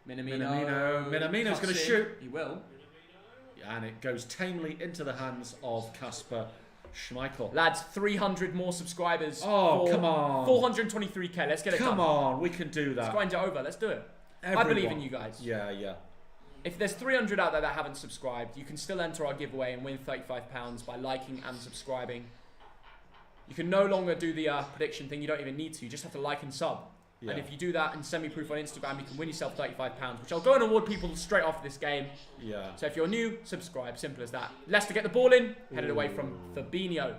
Minamino's going to shoot. He will. And it goes tamely into the hands of Kasper Schmeichel. Lads, 300 more subscribers. Oh, come on. 423k. Let's get it done. Come on, we can do that. Let's grind it over. Let's do it. Everyone. I believe in you guys. Yeah, yeah. If there's 300 out there that haven't subscribed, you can still enter our giveaway and win £35 by liking and subscribing. You can no longer do the prediction thing. You don't even need to. You just have to like and sub. Yeah. And if you do that and send me proof on Instagram, you can win yourself £35, which I'll go and award people straight after this game. Yeah. So if you're new, subscribe. Simple as that. Leicester get the ball in, headed away from Fabinho.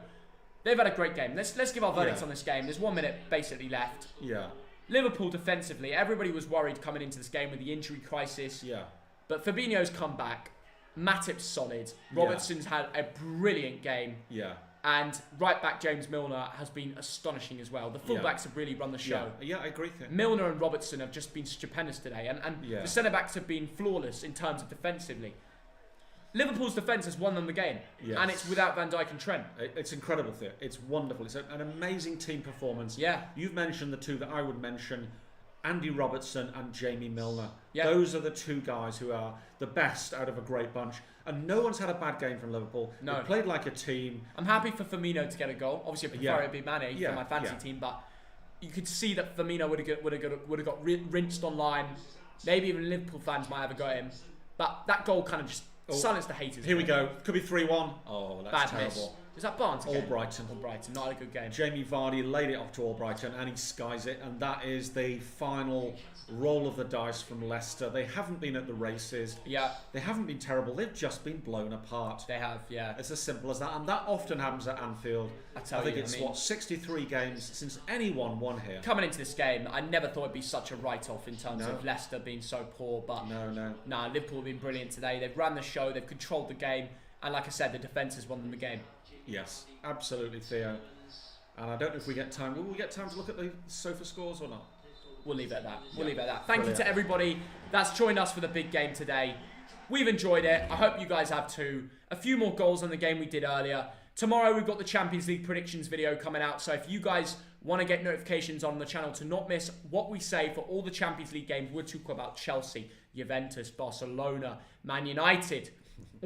They've had a great game. Let's give our verdicts on this game. There's 1 minute basically left. Yeah. Liverpool defensively, everybody was worried coming into this game with the injury crisis. Yeah. But Fabinho's come back. Matip's solid. Robertson's had a brilliant game. Yeah. And right back James Milner has been astonishing as well. The fullbacks have really run the show. Yeah, I agree with you. Milner and Robertson have just been stupendous today. And the centre-backs have been flawless in terms of defensively. Liverpool's defence has won them the game. Yes. And it's without Van Dijk and Trent. It's incredible, Theo. It's wonderful. It's an amazing team performance. Yeah. You've mentioned the two that I would mention. Andy Robertson and Jamie Milner. Yeah. Those are the two guys who are the best out of a great bunch. And no one's had a bad game from Liverpool. No. They played like a team. I'm happy for Firmino to get a goal. Obviously, I prefer it be Mane for my fantasy team, but you could see that Firmino would have got rinsed online. Maybe even Liverpool fans might have a go at him. But that goal kind of just silenced the haters. Here we go. Could be 3-1. Oh, that's bad terrible. miss. Is that Barnes again? Albrighton. Not a good game. Jamie Vardy laid it off to Albrighton and he skies it, and that is the final roll of the dice from Leicester. They haven't been at the races. Yeah. They haven't been terrible. They've just been blown apart. They have, yeah. It's as simple as that, and that often happens at Anfield. I think it's 63 games since anyone won here. Coming into this game, I never thought it'd be such a write-off in terms of Leicester being so poor, but Liverpool have been brilliant today. They've ran the show, they've controlled the game, and like I said, the defence has won them the game. Yes, absolutely, Theo. And I don't know if we get time. Will we get time to look at the sofa scores or not? We'll leave it at that. We'll leave it at that. Thank you to everybody that's joined us for the big game today. We've enjoyed it. I hope you guys have too. A few more goals on the game we did earlier. Tomorrow we've got the Champions League predictions video coming out. So if you guys want to get notifications on the channel to not miss what we say for all the Champions League games, we'll talk about Chelsea, Juventus, Barcelona, Man United,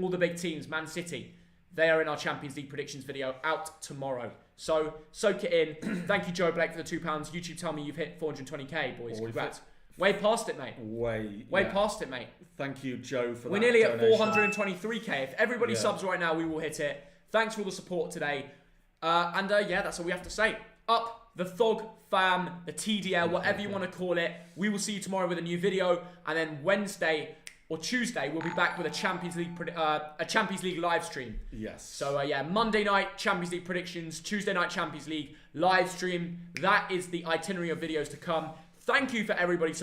all the big teams, Man City. They are in our Champions League predictions video out tomorrow. So soak it in. Thank you, Joe Blake, for the £2. YouTube, tell me you've hit 420k, boys. Congrats. Way past it, mate. Way past it, mate. Thank you, Joe, for that. We're nearly at 423k. If everybody subs right now, we will hit it. Thanks for all the support today. That's all we have to say. Up the Thog fam, the TDL, whatever you want to call it. We will see you tomorrow with a new video. And then Wednesday or Tuesday, we'll be back with a Champions League live stream. Yes. So Monday night Champions League predictions, Tuesday night Champions League live stream. That is the itinerary of videos to come. Thank you for everybody's support.